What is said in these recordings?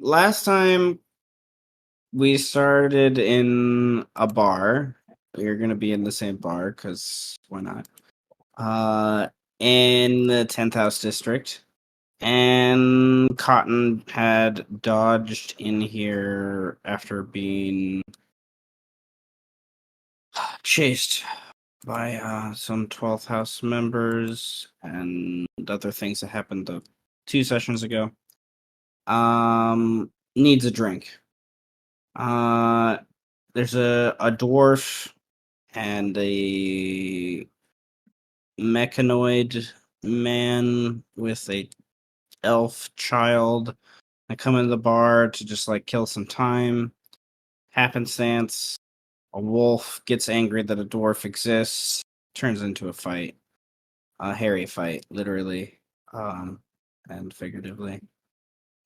last time we started in a bar. We're gonna be in the same bar because why not? Uh, in the 10th house district, and Cotton had dodged in here after being chased by some 12th house members and other things that happened 2 sessions ago. Needs a drink. Uh, there's a dwarf and a mechanoid man with a elf child that come into the bar to just like kill some time. Happenstance. A wolf gets angry that a dwarf exists. Turns into a fight. A hairy fight, literally, and figuratively.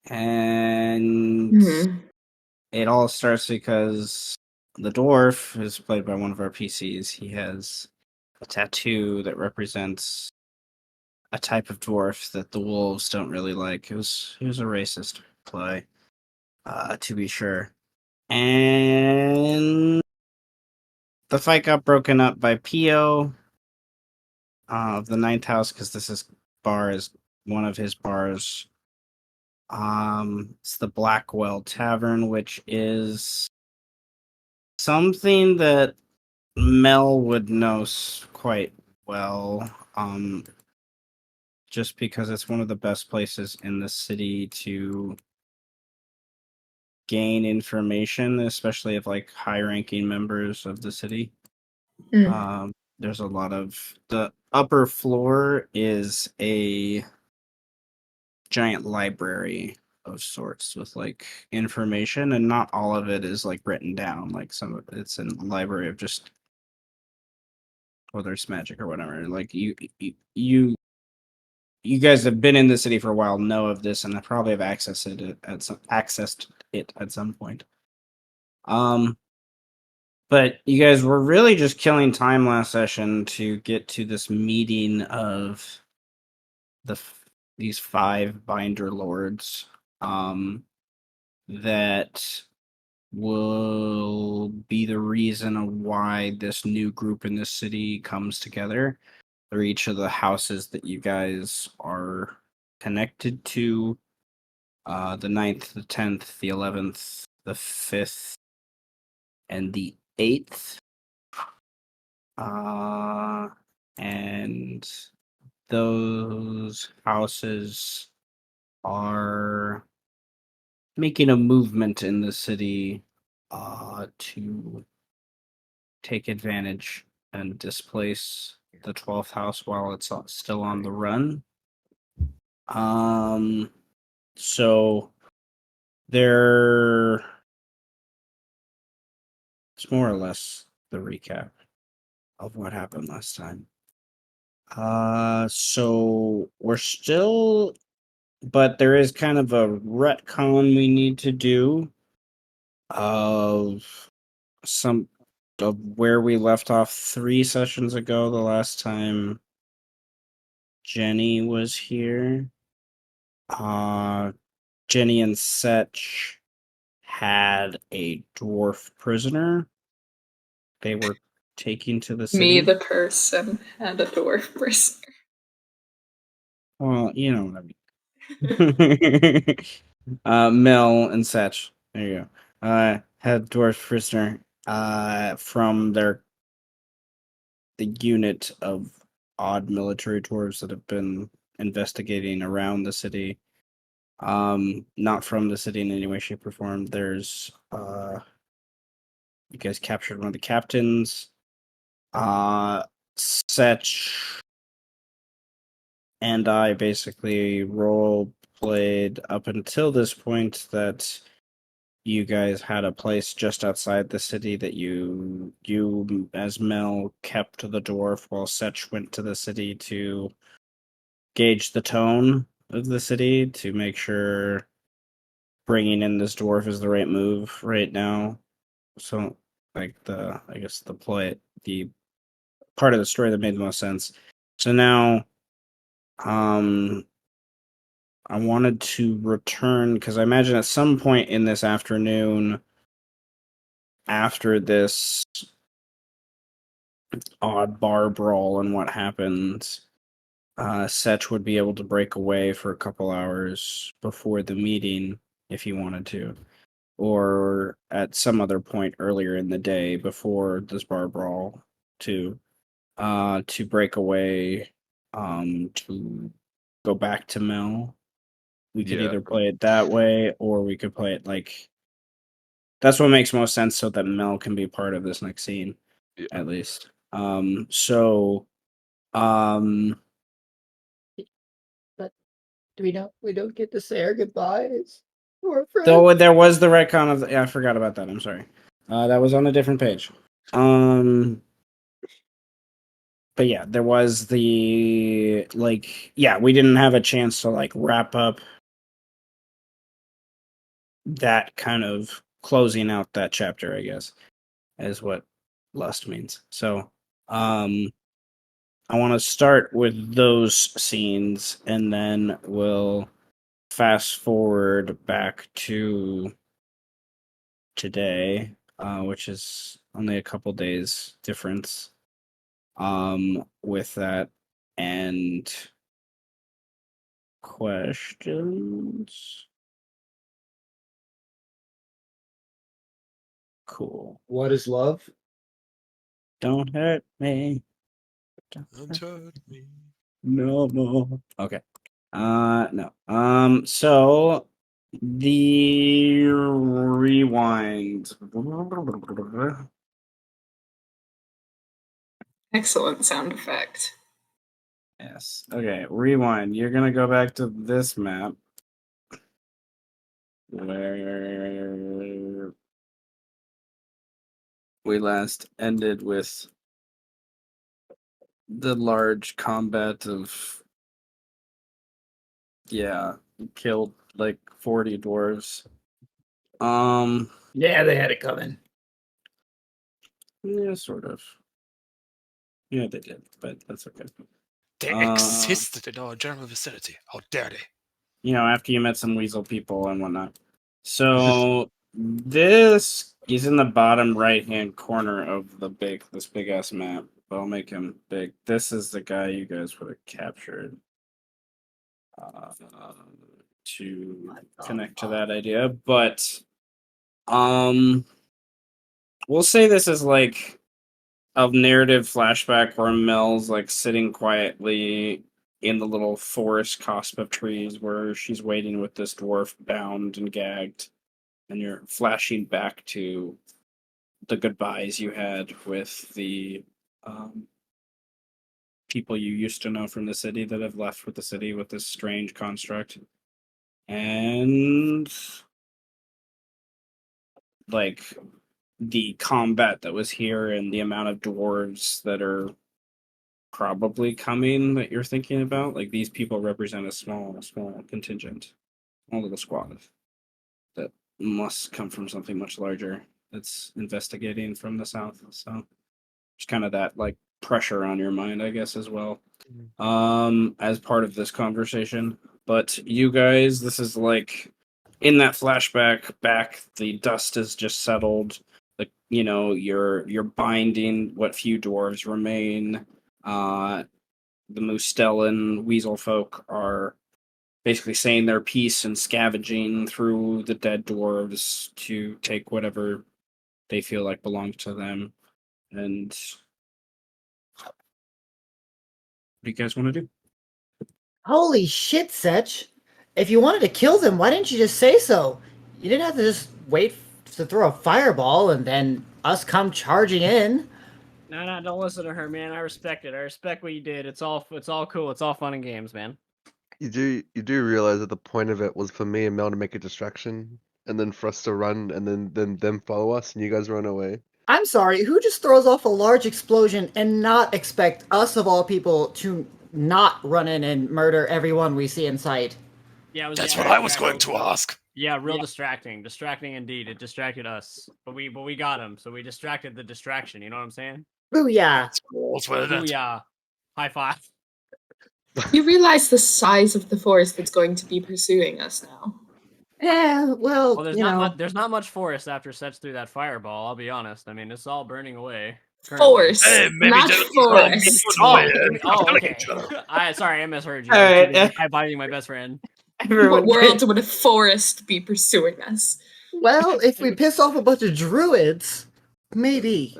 And Hmm. it all starts because the dwarf is played by one of our PCs. He has a tattoo that represents a type of dwarf that the wolves don't really like. It was a racist play, to be sure. And the fight got broken up by Pio of the ninth house because bar is one of his bars. It's the Blackwell Tavern, which is something that Mel would know quite well. Just because it's one of the best places in the city to gain information, especially of like high-ranking members of the city. Mm. Um, there's a lot of the upper floor is a giant library of sorts with like information, and not all of it is like written down. Like some of it's in a library of just whether it's magic or whatever. Like you guys have been in the city for a while, know of this, and probably have accessed it at some point. Um, but you guys were really just killing time last session to get to this meeting of these five binder lords. That will be the reason of why this new group in the city comes together. They're each of the houses that you guys are connected to. The ninth, the 10th, the 11th, the 5th, and the 8th. Uh, and those houses are making a movement in the city to take advantage and displace the 12th house while it's still on the run. Um, so there, it's more or less the recap of what happened last time. So we're still, but there is kind of a retcon we need to do of some of where we left off 3 sessions ago, the last time Jenny was here. Uh, Jenny and Setch had a dwarf prisoner they were taking to the Me, city. the person, and a dwarf person. Well, you know what I mean. Mel and Setch. There you go. Had dwarf prisoner. From the unit of odd military dwarves that have been investigating around the city. Not from the city in any way, shape, or form. There's you guys captured one of the captains. Setch and I basically role played up until this point that you guys had a place just outside the city that you as Mel kept the dwarf while Setch went to the city to gauge the tone of the city to make sure bringing in this dwarf is the right move right now. So like I guess the part of the story that made the most sense. So now um I wanted to return because I imagine at some point in this afternoon, after this odd bar brawl and what happens, Setch would be able to break away for a couple hours before the meeting if he wanted to, or at some other point earlier in the day before this bar brawl to break away, to go back to Mel. We could Yeah. either play it that way or we could play it like that's what makes most sense so that Mel can be part of this next scene, Yeah. at least. So um But do we don't get to say our goodbyes to our friends? though there was the retcon of yeah, I forgot about that. I'm sorry. That was on a different page. But yeah, there was the like yeah, we didn't have a chance to like wrap up that kind of closing out that chapter, I guess, is what lust means. So, I want to start with those scenes and then we'll fast forward back to today, which is only a couple days difference with that and questions. Cool. What is love? Don't hurt me. Don't hurt me. No more. Okay. No. So the rewind. Excellent sound effect. Yes. Okay. Rewind. You're gonna go back to this map where we last ended with the large combat of killed like 40 dwarves. Yeah, they had it coming. Yeah, sort of. Yeah, they did, but that's okay. They existed in our general vicinity. How dare they? You know, after you met some weasel people and whatnot. So this is in the bottom right hand corner of this big ass map. But I'll make him big. This is the guy you guys would have captured uh, to connect to that idea. But we'll say this is like a narrative flashback where Mel's like sitting quietly in the little forest cusp of trees where she's waiting with this dwarf bound and gagged, and you're flashing back to the goodbyes you had with the people you used to know from the city that have left with the city with this strange construct. And like the combat that was here and the amount of dwarves that are probably coming that you're thinking about. Like these people represent a small contingent, a little squad that must come from something much larger that's investigating from the south. So it's kind of that like pressure on your mind, I guess, as well. As part of this conversation. But you guys, this is like in that flashback back, the dust has just settled. Like, you know, you're binding what few dwarves remain. The Mustellan weasel folk are basically saying their piece and scavenging through the dead dwarves to take whatever they feel like belongs to them. And what do you guys want to do? Holy shit, Setch. If you wanted to kill them, why didn't you just say so? You didn't have to just wait to throw a fireball and then us come charging in. No, don't listen to her, man. I respect it. I respect what you did. It's all cool. It's all fun and games, man. You do realize that the point of it was for me and Mel to make a distraction, and then for us to run, and then them follow us, and you guys run away. I'm sorry, who just throws off a large explosion and not expect us of all people to not run in and murder everyone we see in sight? Yeah, it was That's what I was going to ask. Yeah, real distracting. Distracting indeed. It distracted us. But we got him, so we distracted the distraction, you know what I'm saying? Booyah! That's well, Booyah. High five. You realize the size of the forest that's going to be pursuing us now. Yeah, well, Well, there's not much forest after Setch through that fireball. I'll be honest. I mean, it's all burning away. Currently. Force, Hey, maybe not just forest. Okay. Sorry, I misheard you. All I was too right, busy high-fiving my best friend. Everyone, What world would a forest be pursuing us? well, if we piss off a bunch of druids, maybe.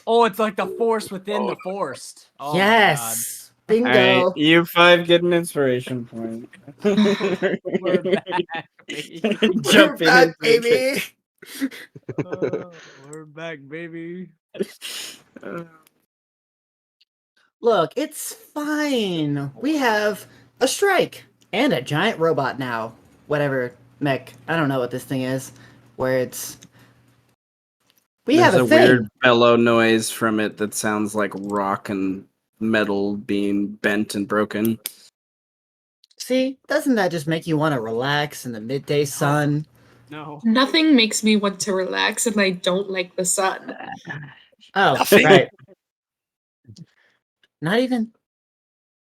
Oh, it's like the force within the forest. Oh my god. Yes, all right, bingo. you 5 get an inspiration point. We're back, baby. We're Jump in back, and take baby. We're back, baby. it. Uh, Look, it's fine. We have a strike and a giant robot now. Whatever mech. I don't know what this thing is. Where it's. We There's have a a thing. weird bellow noise from it that sounds like rock and metal being bent and broken. See, doesn't that just make you want to relax in the midday sun? No. Nothing makes me want to relax, and I don't like the sun. Oh, Nothing. right. Not even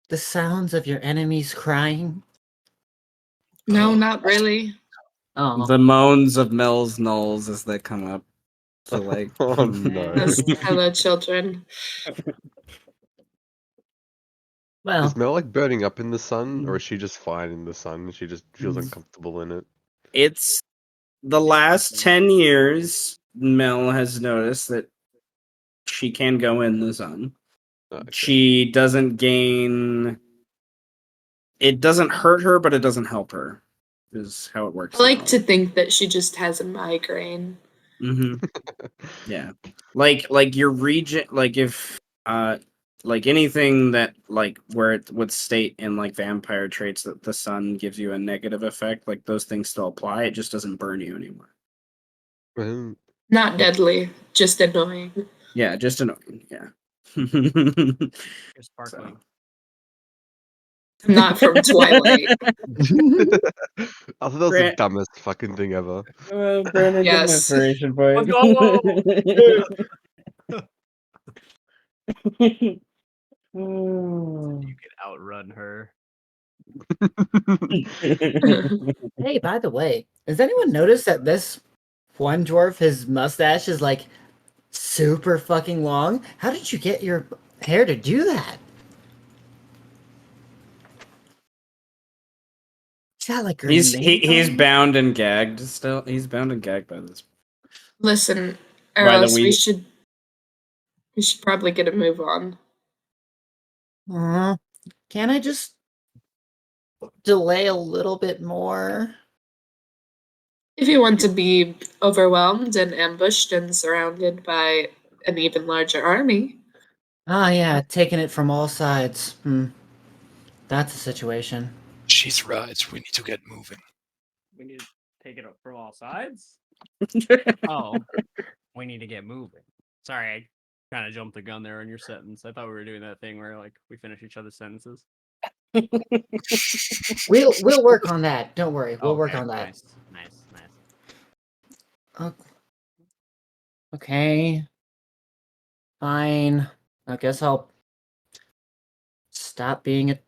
the sounds of your enemies crying. No, not really. Oh, The moans of Mel's Knolls as they come up to like. Oh no. Yes, hello, children. well, Is Mel like burning up in the sun, or is she just fine in the sun? She just feels uncomfortable in it. It's the last 10 years, Mel has noticed that she can go in the sun. Oh, okay. She doesn't gain. It doesn't hurt her, but it doesn't help her, is how it works. I like to think that she just has a migraine. Yeah. Like your region, like if like anything that like where it would state in like vampire traits that the sun gives you a negative effect, like those things still apply. It just doesn't burn you anymore. Um, Not deadly, just annoying. Yeah, just annoying. Yeah. You're sparkling. I'm not from Twilight. I thought that was the Grant- dumbest fucking thing ever. Brandon, get an Yes. inspiration point. You could outrun her. hey, by the way, has anyone noticed that this one dwarf, his mustache is like super fucking long? How did you get your hair to do that? Is that like he's grenade on? bound and gagged still. He's bound and gagged by this. Listen, or By the else we way- should probably get a move on. Can I just delay a little bit more? If you want to be overwhelmed and ambushed and surrounded by an even larger army. Ah, yeah, taking it from all sides. That's a situation. She's right. We need to get moving. We need to take it up from all sides. Oh, we need to get moving. Sorry, I kind of jumped the gun there on your sentence. I thought we were doing that thing where like we finish each other's sentences. We'll work on that. Don't worry. We'll work Okay, on that. Nice. Okay. Fine. I guess I'll stop being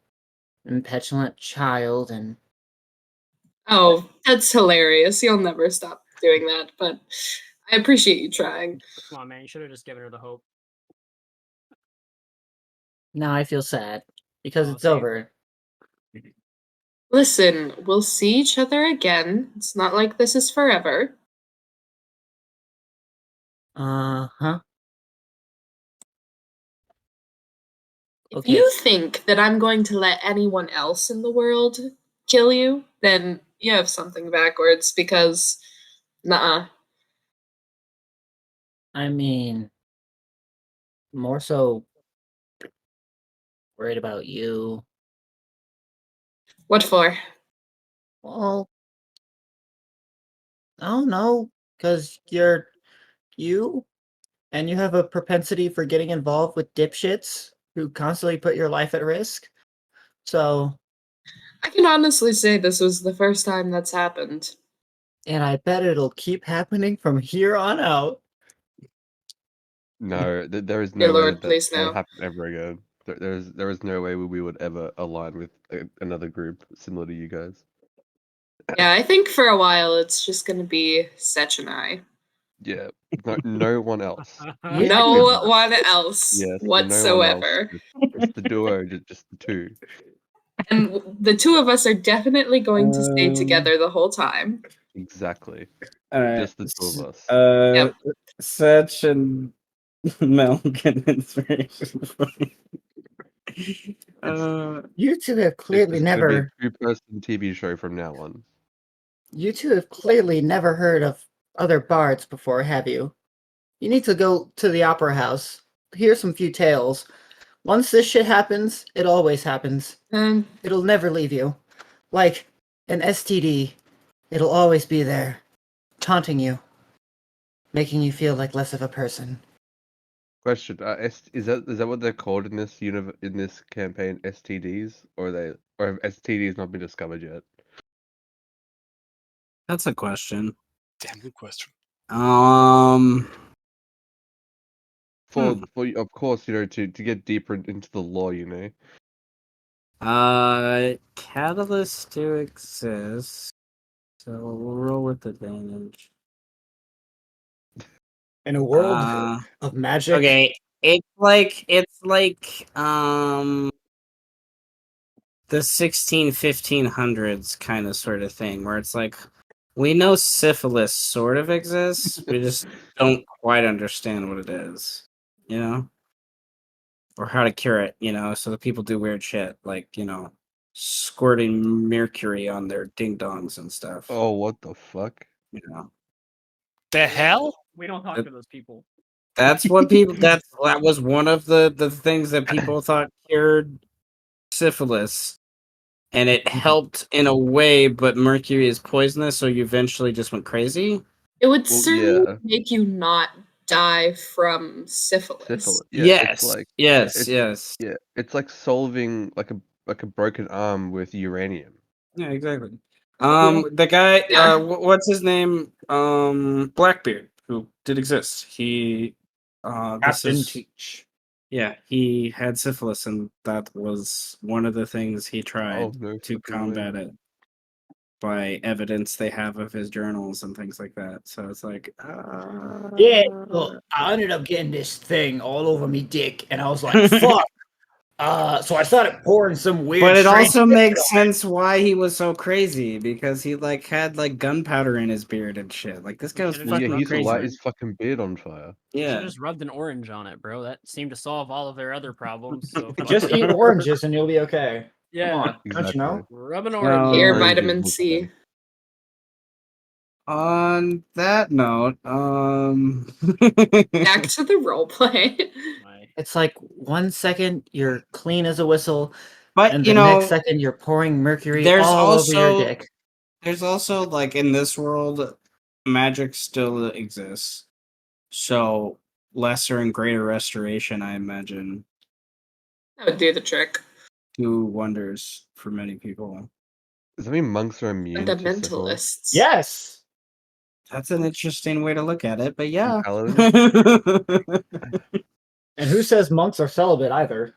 an petulant child and Oh, that's hilarious. You'll never stop doing that, but I appreciate you trying. Come on, man. You should have just given her the hope. now I feel sad because Oh, it's same. over. Listen, we'll see each other again. It's not like this is forever. Uh-huh. If Okay. you think that I'm going to let anyone else in the world kill you, then you have something backwards because, nuh-uh. I mean, more so worried about you. What for? Well, I don't know, because you're you, and you have a propensity for getting involved with dipshits who constantly put your life at risk. So, I can honestly say this was the first time that's happened. and I bet it'll keep happening from here on out. No, there is Dear no way Lord, that please will no. happen ever again. There is no way we would ever align with another group similar to you guys. Yeah, I think for a while it's just gonna be Setch and I. Yeah, no one else. You No two- one else Yes, no one else. whatsoever. Just the duo, just the two. And the two of us are definitely going to stay Um, together the whole time. Exactly. All right. Just the two of us. Yep. Setch and Mel get inspiration from. You two have clearly It's gonna be a never. two-person TV show from now on. You two have clearly never heard of other bards before, have you? You need to go to the opera house. Hear some few tales. Once this shit happens, it always happens. Um, It'll never leave you. Like an STD, it'll always be there, taunting you, making you feel like less of a person. Question: is that what they're called in this in this campaign? STDs, or have STDs not been discovered yet? That's a question. Damn good question. For of course, to get deeper into the lore, Catalysts do exist, so we'll roll with advantage. In a world of magic. Okay, it's like the 1500s kind of sort of thing, where it's like we know syphilis sort of exists, we just don't quite understand what it is, you know, or how to cure it, you know. So the people do weird shit, like, you know, squirting mercury on their ding dongs and stuff. Oh, what the fuck? You know, The hell? We don't talk to those people. that's what people. That was one of the things that people thought cured syphilis, and it helped in a way. But mercury is poisonous, so you eventually just went crazy. it would Well, certainly yeah. make you not die from syphilis. Syphilis. Yeah, Yes, it's like yes, it's it's like solving like a broken arm with uranium. yeah, exactly. The guy, Yeah. what's his name? Blackbeard, who did exist. He, Captain Teach. Yeah, he had syphilis, and that was one of the things he tried Oh no to fucking way. combat it by evidence they have of his journals and things like that. So it's like, Yeah, well, I ended up getting this thing all over me dick, and I was like, fuck. So I started pouring some weird. but it strange also shit makes on it. sense why he was so crazy, because he like had like gunpowder in his beard and shit. Like this guy was should've Well, yeah, fucking he used to crazy. light his fucking beard on fire. You Yeah. just rubbed an orange on it, bro. That seemed to solve all of their other problems. So fuck Just it. eat oranges and you'll be okay. Yeah. Come on, don't you know? Rub an Well, orange. Here, Oranges vitamin look C. good. On that note, Back to the role play. My- It's like 1 second you're clean as a whistle, but and you the know, next second you're pouring mercury there's all over your also dick. there's also like in this world, magic still exists. So lesser and greater restoration, I imagine, That would do the trick. do wonders for many people. Does that mean monks are immune to syphilis? Fundamentalists. Yes. That's an interesting way to look at it, but yeah. Paladins? And who says monks are celibate either?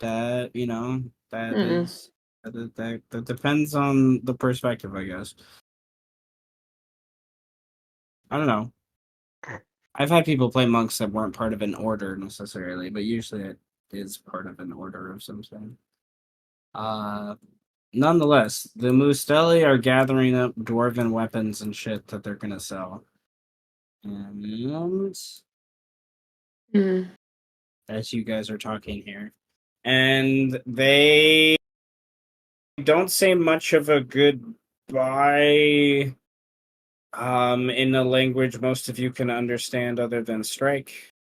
That, you know, that Mm-mm. is that depends on the perspective, I guess. I don't know. I've had people play monks that weren't part of an order necessarily, but usually it is part of an order of some sort. Nonetheless, the Mustelli are gathering up dwarven weapons and shit that they're gonna sell. And Mm. as you guys are talking here, and they don't say much of a goodbye in a language most of you can understand other than strike.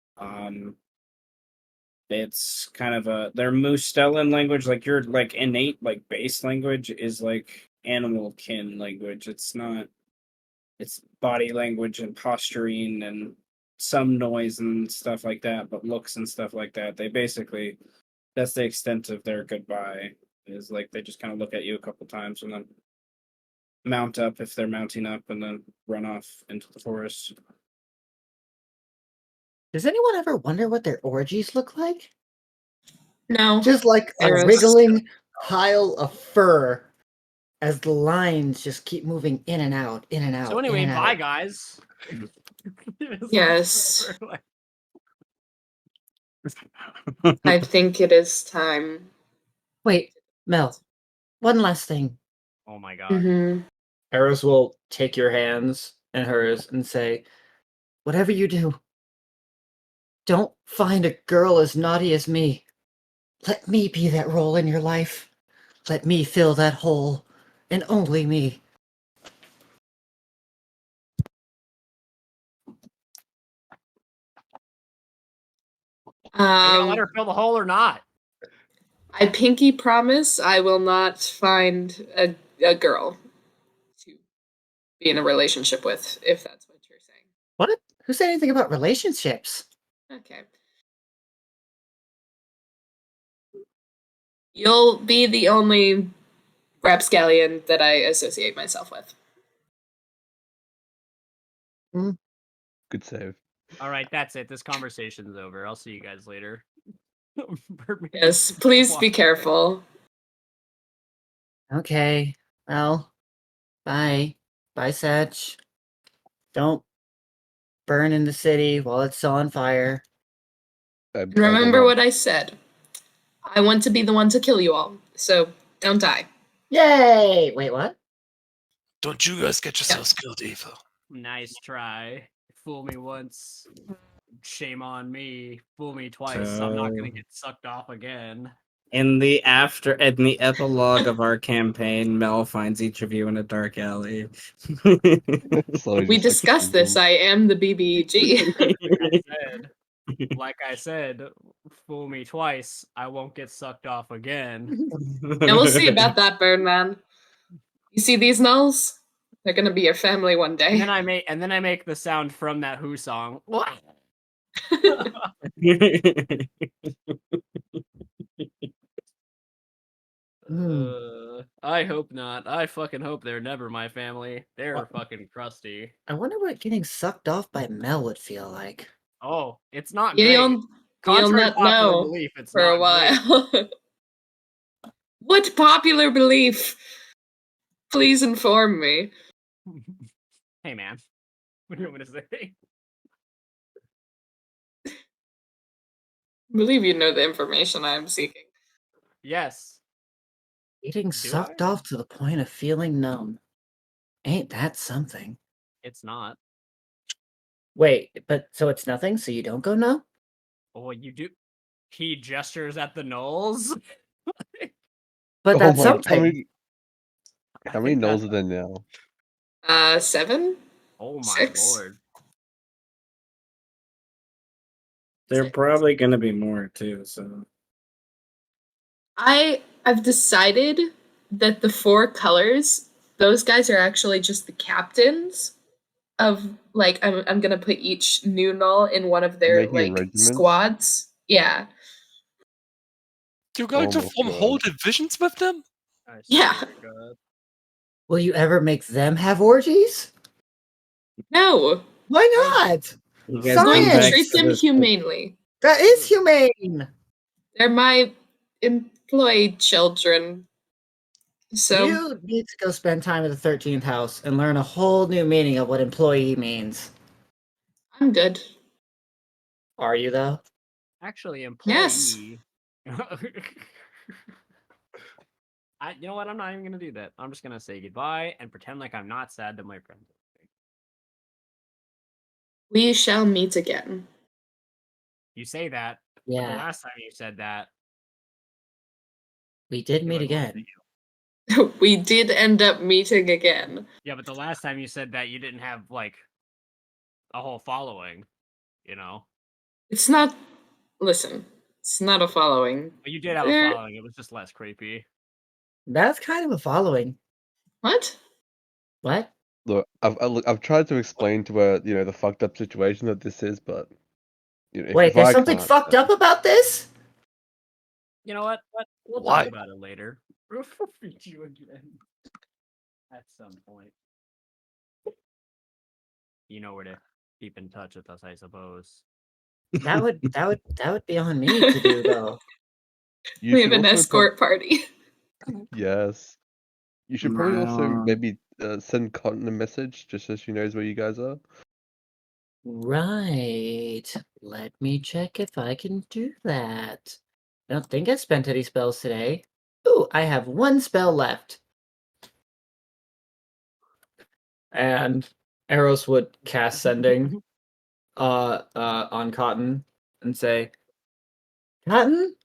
It's kind of their Mustellan language, like your like innate like base language is like animal kin language. It's not, it's body language and posturing and some noise and stuff like that, but looks and stuff like that. They basically, that's the extent of their goodbye. Is like they just kind of look at you a couple times and then mount up if they're mounting up and then run off into the forest. Does anyone ever wonder what their orgies look like? No. Just like a Eros. wriggling pile of fur as the lines just keep moving in and out, in and out. So anyway, in and bye out. guys. Yes. I think it is time. Wait, Mel, one last thing. Oh my god. Mm-hmm. Eros will take your hands and hers and say, whatever you do, don't find a girl as naughty as me. Let me be that role in your life. Let me fill that hole, and only me. Are you gonna let her fill the hole or not? I pinky promise I will not find a girl to be in a relationship with, if that's what you're saying. What? Who said anything about relationships? Okay. You'll be the only rapscallion that I associate myself with. Good save. All right, that's it. This conversation's over. I'll see you guys later. Birdman Yes, just please walked be away. careful. Okay, well, bye. Bye, Satch. Don't burn in the city while it's still on fire. I And will remember not. what I said. I want to be the one to kill you all, so don't die. Yay! Wait, what? Don't you guys get yourselves killed either. Nice try. Fool me once. Shame on me. Fool me twice. I'm not gonna So, get sucked off again. in the epilogue of our campaign, Mel finds each of you in a dark alley. Slowly We just, like, discussed this. shrinking. I am the BBG. Like I said, fool me twice. I won't get sucked off again. Yeah, we'll see about that, Birdman. You see these nulls? They're gonna be your family one And day. then I make the sound from that Who song. What? I hope not. I fucking hope they're never my family. They're What? fucking crusty. I wonder what getting sucked off by Mel would feel like. Oh, it's not great. You'll Contrary to not popular know belief, it's for a not great. while. What popular belief? Please inform me. Hey man, what do you want me to say? I believe you know the information I am seeking. Yes. Getting Do sucked I? off to the point of feeling numb. Ain't that something? It's not. Wait, but so it's nothing, so you don't go numb? Oh, you do. He gestures at the gnolls. But Oh that's my! something. How many nulls are there now? 7? Oh my 6? lord. They're probably gonna be more too, so I've decided that the 4 colors, those guys are actually just the captains of, like, I'm gonna put each new null in one of their, Making like, regiments? squads. Yeah. You're going Oh to my form God. whole divisions with them? I Yeah. swear to God. Will you ever make them have orgies? No. Why not? you I'm guys come going to back Science! treat to them this. humanely. That is humane! They're my employed children. So You need to go spend time at the 13th house and learn a whole new meaning of what employee means. I'm good. Are you, though? Actually, Yes. employee. You know what? I'm not even gonna do that. I'm just gonna say goodbye and pretend like I'm not sad that my friend. We shall meet again. You say that, but the Yeah. last time you said that, We did he meet was looked at again. you. We did end up meeting again. Yeah, but the last time you said that, you didn't have like a whole following. You know, It's not. Listen, it's not a following. but you did have a There- following. It was just less creepy. That's kind of a following. What? What? Look, I've tried to explain to her, the fucked up situation that this is, but Wait, if there's I something can't, fucked up about this? You know what? We'll Why? talk about it later. We'll feed you again at some point. You know where to keep in touch with us, I suppose. That would be on me to do, though. You We should have an also escort party. yes. You should probably also Wow. maybe send Cotton a message just so she knows where you guys are. Right. Let me check if I can do that. I don't think I spent any spells today. Ooh, I have one spell left. And Eros would cast sending on Cotton and say, Cotton,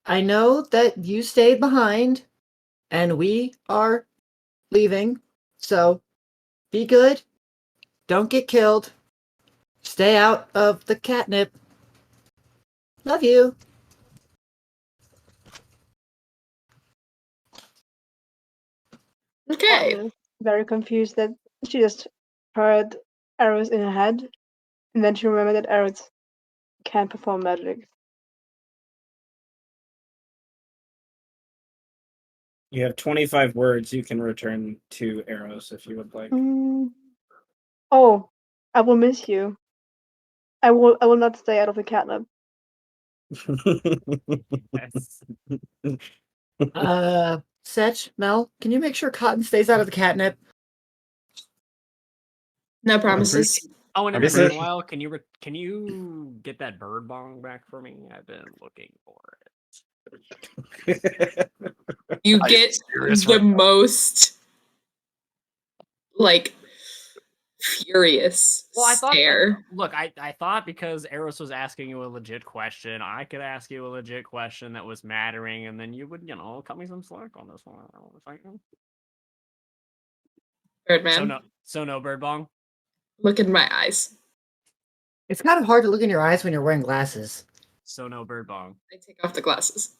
I know that you stayed behind and we are leaving, so be good. Don't get killed. Stay out of the catnip. Love you. Okay. Cotton is very confused that she just heard arrows in her head, and then she remembered that arrows can perform magic. You have 25 words you can return to Eros if you would like. Oh, I will miss you. I will not stay out of the catnip. Yes. Setch, Mel, can you make sure Cotton stays out of the catnip? No promises. Oh, and I'm every pretty- once in a while, can you get that bird bong back for me? I've been looking for it. You Are you get serious the right now? most like furious Well, I thought. stare. Look, I thought because Eros was asking you a legit question, I could ask you a legit question that was mattering, and then you would, cut me some slack on this one. I was like, Birdman, so no bird bong. look in my eyes. It's kind of hard to look in your eyes when you're wearing glasses. So no bird bong. I take off the glasses.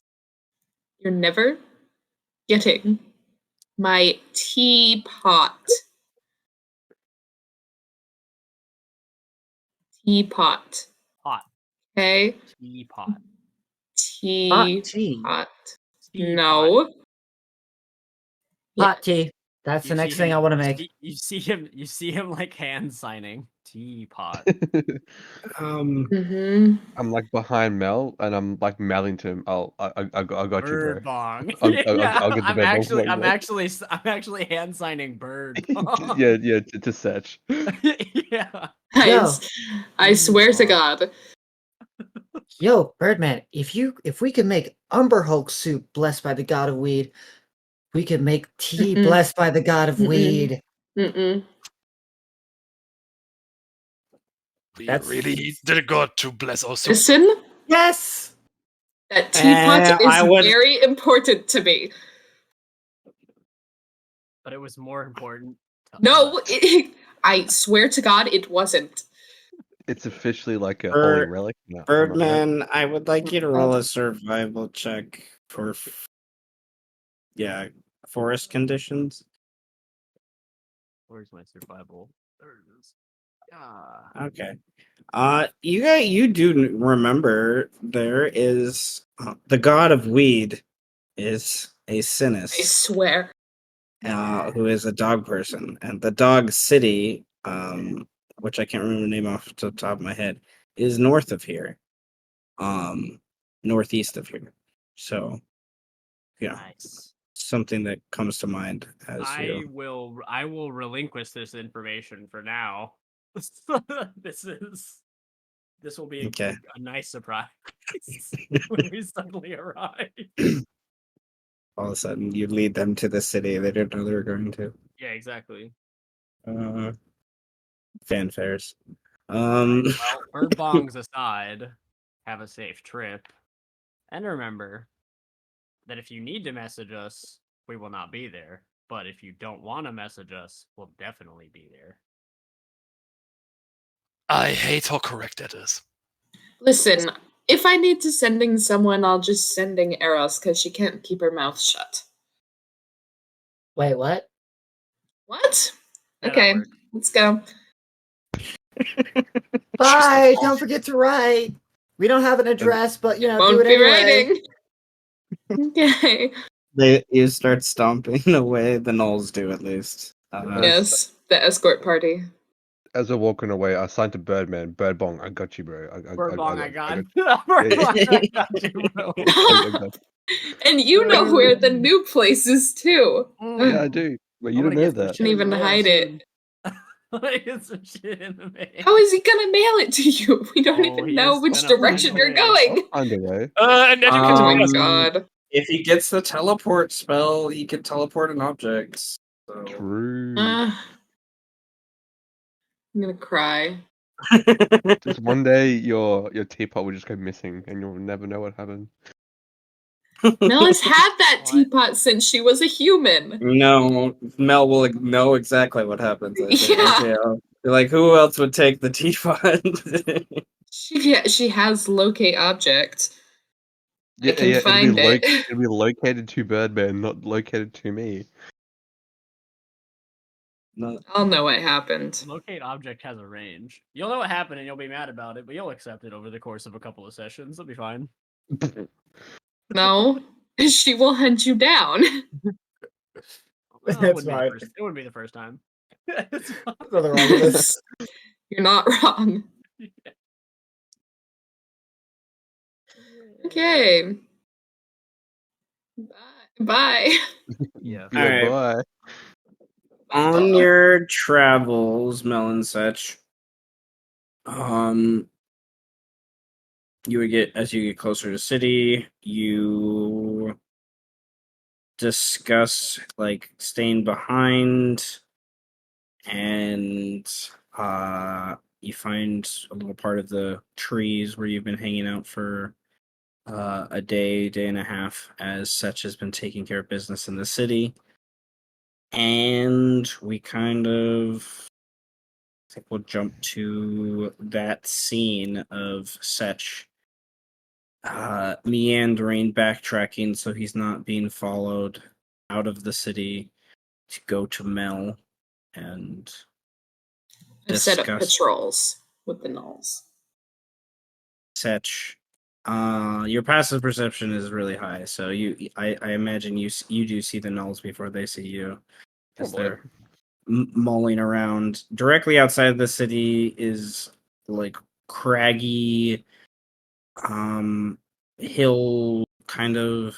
You're never getting my teapot. Teapot. Hot Okay? teapot. Hot tea. Teapot. Teapot. No. Hot tea. That's You the next see thing him- I want to you make. You see him like hand signing teapot. Mm-hmm. I'm like behind Mel, and I'm like mouthing to him. I got you, bro. Bird bong. I'll Yeah, get the I'm bird bong actually, for you, I'm actually hand signing bird bong. yeah, to Setch. Yeah. Guys, I swear to Teapot. God. Yo, Birdman, if we could make Umber Hulk soup blessed by the god of weed, we could make tea Mm-mm. blessed by the god of Mm-mm. weed. Mm-mm. We That's- really need the god to bless our soup. Listen, Yes! that teapot I is would- very important to me. But it was more important. To No, us. I swear to God, it wasn't. It's officially like a holy relic. No, I'm not right. Birdman, I would like you to roll a survival check for forest conditions. Where's my survival? There it is. Ah. Okay. You do remember there is the god of weed is a I Sinus, swear. who is a dog person, and the dog city, which I can't remember the name off the top of my head, is north of here, northeast of here. So, Nice. something that comes to mind as I you. will relinquish this information for now. This will be Okay. a nice surprise when we suddenly arrive. All of a sudden, you lead them to the city they didn't know they were going to. Yeah, exactly. Fanfares. Well, bird bongs aside, have a safe trip. And remember that if you need to message us, we will not be there. But if you don't want to message us, we'll definitely be there. I hate how correct that is. Listen, if I need to sending someone, I'll just sending Eros because she can't keep her mouth shut. Wait, what? What? Yeah, that Okay, works. let's go. Bye! Don't forget to write. We don't have an address, but do Won't it be anyway. writing. Okay. You start stomping away. The gnolls do at least. Yes, the escort party. as we're walking away, I signed to Birdman. Bird bong, I got you, bro. Bird bong, I got. got- Bird yeah, bong, I got you, bro. I got- And you know where the new place is too. yeah, I do. But you I'm don't gonna know get some that. shit in the Even mail hide it. soon. I'm gonna get some shit in the mail. How is he gonna mail it to you? We don't Oh, even he know is which gonna find direction a you're way. going. Find a way. And then you can Oh my Um, god. If he gets the teleport spell, he can teleport an object. So. True. I'm gonna cry. Just one day, your teapot will just go missing, and you'll never know what happened. Mel has had that What? teapot since she was a human. No, Mel will know exactly what happens. I think. Yeah. Okay, be like, who else would take the teapot? She has locate object. I can Yeah, find it. it'll be located to Birdman, not located to me. No. I'll know what happened. Locate object has a range. You'll know what happened and you'll be mad about it, but you'll accept it over the course of a couple of sessions. It'll be fine. No, she will hunt you down. Well, That's it fine. wouldn't be the first time. It's fine. There's nothing wrong with this. You're not wrong. Okay. Bye. Bye. Yeah. Yeah, Alright. bye. On your travels, Mel and such, you would get as you get closer to city, you discuss like staying behind, and you find a little part of the trees where you've been hanging out for a day and a half, as such has been taking care of business in the city. And we kind of, I think we'll jump to that scene of Setch meandering, backtracking, so he's not being followed out of the city to go to Mel and I've set up discuss patrols with the nulls. Setch. Your passive perception is really high, so I imagine you do see the nulls before they see you, because Probably. they're mulling around. Directly outside the city is like craggy, hill kind of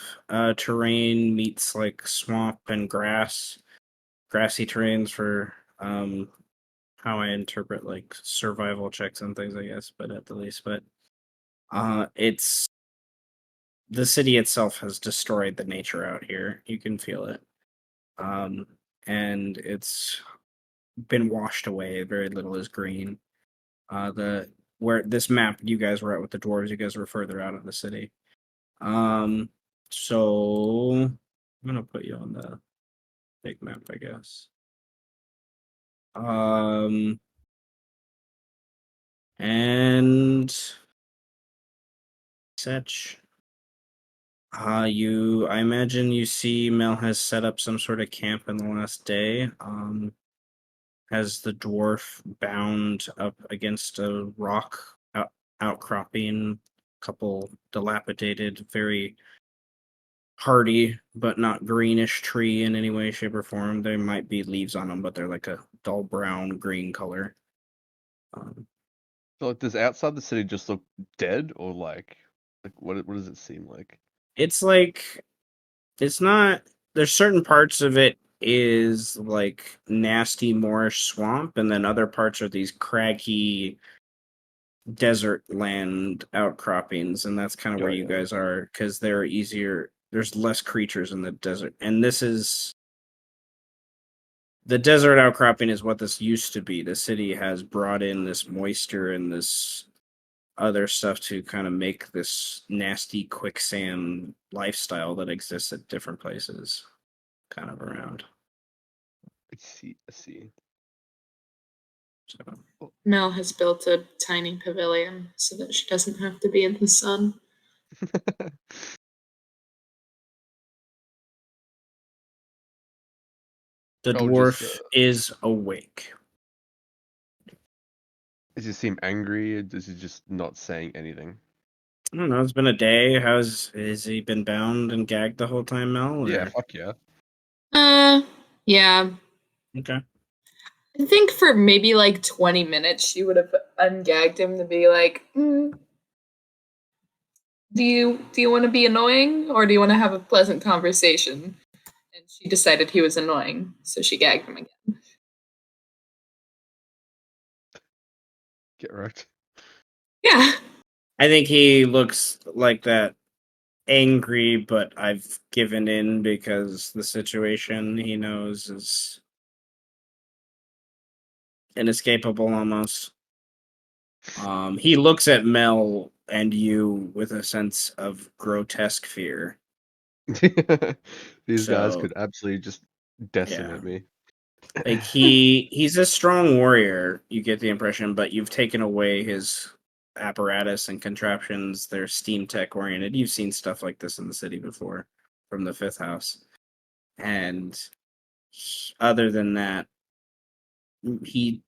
terrain meets like swamp and grassy terrains for how I interpret like survival checks and things, I guess, but at the least, but it's the city itself has destroyed the nature out here. You can feel it. And it's been washed away. Very little is green. The where this map you guys were at with the dwarves, you guys were further out of the city. So I'm gonna put you on the big map, I guess. And such. I imagine you see Mel has set up some sort of camp in the last day. Has the dwarf bound up against a rock outcropping, couple dilapidated, very hardy but not greenish tree in any way, shape, or form. There might be leaves on them, but they're like a dull brown green color. So, like, does outside the city just look dead, or like what does it seem like? It's like it's not. There's certain parts of it is like nasty moorish swamp, and then other parts are these craggy desert land outcroppings, and that's kind of where Got you ya. guys are, because they're easier. There's less creatures in the desert, and this is the desert outcropping is what this used to be. The city has brought in this moisture and this other stuff to kind of make this nasty quicksand lifestyle that exists at different places kind of around. I see. So Mel has built a tiny pavilion so that she doesn't have to be in the sun. the Oh, dwarf just, is awake. Does he seem angry, or does he just not saying anything? I don't know. It's been a day. Has he been bound and gagged the whole time, Mel? Or? Yeah, fuck yeah. Yeah. Okay. I think for maybe like 20 minutes, she would have ungagged him to be like, do you want to be annoying or do you want to have a pleasant conversation? And she decided he was annoying, so she gagged him again. Get wrecked. Yeah. I think he looks like that angry, but I've given in because the situation he knows is inescapable almost. He looks at Mel and you with a sense of grotesque fear. These guys So could absolutely just yeah, decimate me. like he's a strong warrior. You get the impression, but you've taken away his apparatus and contraptions. They're steam tech oriented. You've seen stuff like this in the city before from the Fifth House, and other than that, he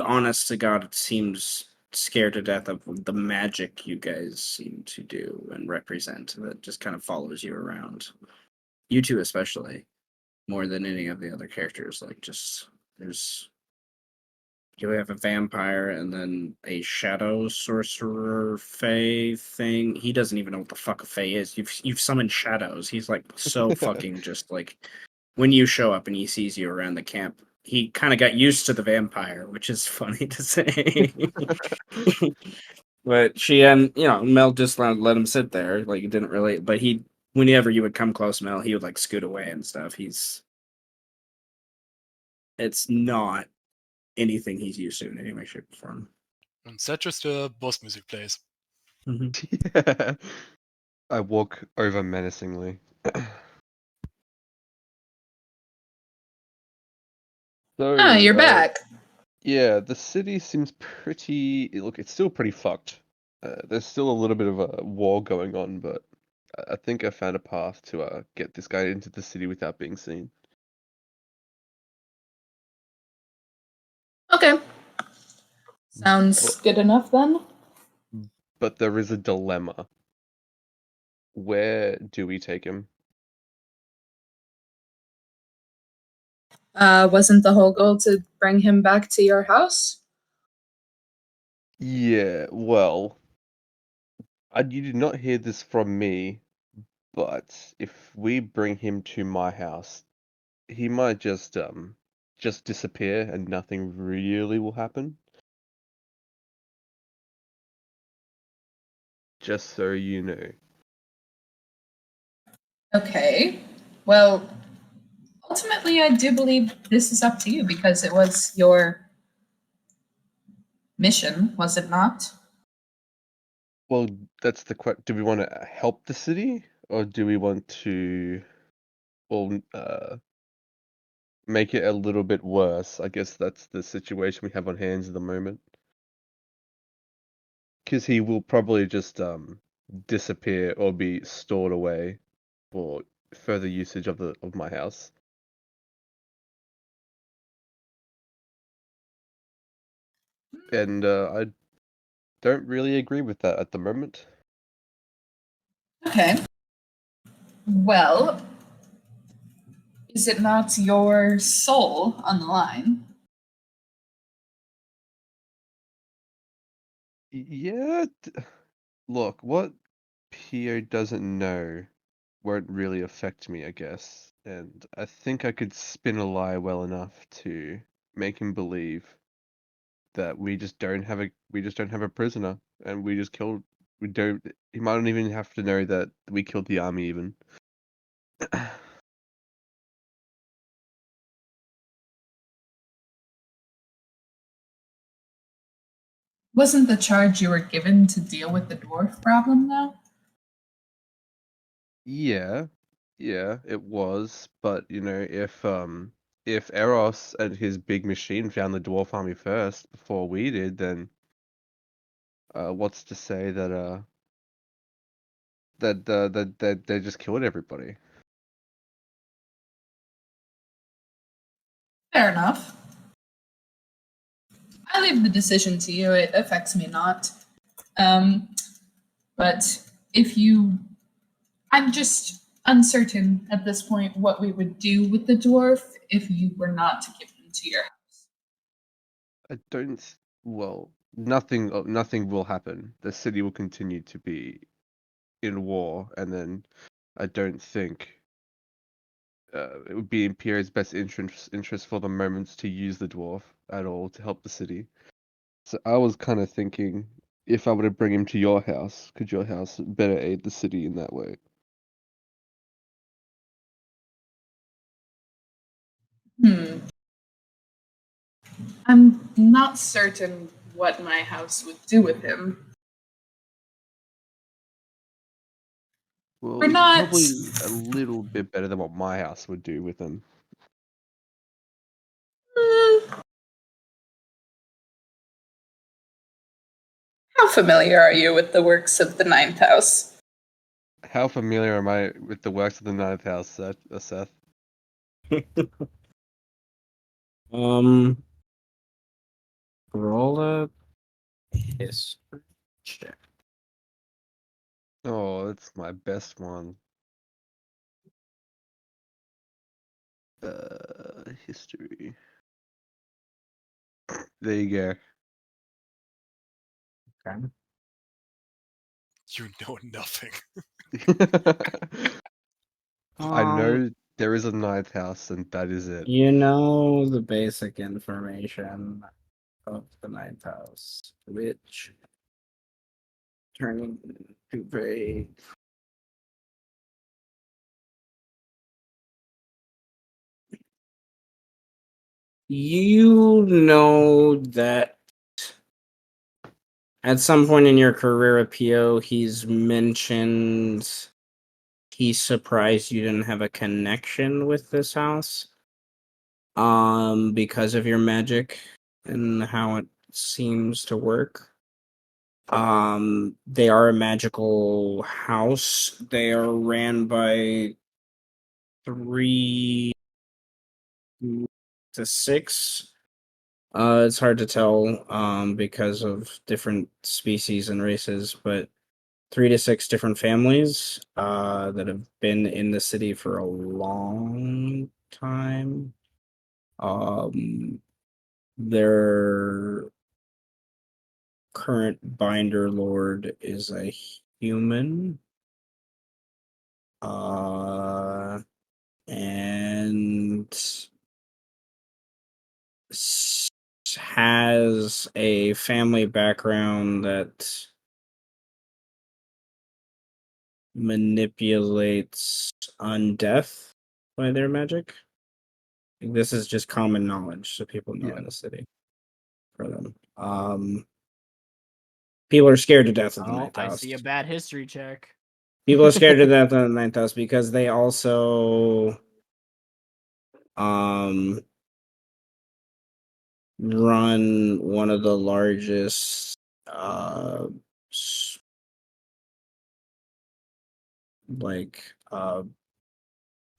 honest to God seems scared to death of the magic you guys seem to do and represent that just kind of follows you around. You two especially, more than any of the other characters. Like just there's you have a vampire and then a shadow sorcerer fae thing. He doesn't even know what the fuck a fae is. You've summoned shadows. He's like so fucking just like when you show up and he sees you around the camp, he kind of got used to the vampire, which is funny to say. But she and Mel just let him sit there, like he didn't really. But he, whenever you would come close, Mel, he would like scoot away and stuff. It's not anything he's used to in any way, shape, or form. And such just the boss music plays. Yeah. I walk over menacingly. So, Oh, you're back. yeah, the city seems pretty. Look, it's still pretty fucked. There's still a little bit of a war going on, but I think I found a path to get this guy into the city without being seen. Okay. Sounds good enough then. But there is a dilemma. Where do we take him? Wasn't the whole goal to bring him back to your house? Yeah, well, you did not hear this from me, but if we bring him to my house, he might just disappear and nothing really will happen. Just so you know. Okay. Well, ultimately, I do believe this is up to you because it was your mission, was it not? Well, that's the question. Do we want to help the city, or do we want to, well, make it a little bit worse? I guess that's the situation we have on hands at the moment. Because he will probably just disappear or be stored away for further usage of my house. And I don't really agree with that at the moment. Okay. Well, is it not your soul on the line? Yeah, look, what Pio doesn't know won't really affect me, I guess. And I think I could spin a lie well enough to make him believe that we just don't have a prisoner and we just killed we don't he might not even have to know that we killed the army even. Wasn't the charge you were given to deal with the dwarf problem, though? Yeah, yeah, it was. But if Eros and his big machine found the dwarf army first before we did, then what's to say that they just killed everybody? Fair enough. I leave the decision to you. It affects me not. Um, but if you, I'm just uncertain at this point what we would do with the dwarf if you were not to give him to your house. I don't. Well, nothing will happen. The city will continue to be in war, and then I don't think it would be in Pierre's best interest for the moment to use the dwarf at all to help the city. So I was kind of thinking, if I were to bring him to your house, could your house better aid the city in that way? I'm not certain what my house would do with him. We're Well, not. probably a little bit better than what my house would do with him. How familiar are you with the works of the Ninth House? How familiar am I with the works of the Ninth House, Seth? Um, roll a history check. Oh, that's my best one. History. There you go. Okay. You know nothing. I Um, know there is a Ninth House, and that is it. you know the basic information of the ninth house, which turning to page. You know that at some point in your career at PO, he's mentioned he's surprised you didn't have a connection with this house. Because of your magic and how it seems to work. They are a magical house. They are ran by 3 to 6. It's hard to tell because of different species and races, but 3 to 6 different families that have been in the city for a long time. Their current binder lord is a human. And has a family background that manipulates undeath by their magic. This is just common knowledge, so people know Yeah. in the city for them. People are scared to death of the Oh, ninth I house. see a bad history check. People are scared to death of the ninth house because they also run one of the largest like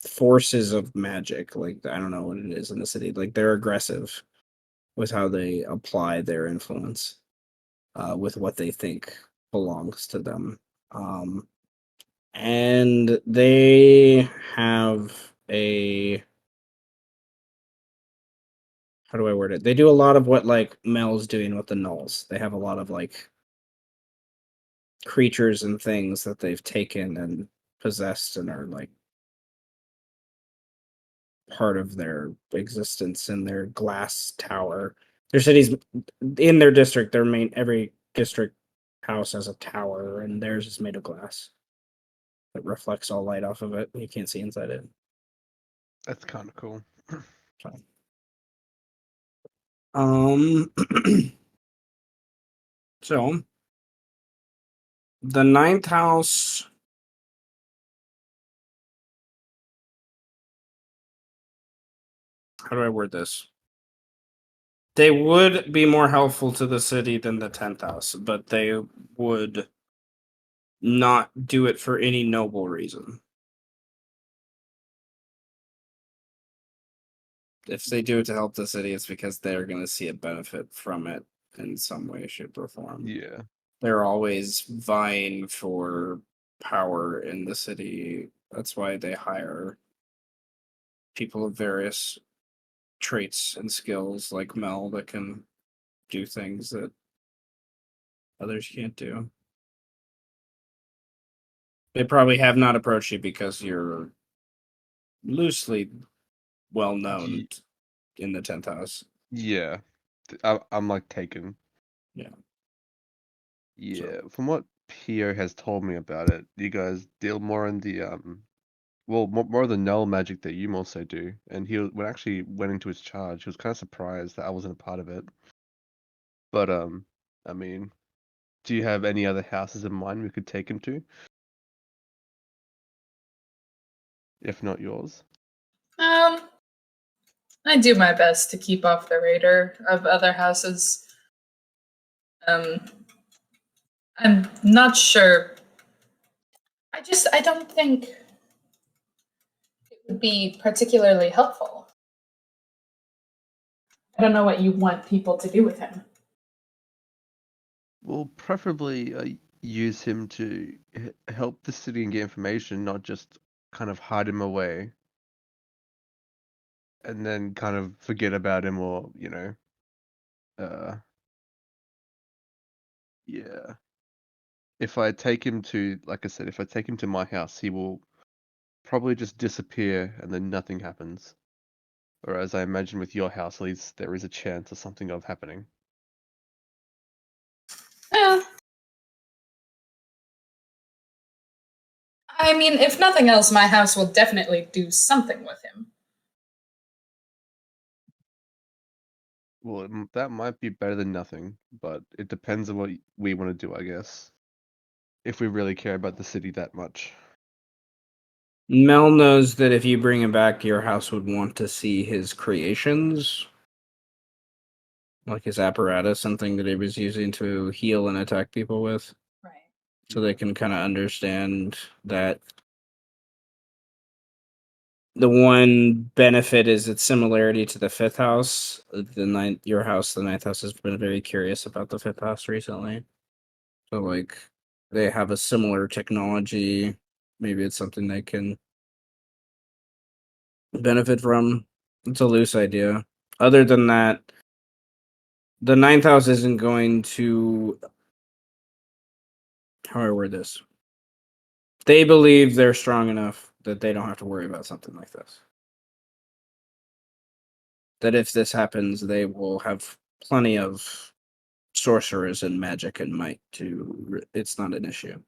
forces of magic. Like I don't know what it is in the city. Like they're aggressive with how they apply their influence with what they think belongs to them. And they have a, how do I word it? They do a lot of what like Mel's doing with the Nulls. They have a lot of like creatures and things that they've taken and possessed and are like part of their existence in their glass tower. Their cities in their district, their main every district house has a tower, and theirs is made of glass that reflects all light off of it. You can't see inside it. That's kind of cool. So, um, so the ninth house. How do I word this? They would be more helpful to the city than the 10th house, but they would not do it for any noble reason. If they do it to help the city, it's because they're going to see a benefit from it in some way, shape, or form. Yeah. They're always vying for power in the city. That's why they hire people of various traits and skills like Mel that can do things that others can't do. They probably have not approached you because you're loosely well known in the 10th house. Yeah, I'm like taken. Yeah. Yeah, from what Pio has told me about it, you guys deal more in the well, more of the null magic that you also do. And when actually went into his charge, he was kind of surprised that I wasn't a part of it. But I mean, do you have any other houses in mind we could take him to? If not yours. I do my best to keep off the radar of other houses. I'm not sure. I don't think it would be particularly helpful. I don't know what you want people to do with him. Well, preferably use him to help the city and get information, not just kind of hide him away and then kind of forget about him or, uh, yeah. If I take him to, like I said, if I take him to my house, he will probably just disappear and then nothing happens. Whereas I imagine with your house, at least there is a chance of something of happening. Yeah. I mean, if nothing else, my house will definitely do something with him. Well, that might be better than nothing, but it depends on what we want to do, I guess. If we really care about the city that much. Mel knows that if you bring him back, your house would want to see his creations, like his apparatus, something that he was using to heal and attack people with. Right. So they can kind of understand that the one benefit is its similarity to the 5th house. The ninth house has been very curious about the 5th house recently. So like they have a similar technology. Maybe it's something they can benefit from. It's a loose idea. Other than that, the 9th house isn't going to. How do I word this? They believe they're strong enough that they don't have to worry about something like this. That if this happens, they will have plenty of sorcerers and magic and might to. It's not an issue.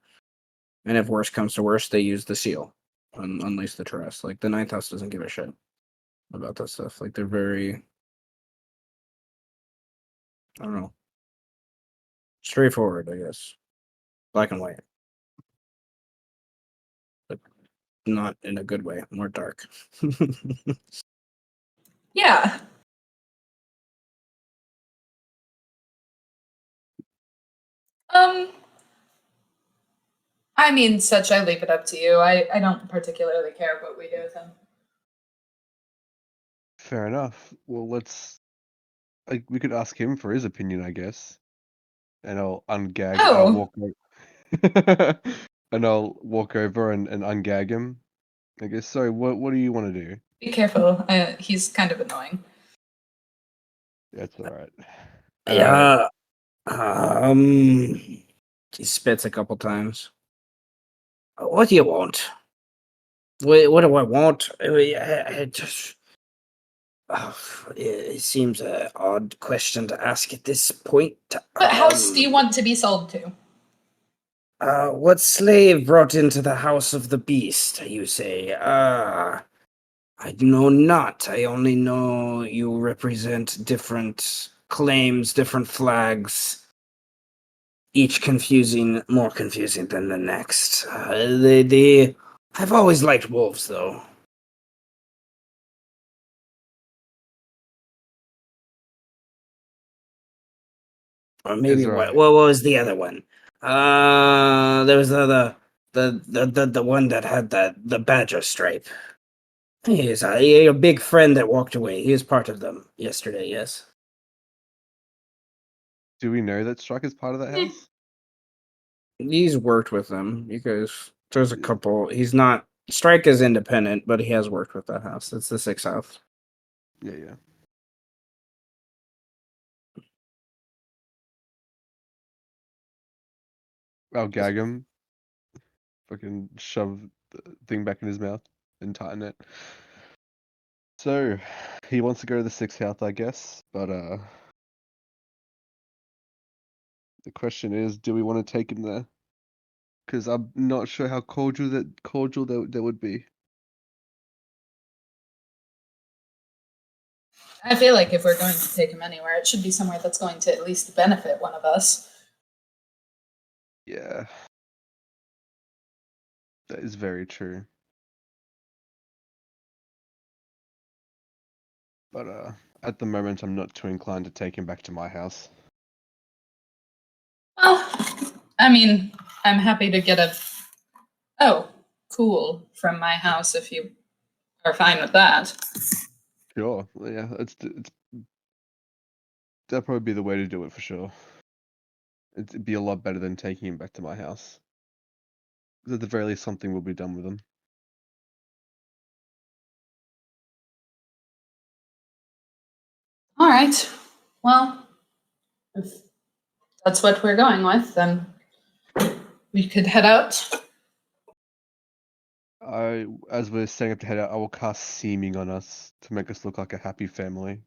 And if worse comes to worse, they use the seal and unleash the trust. Like the 9th house doesn't give a shit about that stuff. Like they're very, I don't know, straightforward, I guess, black and white, but not in a good way, more dark. Yeah. I mean, such I leave it up to you. I don't particularly care what we do with him. Fair enough. Well, we could ask him for his opinion, I guess. And I'll Oh, walk and I'll walk over and ungag him. I guess. So what do you want to do? be careful. He's kind of annoying. That's all right. Yeah. He spits a couple times. What do you want? What do I want? It seems an odd question to ask at this point. What house do you want to be sold to? What slave brought into the house of the beast, you say? I know not. I only know you represent different claims, different flags, each more confusing than the next. I've always liked wolves, though. Or maybe Is right. what was the other one? There was the one that had the badger stripe. He is a big friend that walked away. He was part of them yesterday, yes. Do we know that Strike is part of that house? He's worked with them because there's a Yeah. couple. He's not. Strike is independent, but he has worked with that house. It's the 6th house. Yeah. I'll gag him. Fucking shove the thing back in his mouth and tighten it. So, he wants to go to the sixth house, I guess. But the question is, do we want to take him there? Because I'm not sure how cordial that would be. I feel like if we're going to take him anywhere, it should be somewhere that's going to at least benefit one of us. Yeah, that is very true. But at the moment, I'm not too inclined to take him back to my house. Well, I mean, I'm happy to get oh, cool from my house if you are fine with that. Sure, yeah, that'd probably be the way to do it for sure. It'd be a lot better than taking him back to my house. 'Cause at the very least, something will be done with him. All right. Well, if that's what we're going with, then we could head out. As we're setting up to head out, I will cast seeming on us to make us look like a happy family.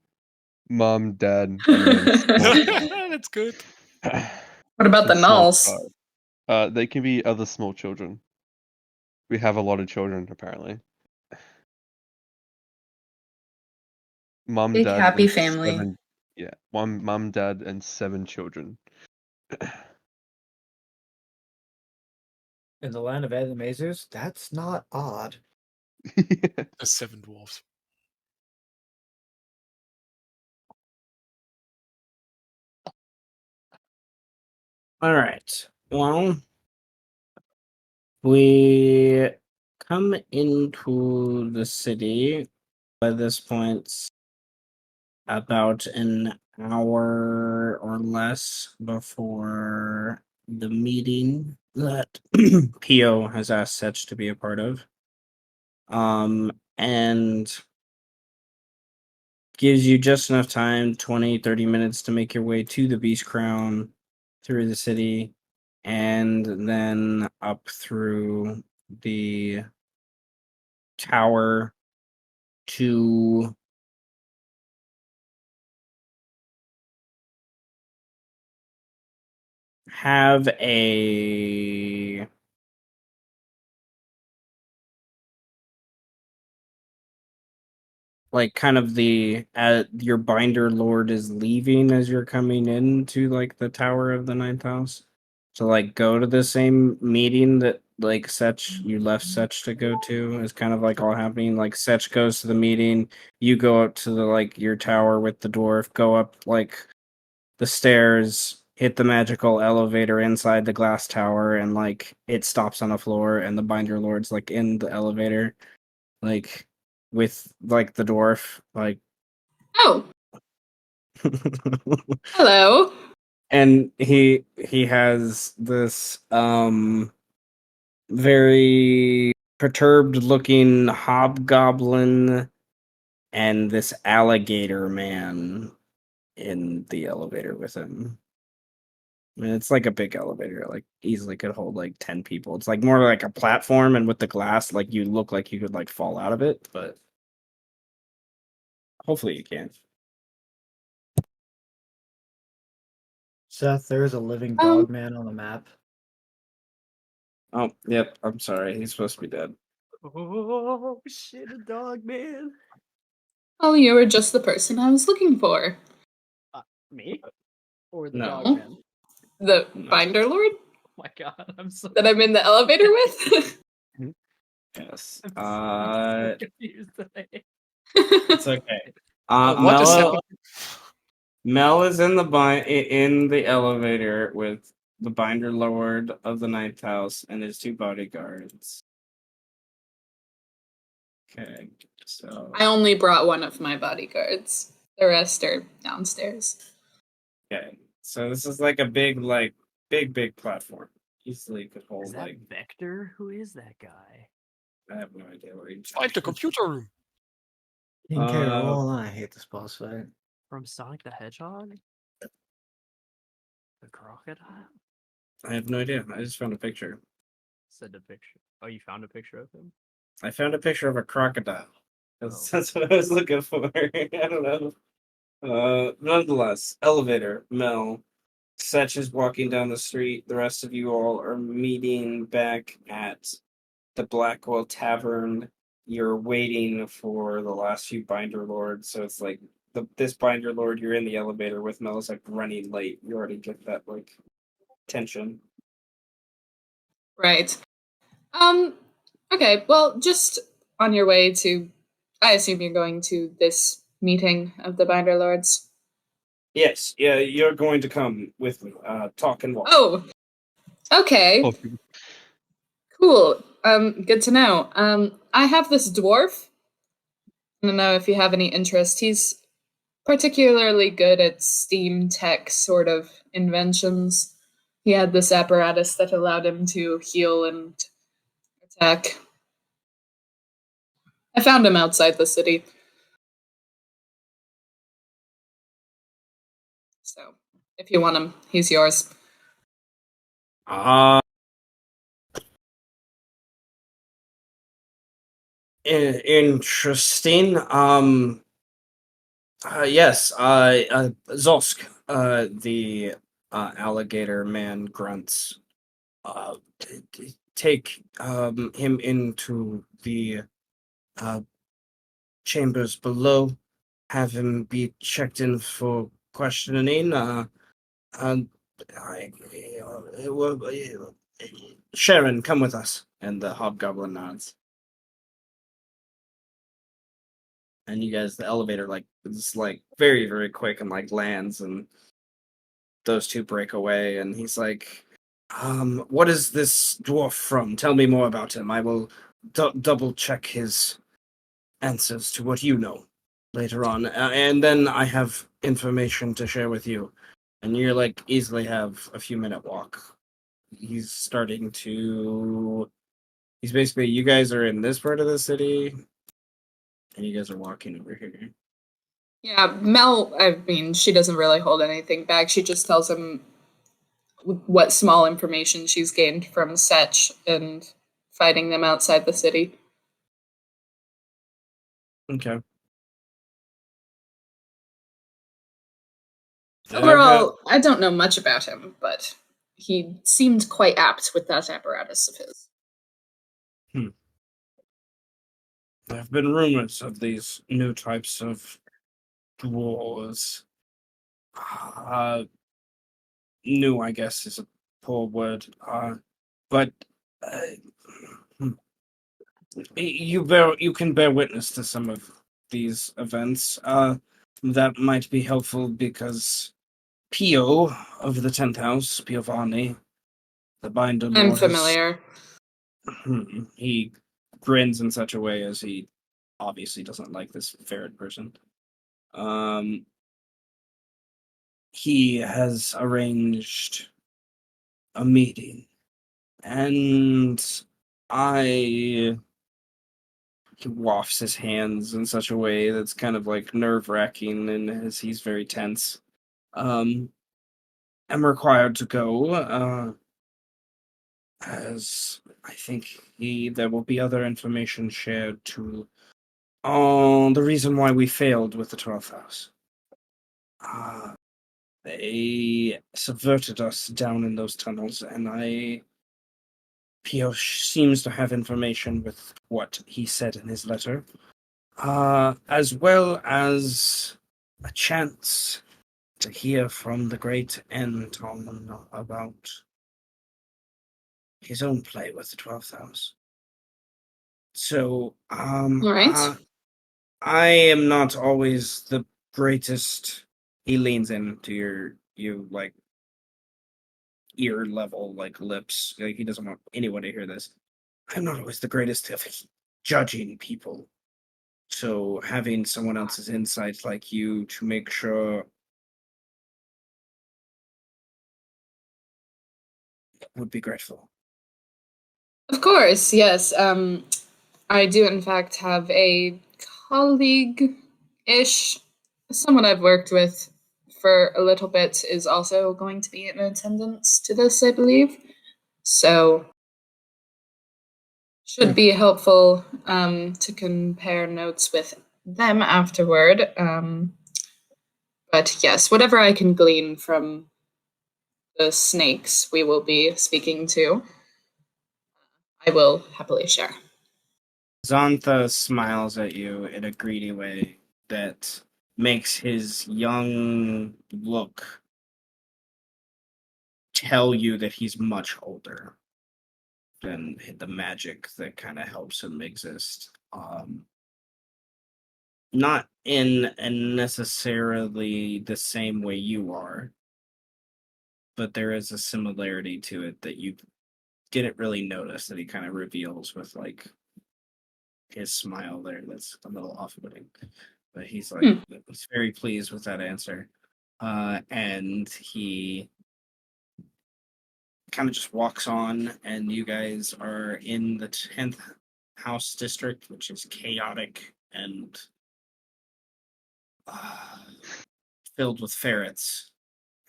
Mom, dad, and then small That's good. What about the and small nulls? child. They can be other small children. We have a lot of children, apparently. Mum, Big dad, happy and family. 7. Yeah, one mum, dad, and 7 children. In the land of Animaesus, that's not odd. Yeah. The 7 dwarves. All right. Well, we come into the city by this point about an hour or less before the meeting that Pio has asked Setch to be a part of. And gives you just enough time 20-30 minutes to make your way to the Beast Crown through the city and then up through the tower to have a like kind of the your binder lord is leaving as you're coming into like the tower of the ninth house to like go to the same meeting that like Setch you left Setch to go to is kind of like all happening. Like Setch goes to the meeting, you go up to the like your tower with the dwarf, go up like the stairs, hit the magical elevator inside the glass tower, and like it stops on the floor and the binder lord's like in the elevator like with like the dwarf like Oh, hello. and he has this very perturbed looking hobgoblin and this alligator man in the elevator with him. I mean, it's like a big elevator, like easily could hold like 10 people. It's like more like a platform, and with the glass, like you look like you could like fall out of it, but hopefully you can. Seth, there is a living Um, dog man on the map. Oh, yep. I'm sorry. He's supposed to be dead. Oh shit, a dog man. well, you were just the person I was looking for. Me? Or the No. dog man? The No. binder lord Oh my god, I'm so that I'm in the elevator with. Yes. I'm so confused today. It's okay. What is happening? Mel is in in the elevator with the binder lord of the ninth house and his 2 bodyguards. Okay, so I only brought one of my bodyguards. The rest are downstairs. okay, so this is like a big platform. Easily could hold Is that like Vector? Who is that guy? I have no idea where he's Find the computer room. King K. Roll, I hate this boss fight. From Sonic the Hedgehog? The crocodile? I have no idea. I just found a picture. Said the picture. Oh, you found a picture of him? I found a picture of a crocodile. Oh. That's what I was looking for. I don't know. Nonetheless, elevator, Mel. Setch is walking down the street. The rest of you all are meeting back at the Blackwell Tavern. You're waiting for the last few Binder Lords, so it's like this Binder Lord you're in the elevator with Mel is like running late. You already get that like tension. Right. Okay, well, just on your way to, I assume you're going to this meeting of the Binder Lords. Yes, yeah, you're going to come with me. Talk and walk. Oh, okay, Oh, cool. Good to know. I have this dwarf. I don't know if you have any interest. He's particularly good at steam tech sort of inventions. He had this apparatus that allowed him to heal and attack. I found him outside the city. So, if you want him, he's yours. Uh Interesting. Yes. Zosk. The alligator man grunts. Take him into the uh chambers below. Have him be checked in for questioning. Uh, I, Sharon, come with us. And the hobgoblin nods. And you guys, the elevator like is like very very quick and like lands, and those two break away. And he's like, what is this dwarf from? Tell me more about him. I will double check his answers to what you know later on, and then I have information to share with you. And you're like easily have a few minute walk. He's starting to. He's basically, you guys are in this part of the city, and you guys are walking over here. Yeah, Mel, I mean, she doesn't really hold anything back. She just tells him what small information she's gained from Setch and fighting them outside the city. Okay. Overall, I don't know much about him, but he seemed quite apt with that apparatus of his. There have been rumors of these new types of dwarves. Uh, New, I guess, is a poor word. But uh, hmm, you can bear witness to some of these events. That might be helpful because Pio of the 10th House, Piovani, the Binder I'm Lord, familiar. he grins in such a way as he obviously doesn't like this ferret person. He has arranged a meeting, and I. He wafts his hands in such a way that's kind of like nerve wracking, and as he's very tense. Um, am required to go, as I think there will be other information shared to on the reason why we failed with the 12th house. They subverted us down in those tunnels, and Pio seems to have information with what he said in his letter, as well as a chance to hear from the great Anton about his own play with the 12th house. So, All right. I am not always the greatest. He leans into you like ear level, like lips. Like he doesn't want anyone to hear this. I'm not always the greatest of judging people. So having someone else's insight like you to make sure would be grateful. Of course, yes. I do, in fact, have a colleague ish, someone I've worked with for a little bit is also going to be in attendance to this, I believe. So should be helpful to compare notes with them afterward. But yes, whatever I can glean from the snakes we will be speaking to, I will happily share. Xantha smiles at you in a greedy way that makes his young look tell you that he's much older than the magic that kind of helps him exist. Not in necessarily the same way you are, but there is a similarity to it that you didn't really notice that he kind of reveals with like his smile there. That's a little off-putting, but he's like he's very pleased with that answer, and he kind of just walks on, and you guys are in the 10th house district, which is chaotic and filled with ferrets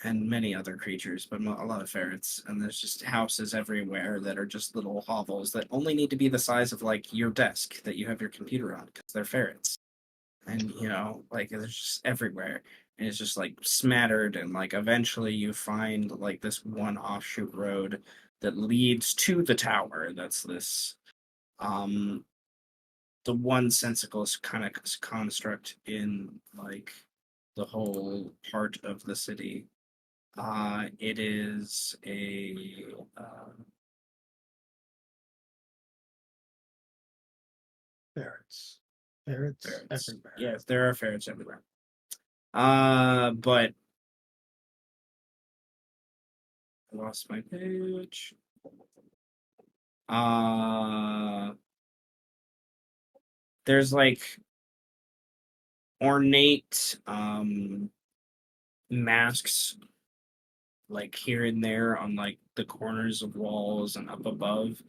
and many other creatures, but a lot of ferrets. And there's just houses everywhere that are just little hovels that only need to be the size of like your desk that you have your computer on because they're ferrets. And like they're just everywhere. And it's just like smattered, and like eventually you find like this one offshoot road that leads to the tower. That's this the one sensical kind of construct in like the whole part of the city. It is a Ferrets. Ferrets ferrets. everywhere. Yes, there are ferrets everywhere. But I lost my page. There's like ornate masks like here and there on like the corners of walls and up above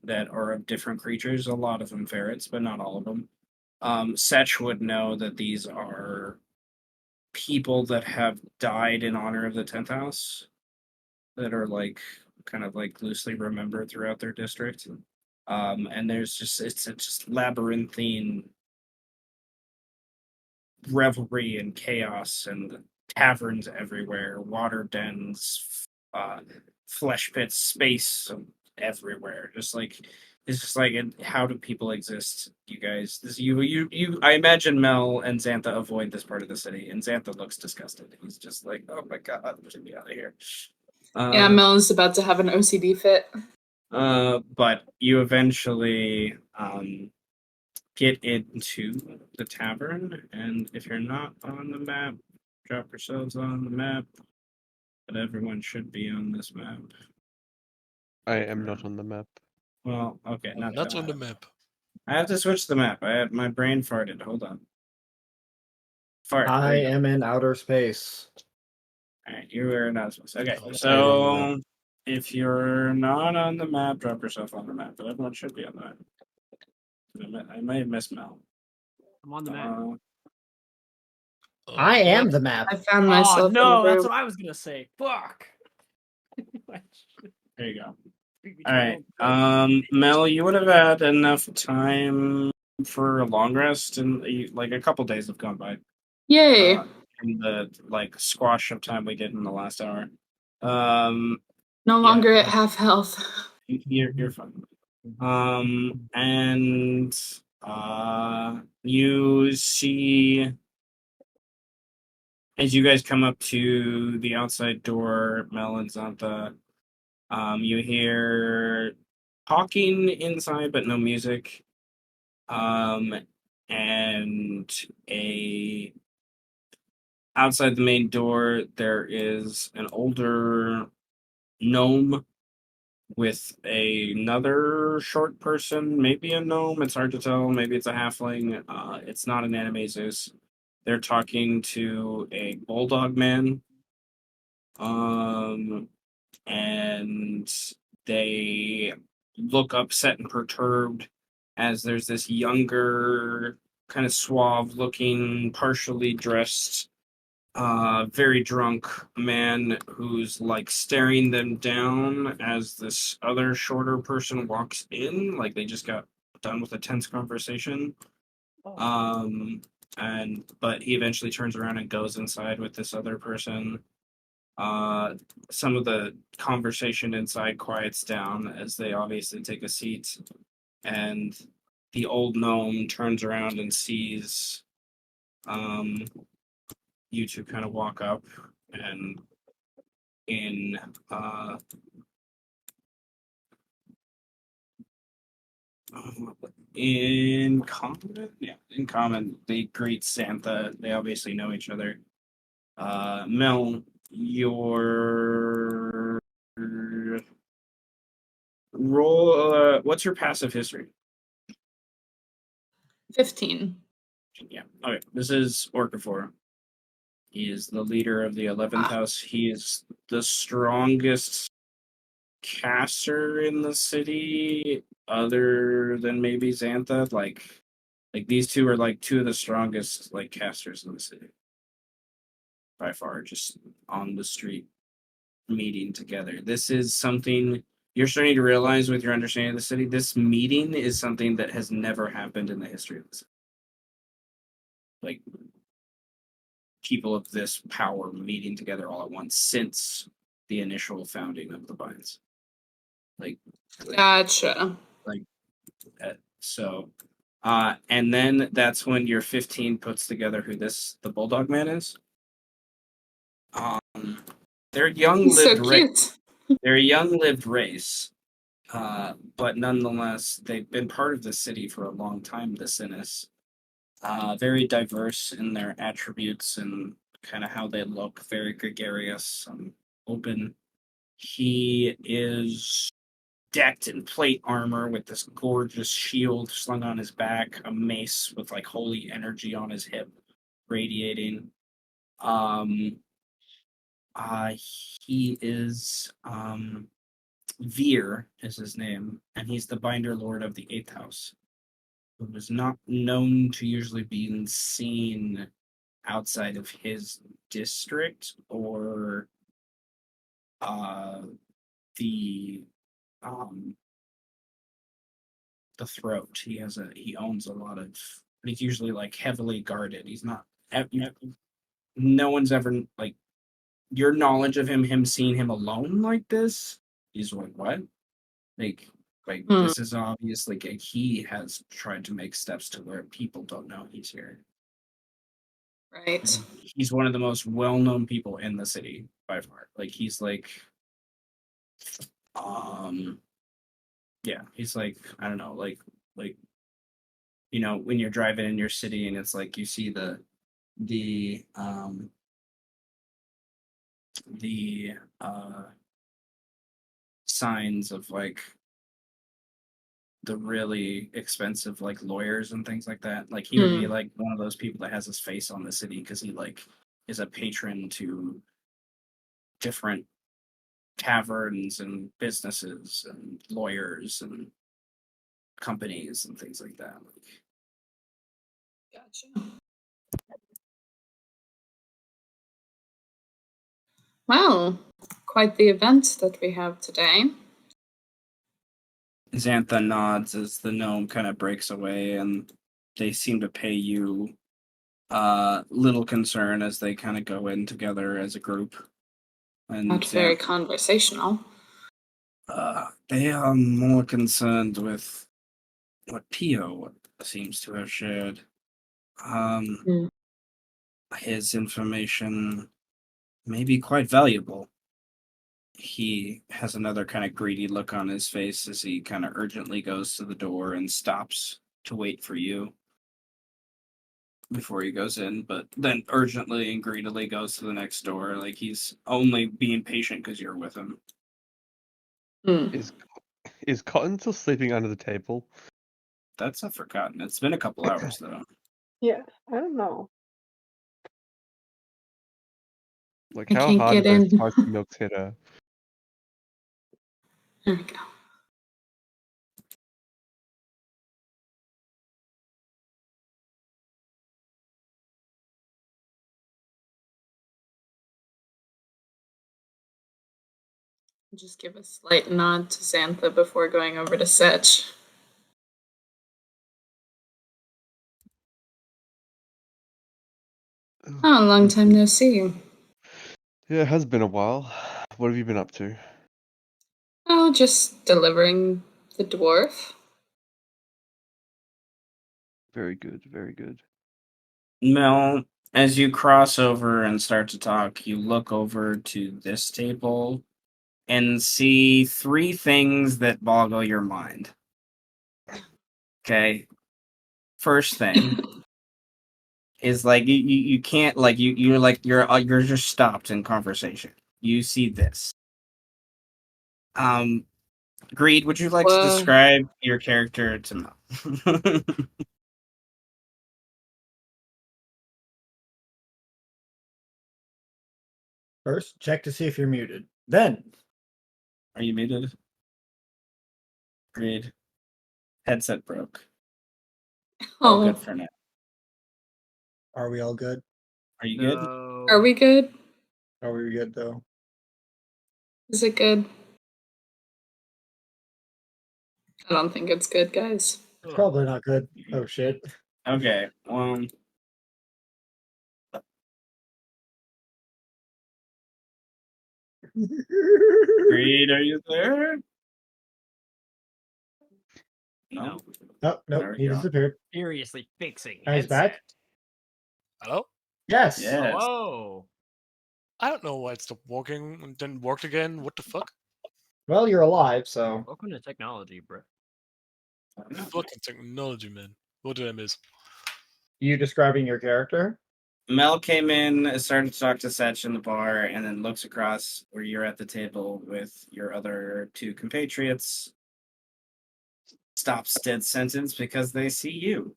that are of different creatures. A lot of them ferrets, but not all of them. Setch would know that these are people that have died in honor of the 10th house that are like kind of like loosely remembered throughout their district. And there's just it's just labyrinthine revelry and chaos and taverns everywhere, water dens, flesh pits, space everywhere. Just like it's just like, how do people exist? You guys, this you. I imagine Mel and Xantha avoid this part of the city, and Xantha looks disgusted. He's just like, oh my god, get me out of here. Yeah, Mel is about to have an OCD fit. But you eventually get into the tavern, and if you're not on the map, drop yourselves on the map. But everyone should be on this map. I am not on the map. Well, okay, not That's that on the map. I have to switch the map. I had my brain farted. Hold on. Fart. I am in outer space. All right, you are not supposed to. Okay, Oh, so if you're not on the map, drop yourself on the map. But everyone should be on the map. I may have missed Mel. I'm on the map. I am the map. I found Oh myself in the no, that's room. what I was gonna say. Fuck. There you go. All right. Mel, you would have had enough time for a long rest, and like a couple days have gone by. Yay. In the like squash of time we did in the last hour. No longer at half health. You're fine. And you see as you guys come up to the outside door, Mel and Xantha, you hear talking inside, but no music. And outside the main door, there is an older gnome with another short person, maybe a gnome. It's hard to tell. Maybe it's a halfling. It's not an Animaesus. They're talking to a bulldog man. And they look upset and perturbed as there's this younger, kind of suave looking, partially dressed very drunk man who's like staring them down as this other shorter person walks in, like they just got done with a tense conversation. Um, and but he eventually turns around and goes inside with this other person. Uh, some of the conversation inside quiets down as they obviously take a seat, and the old gnome turns around and sees um you two kind of walk up, and in uh in common, yeah, in common, they greet Santha. They obviously know each other. Mel, your roll. What's your passive history? 15. Yeah. Okay. This is Orcafor. He is the leader of the 11th house. He is the strongest caster in the city, other than maybe Xantha. Like these two are like two of the strongest like casters in the city by far. Just on the street meeting together. This is something you're starting to realize with your understanding of the city. This meeting is something that has never happened in the history of the city. Like people of this power meeting together all at once since the initial founding of the Binds. Like, Gotcha. like so. And then that's when your 15 puts together who the Bulldog Man is. They're He's so cute. they're a young-lived race, but nonetheless, they've been part of the city for a long time. The Sinus, very diverse in their attributes and kind of how they look. Very gregarious, open. He is decked in plate armor with this gorgeous shield slung on his back, a mace with like holy energy on his hip, radiating. Um, uh, he is Veer is his name, and he's the Binder Lord of the Eighth House, who was not known to usually be seen outside of his district or uh, the um, the throat. He owns a lot of, but he's usually like heavily guarded. He's not. No one's ever like your knowledge of him seeing him alone like this. He's like what? Like this is obviously he has tried to make steps to where people don't know he's here. Right. He's one of the most well-known people in the city by far. Like he's like um yeah, he's like I don't know, like when you're driving in your city and it's like you see the the signs of like the really expensive like lawyers and things like that. Like he would be like one of those people that has his face on the city because he like is a patron to different taverns and businesses and lawyers and companies and things like that. Gotcha. Wow, quite the event that we have today. Xantha nods as the gnome kind of breaks away, and they seem to pay you little concern as they kind of go in together as a group. And Not very conversational. they are more concerned with what Pio seems to have shared. His information may be quite valuable. He has another kind of greedy look on his face as he kind of urgently goes to the door and stops to wait for you before he goes in, but then urgently and greedily goes to the next door. Like he's only being patient because you're with him. Is Cotton still sleeping under the table? That's not forgotten. It's been a couple hours though. Yeah, I don't know. Like I how can't hard get did those in. spicy milks hit her? There we go. Just give a slight nod to Xantha before going over to Setch. Oh, long time no see. Yeah, it has been a while. What have you been up to? Oh, just delivering the dwarf. Very good, very good. Mel, as you cross over and start to talk, you look over to this table and see three things that boggle your mind. Okay. First thing is like you can't like you're just stopped in conversation. You see this. Um Greed, would you like to Whoa. describe your character to Mel? First, check to see if you're muted. Then, Are you muted? Greed. Headset broke. All good Oh, for now. are we all good? Are you good? No. are we good? Are we good though? Is it good? I don't think it's good, guys. It's probably not good. Oh shit. Okay. Greed, are you there? No. Oh, nope, There we he go. disappeared. Furiously fixing Oh, he's back? headset. Hello? Yes. Yes. Hello. I don't know why it stopped working and then worked again. What the fuck? Well, you're alive, so. Welcome to technology, bro. Fucking technology, man. What did I miss? You describing your character? Mel came in, started to talk to Setch in the bar, and then looks across where you're at the table with your other two compatriots. Stops dead sentence because they see you.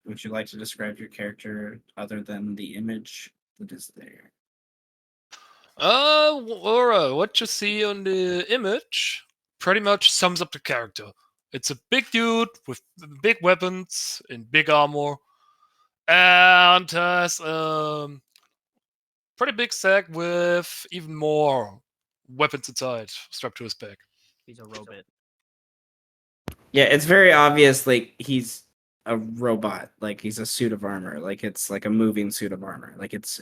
Would you like to describe your character other than the image that is there? Laura, what you see on the image pretty much sums up the character. It's a big dude with big weapons and big armor, and has pretty big sack with even more weapons inside strapped to his back. He's a robot. Yeah, it's very obvious. Like he's a robot. Like he's a suit of armor. Like it's like a moving suit of armor. Like it's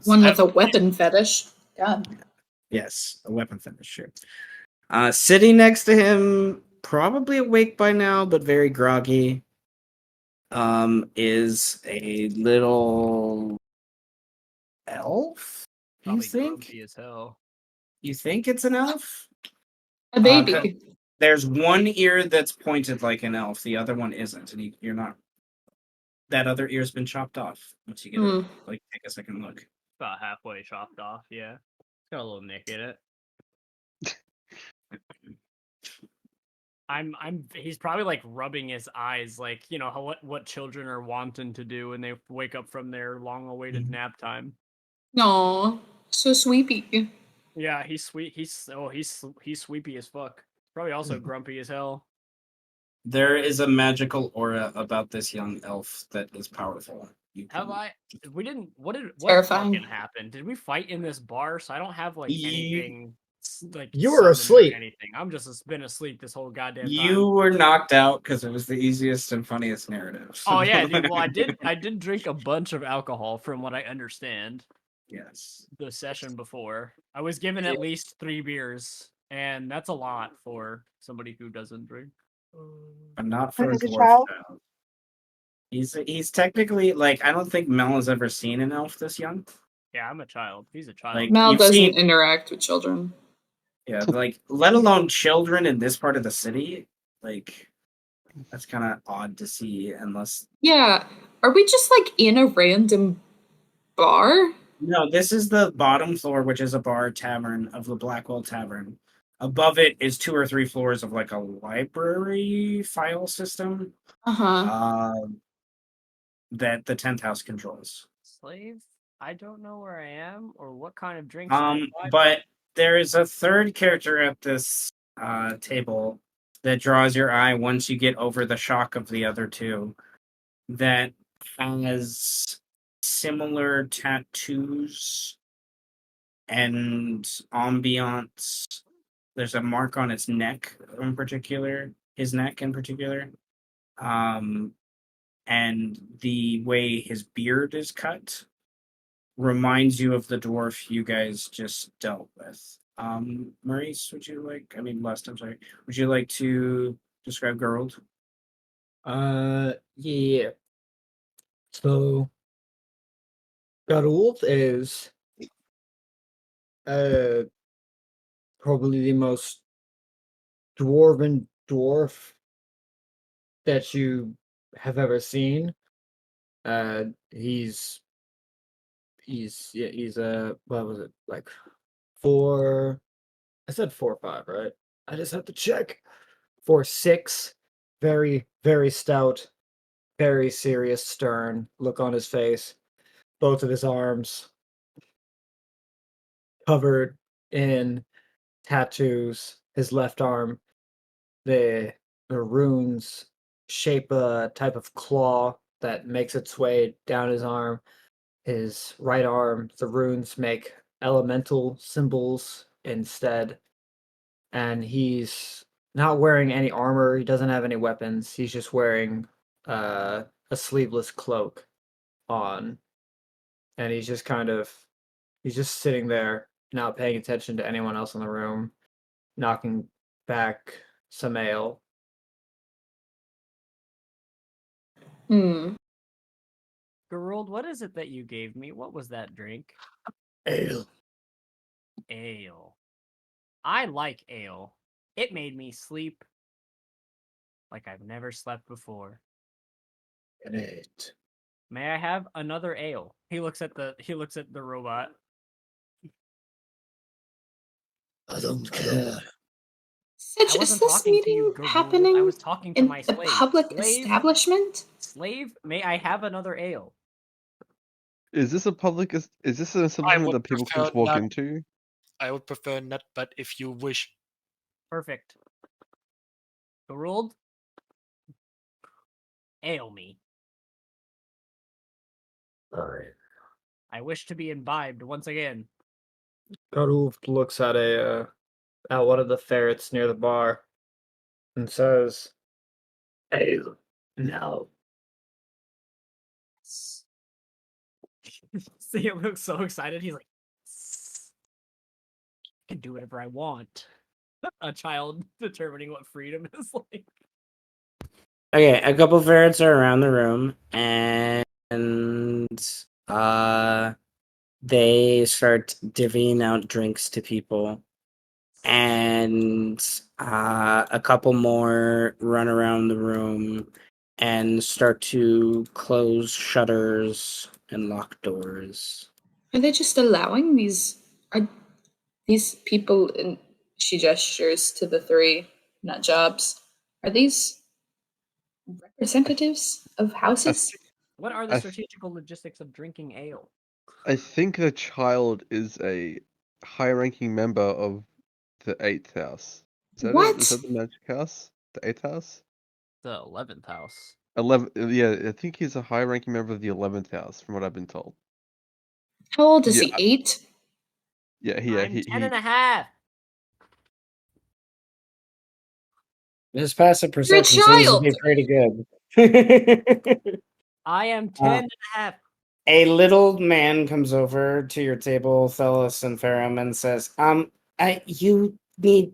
One with a weapon fetish. God. yes, a weapon fetish. Sure. Sitting next to him, probably awake by now, but very groggy. Is a little elf. You Probably think? grumpy as hell. You think it's an elf? A baby. There's one ear that's pointed like an elf. The other one isn't, and you're not. That other ear's been chopped off. Once you get Hmm. it, like take a second look. About halfway chopped off, yeah. It's got a little nick in it. He's probably like rubbing his eyes, like, you know, how what children are wanting to do when they wake up from their long awaited nap time. Aw, so sweepy. Yeah, he's sweet. He's sweepy as fuck. Probably also grumpy as hell. There is a magical aura about this young elf that is powerful. We didn't. What Terrifying. fucking happened? Did we fight in this bar? So I don't have like anything like You were summoned or asleep. anything. I'm just been asleep this whole goddamn time. You were knocked out because it was the easiest and funniest narrative. Oh yeah, dude. Well, I did drink a bunch of alcohol from what I understand. Yes. The session before, I was given at least 3 beers, and that's a lot for somebody who doesn't drink. But not for a As a dwarf child? child. He's technically like I don't think Mel has ever seen an elf this young. Yeah, I'm a child. He's a child. Like Mel you've doesn't seen, interact with children. yeah, like let alone children in this part of the city. Like that's kind of odd to see, unless Yeah. Are we just like in a random bar? no. This is the bottom floor, which is a bar tavern of the Blackwell Tavern. Above it is 2 or 3 floors of like a library file system. Uh-huh. That the 10th house controls. Slave? I don't know where I am or what kind of drinks. I buy, But there is a third character at this table that draws your eye once you get over the shock of the other two. That has similar tattoos and ambiance. There's a mark on its neck in particular, his neck in particular. And the way his beard is cut reminds you of the dwarf you guys just dealt with. Maurice, would you like? I mean, Lust. I'm sorry. Would you like to describe Geralt? Yeah. So, Garult is uh probably the most dwarven dwarf that you have ever seen. Uh, he's he's what was it, like 4? I said 4'5", right? I just have to check. 4'6", very stout, very serious, stern look on his face. Both of his arms covered in tattoos. His left arm, the runes shape a type of claw that makes its way down his arm. His right arm, the runes make elemental symbols instead. And he's not wearing any armor. He doesn't have any weapons. He's just wearing a sleeveless cloak on. And he's just sitting there, not paying attention to anyone else in the room, knocking back some ale. Hmm. Gerald, what is it that you gave me? What was that drink? Ale. Ale. I like ale. It made me sleep like I've never slept before. Great. May I have another ale? He looks at the robot. I don't care. Sidge, I is wasn't this talking to you, meeting Gerald. I happening was talking to in my the slave. public Slave, establishment? slave, may I have another ale? Is this a public? Is this an I establishment would that people can prefer just walk not. into? I would prefer not, but if you wish. Perfect. Gerald, ale me. Alright. I wish to be imbibed once again. Garulf looks at one of the ferrets near the bar and says, Ale. No. See him look so excited. He's like, I can do whatever I want. A child determining what freedom is like. Okay, a couple ferrets are around the room, and they start divvying out drinks to people, and a couple more run around the room and start to close shutters and lock doors. Are they just allowing these people, and she gestures to the three nut jobs, are these representatives of houses? What are the I strategical logistics of drinking ale? I think the child is a high-ranking member of the Eighth House. Is that it? Is What? that the Magic House? The Eighth House? The 11th house. 11. Yeah, I think he's a high-ranking member of the 11th House, from what I've been told. How old is Yeah, he? 8? yeah, I'm 10 and a half. His passive You're a perception seems to be child! pretty good. I am 10 and a half. A little man comes over to your table, Thelis and Ferrum, and says, you need,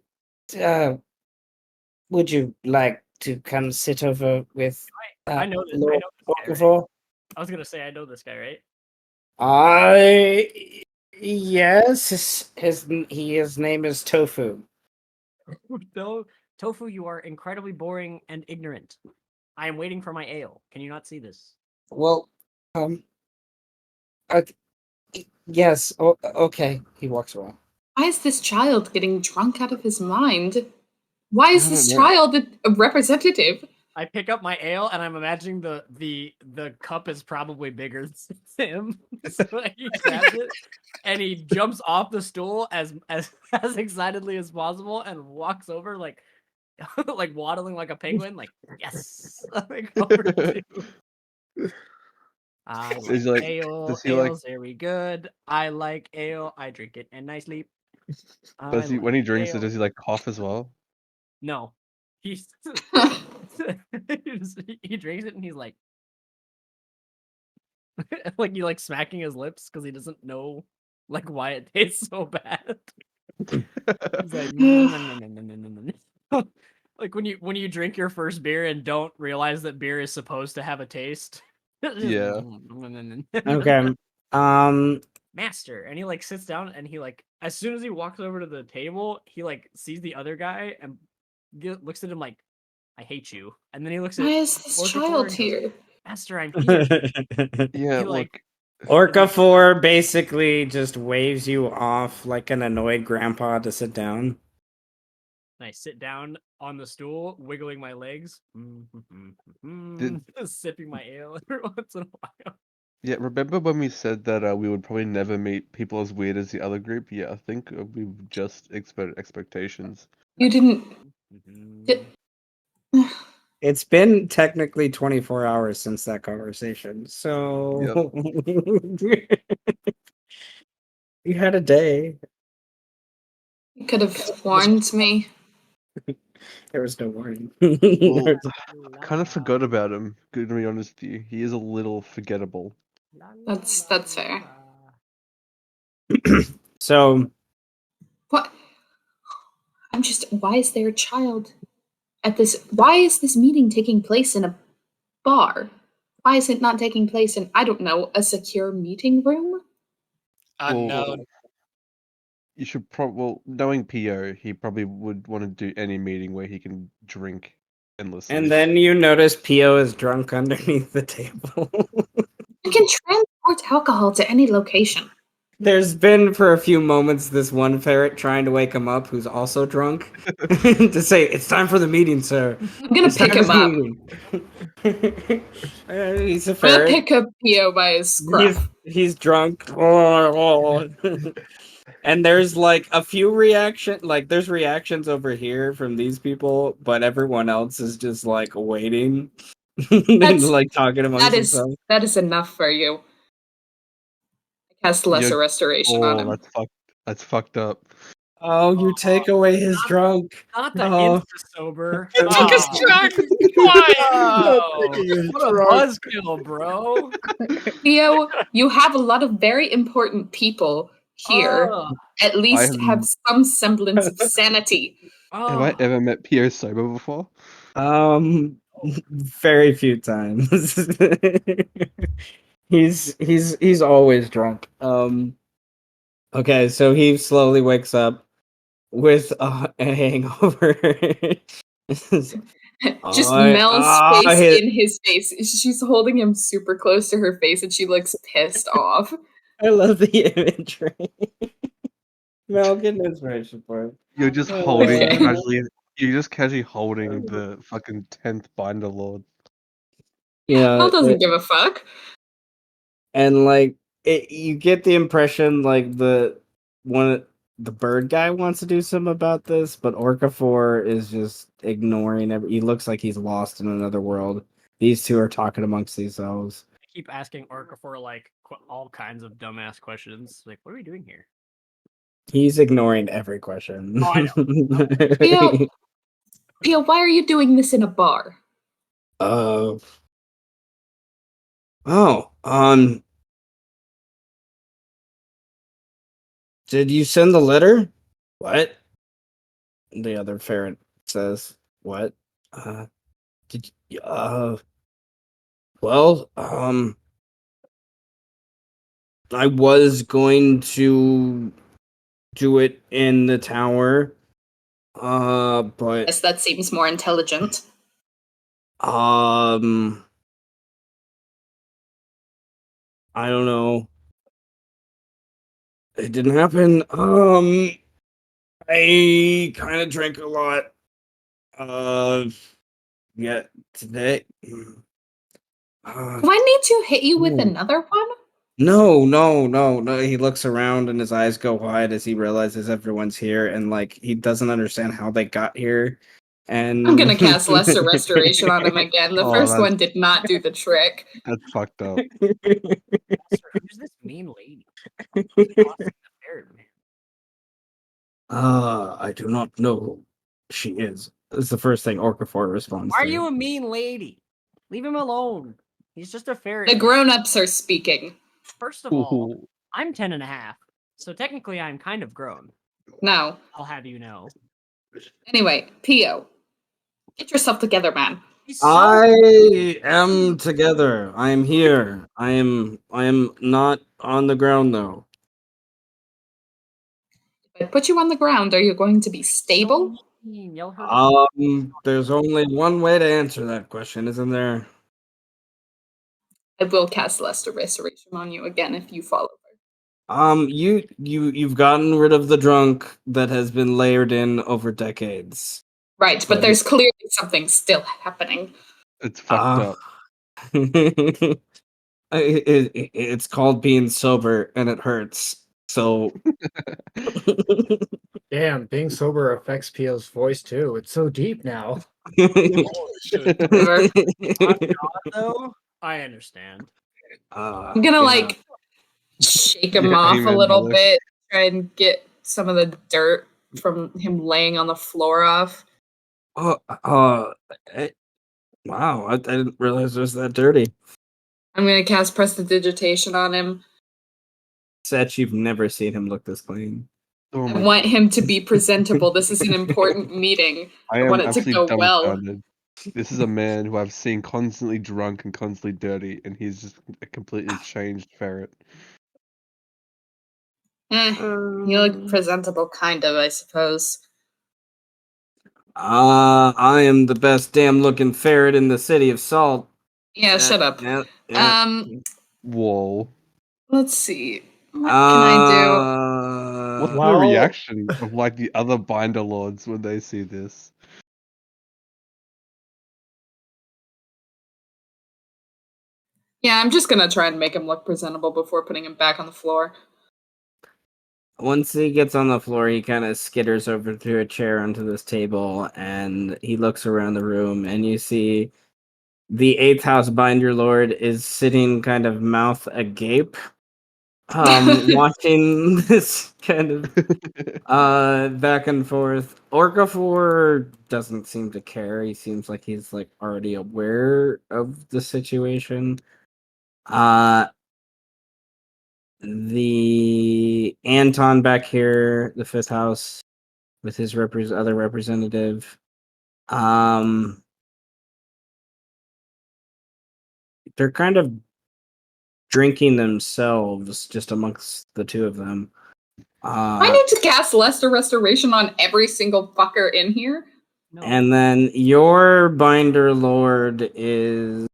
would you like to come sit over with, I know this. I Lord know this guy, right? Okafor? I was gonna say I know this guy, right? Yes, his name is Tofu. No, Tofu, you are incredibly boring and ignorant. I am waiting for my ale. Can you not see this? Well, uh, yes, okay. He walks away. Why is this child getting drunk out of his mind? Why is I this don't know. child a representative? I pick up my ale and I'm imagining the cup is probably bigger than him. So he grabs it and he jumps off the stool as excitedly as possible and walks over like like waddling like a penguin, like yes. Like over to I Is like he like- ale. does he like- Ale's very good. I like ale. I drink it and I sleep. Does he, I when he like drinks it, ale. does he like cough as well? No. He's he drinks it and he's like like you like smacking his lips because he doesn't know like why it tastes so bad. He's like like when you drink your first beer and don't realize that beer is supposed to have a taste. Yeah. Okay. Master, and he like sits down and he like as soon as he walks over to the table he like sees the other guy and looks at him like I hate you, and then he looks at Why is this Orcafor child and goes, here? Master, I'm here. Yeah, He, look. like- Orcafor basically just waves you off like an annoyed grandpa to sit down. And I sit down on the stool, wiggling my legs, sipping my ale every once in a while. Yeah, remember when we said that we would probably never meet people as weird as the other group? Yeah, I think we've just exceeded expectations. You didn't. Did- It's been technically 24 hours since that conversation, so you had a day. You could have warned me. There was no warning. Well, I kind of forgot about him, to be honest with you. He is a little forgettable. That's fair. So What? I'm just. Why is there a child at this? Why is this meeting taking place in a bar? Why is it not taking place in, I don't know, a secure meeting room? Unknown. You should probably, well, knowing Pio, he probably would want to do any meeting where he can drink endlessly. and then you notice Pio is drunk underneath the table. You can transport alcohol to any location. There's been for a few moments this one ferret trying to wake him up who's also drunk to say, "It's time for the meeting, sir." I'm gonna It's time pick him for up. the meeting." He's a I'm gonna ferret. pick up Pio by his scruff. He's drunk. And there's like a few there's reactions over here from these people, but everyone else is just like waiting and That's- like talking amongst themselves. That is enough for you. I cast lesser You're- restoration on him. That's fucked up. Oh, you take away his drunk. Not the Oh. insta-sober. He took his drug! Why? Oh, what a buzzkill, bro. Pio, you have a lot of very important people here. Oh, At least have- have some semblance of sanity. Have I oh. ever met Pio sober before? Very few times. He's always drunk. Okay, so he slowly wakes up with a hangover. Just I- Mel's face hit- in his face. She's holding him super close to her face and she looks pissed off. I love the imagery. Mel, get an inspiration for it. You're just Oh, holding yeah. casually. You're just casually holding the fucking 10th Binder Lord. Yeah, Mel doesn't give a fuck. and like you get the impression like the bird guy wants to do something about this, but Orcafor is just ignoring he looks like he's lost in another world. These two are talking amongst themselves. I keep asking Orca for like all kinds of dumbass questions. Like, what are we doing here? He's ignoring every question. Oh, I know. Pio, why are you doing this in a bar? Oh, did you send the letter? What? The other ferret says, "What? Did you, well, I was going to do it in the tower, but Yes, that seems more intelligent. I don't know. It didn't happen. I kind of drank a lot. Yeah, today. Do I need to hit you with Ooh. another one? No. He looks around and his eyes go wide as he realizes everyone's here and like he doesn't understand how they got here. And I'm gonna cast Lesser Restoration on him again. The Oh, first that's- one did not do the trick. That's fucked up. Sir, who's this mean lady? Tossing the ferret man. I do not know who she is. That's the first thing Orcafor responds Why are to. you a mean lady? Leave him alone. He's just a ferret. The man. grown-ups are speaking. First of all, Ooh. I'm 10 and a half, so technically I'm kind of grown. No. I'll have you know. Anyway, Pio, get yourself together, man. He's so I am together. I am here. I am not on the ground though. If I put you on the ground, are you going to be stable? mean. You'll hurt him. There's only one way to answer that question, isn't there? I will cast Lesser Restoration on you again if you fall over. You've gotten rid of the drunk that has been layered in over decades. Right, but But- there's clearly something still happening. It's fucked Uh, up. It's called being sober and it hurts. So Damn, being sober affects Pio's voice too. It's so deep now. Holy shit. Whatever. Though, I understand. I'm gonna like shake him Yeah, off a amen, little Malik. bit, try and get some of the dirt from him laying on the floor off. Wow, I didn't realize it was that dirty. I'm gonna cast Prestidigitation on him. Set, you've never seen him look this clean. Oh I my want him to be presentable. This is an important meeting. I I am want it to absolutely go well. dumbfounded. This is a man who I've seen constantly drunk and constantly dirty, and he's just a completely changed ferret. You look presentable, kind of, I suppose. I am the best damn looking ferret in the city of Salt. Yeah, shut up. Yeah. Whoa. Let's see. What can I do? What's the Well- reaction of like the other binder lords when they see this? Yeah, I'm just gonna try and make him look presentable before putting him back on the floor. Once he gets on the floor, he kind of skitters over to a chair onto this table, and he looks around the room, and you see the eighth house binder lord is sitting kind of mouth agape, watching this kind of back and forth. Orcafor doesn't seem to care. He seems like he's like already aware of the situation. The Anton back here, the fifth house, with his other representative. They're kind of drinking themselves just amongst the two of them. I need to cast Lesser Restoration on every single fucker in here. No. And then your binder lord is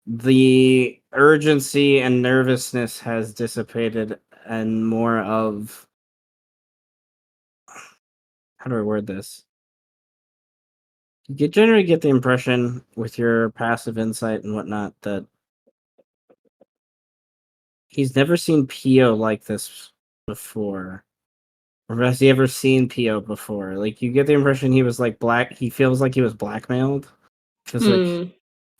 the urgency and nervousness has dissipated, and more of, how do I word this? You generally get the impression with your passive insight and whatnot that he's never seen Pio like this before. Or has he ever seen Pio before? Like, you get the impression he was like he feels like he was blackmailed. Because like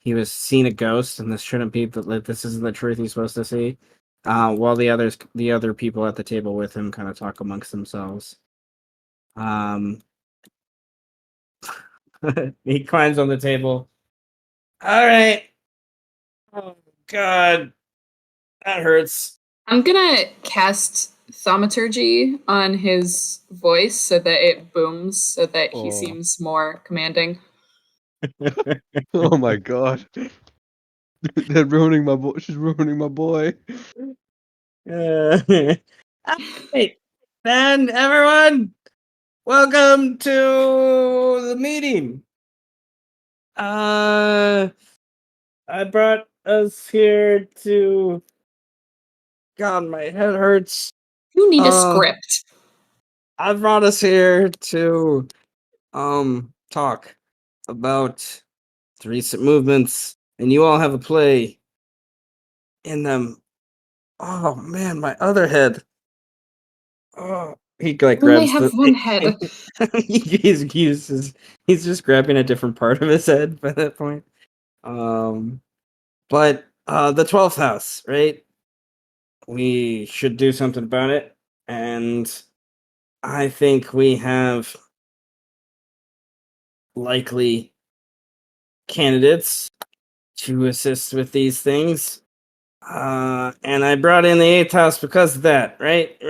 he was seeing a ghost, and this shouldn't be like this isn't the truth he's supposed to see. While the other people at the table with him kind of talk amongst themselves. He climbs on the table. All right. Oh God, that hurts. I'm gonna cast Thaumaturgy on his voice so that it booms, so that he Oh. seems more commanding. Oh my god. They're ruining my boy. She's ruining my boy. Hey, then everyone, welcome to the meeting. I brought us here to. God, my head hurts. You need a script. I brought us here to talk about the recent movements, and you all have a play in them. Oh man, my other head. Oh, He like Only grabs have the. one head. He's just grabbing a different part of his head by that point. But the 12th house, right? We should do something about it, and I think we have likely candidates to assist with these things. And I brought in the 8th house because of that, right,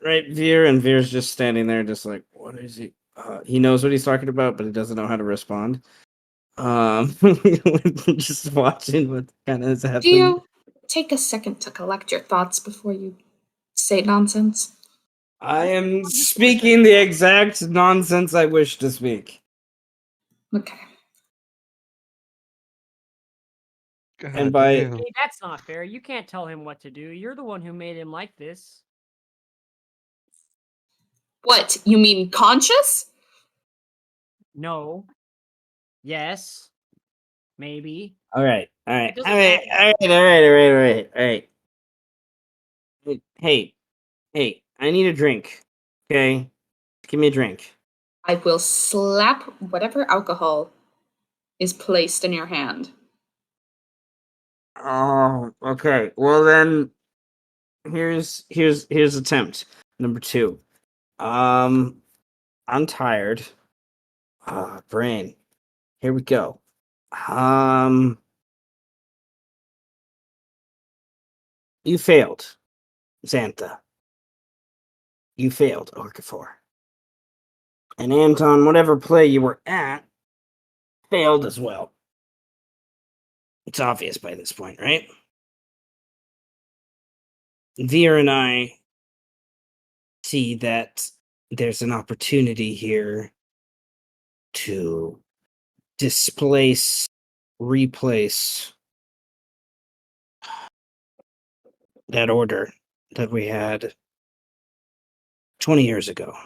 Veer? And Veer's just standing there, just like, what is he? He knows what he's talking about, but he doesn't know how to respond. Just watching what kind of has Do happened. you take a second to collect your thoughts before you say nonsense? I am speaking the exact nonsense I wish to speak. Okay. And God by damn. Hey, that's not fair. You can't tell him what to do. You're the one who made him like this. What, you mean conscious? No. Yes. Maybe. all right, It doesn't matter. all right. Hey, I need a drink. Okay, give me a drink. I will slap whatever alcohol is placed in your hand. Oh, okay. Well then, here's attempt number 2. I'm tired. Brain. Here we go. You failed, Xantha. You failed, Okafor. And Anton, whatever play you were at, failed as well. It's obvious by this point, right? Veer and I see that there's an opportunity here to replace that order that we had 20 years ago.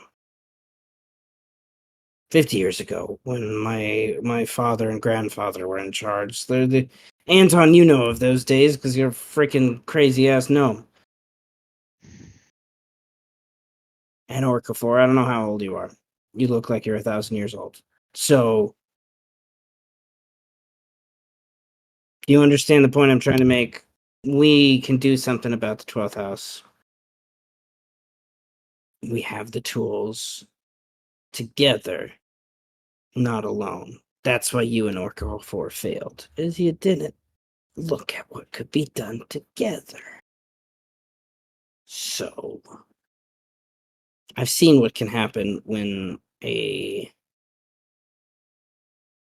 50 years ago, when my father and grandfather were in charge. Anton, you know of those days because you're a freaking crazy ass gnome. And Orcafor, I don't know how old you are. You look like you're 1,000 years old. So, you understand the point I'm trying to make? We can do something about the 12th house. We have the tools together, not alone. That's why you and Orcafor failed, is you didn't look at what could be done together. So, I've seen what can happen when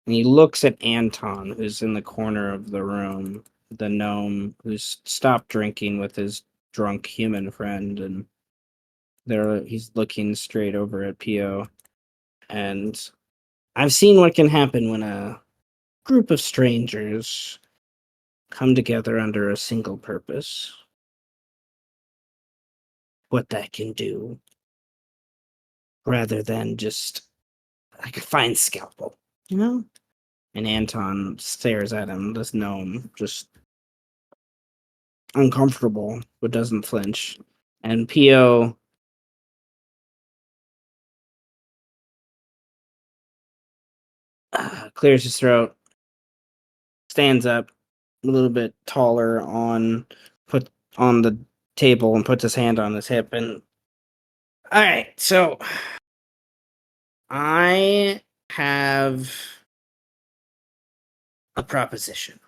and he looks at Anton, who's in the corner of the room, the gnome who's stopped drinking with his drunk human friend, and he's looking straight over at Pio. And I've seen what can happen when a group of strangers come together under a single purpose. What that can do, rather than just like a fine scalpel, you know? And Anton stares at him, this gnome, just uncomfortable, but doesn't flinch. And Pio clears his throat, stands up a little bit taller put on the table and puts his hand on his hip. And all right, so I have a proposition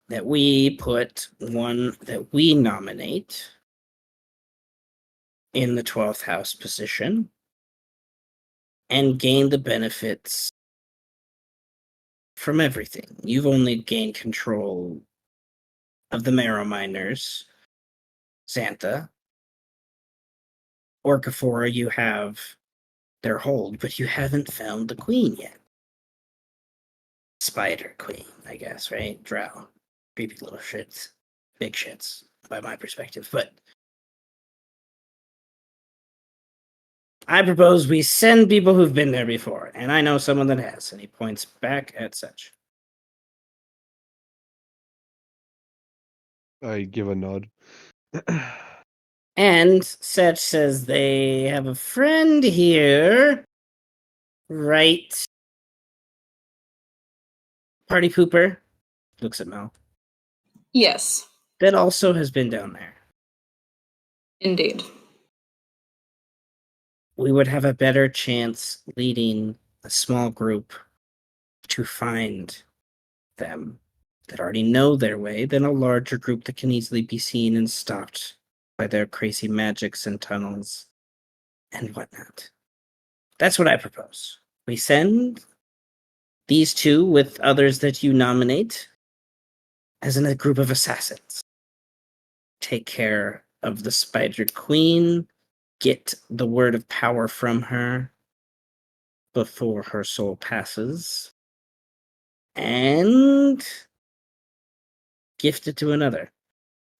that we nominate in the 12th house position and gain the benefits from everything. You've only gained control of the marrow miners, Xantha. Orcaphora, you have their hold, but you haven't found the queen yet. Spider queen, I guess, right? Drow. Creepy little shits. Big shits, by my perspective. But I propose we send people who've been there before, and I know someone that has, and he points back at Such. I give a nod. And Seth says they have a friend here. Right. Party Pooper looks at Mel. Yes, That also has been down there. indeed. We would have a better chance leading a small group to find them that already know their way than a larger group that can easily be seen and stopped by their crazy magics and tunnels and whatnot. That's what I propose. We send these two with others that you nominate as in a group of assassins. Take care of the Spider Queen, get the word of power from her before her soul passes, and gift it to another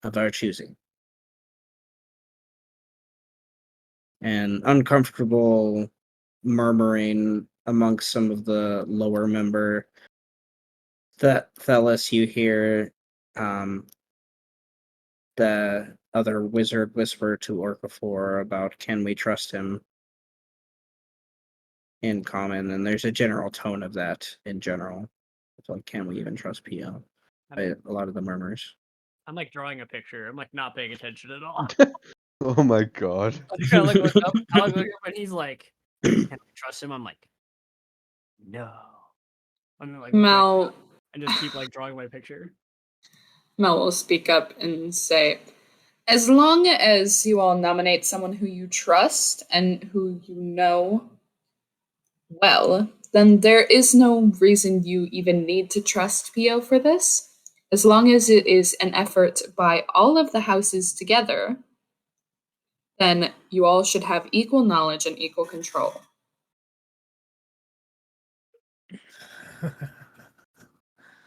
of our choosing. And uncomfortable murmuring amongst some of the lower member that Thelis, you hear the other wizard whisper to Orcafor about can we trust him in common, and there's a general tone of that in general. It's like, can we even trust PO? A lot of the murmurs. I'm like drawing a picture. I'm like not paying attention at all. Oh my god. I like look up. I look up, and he's like, "Can I trust him?" I'm like, "No." I'm like, Mel and just keep like drawing my picture. Mel will speak up and say, as long as you all nominate someone who you trust and who you know well, then there is no reason you even need to trust PO for this. As long as it is an effort by all of the houses together, then you all should have equal knowledge and equal control.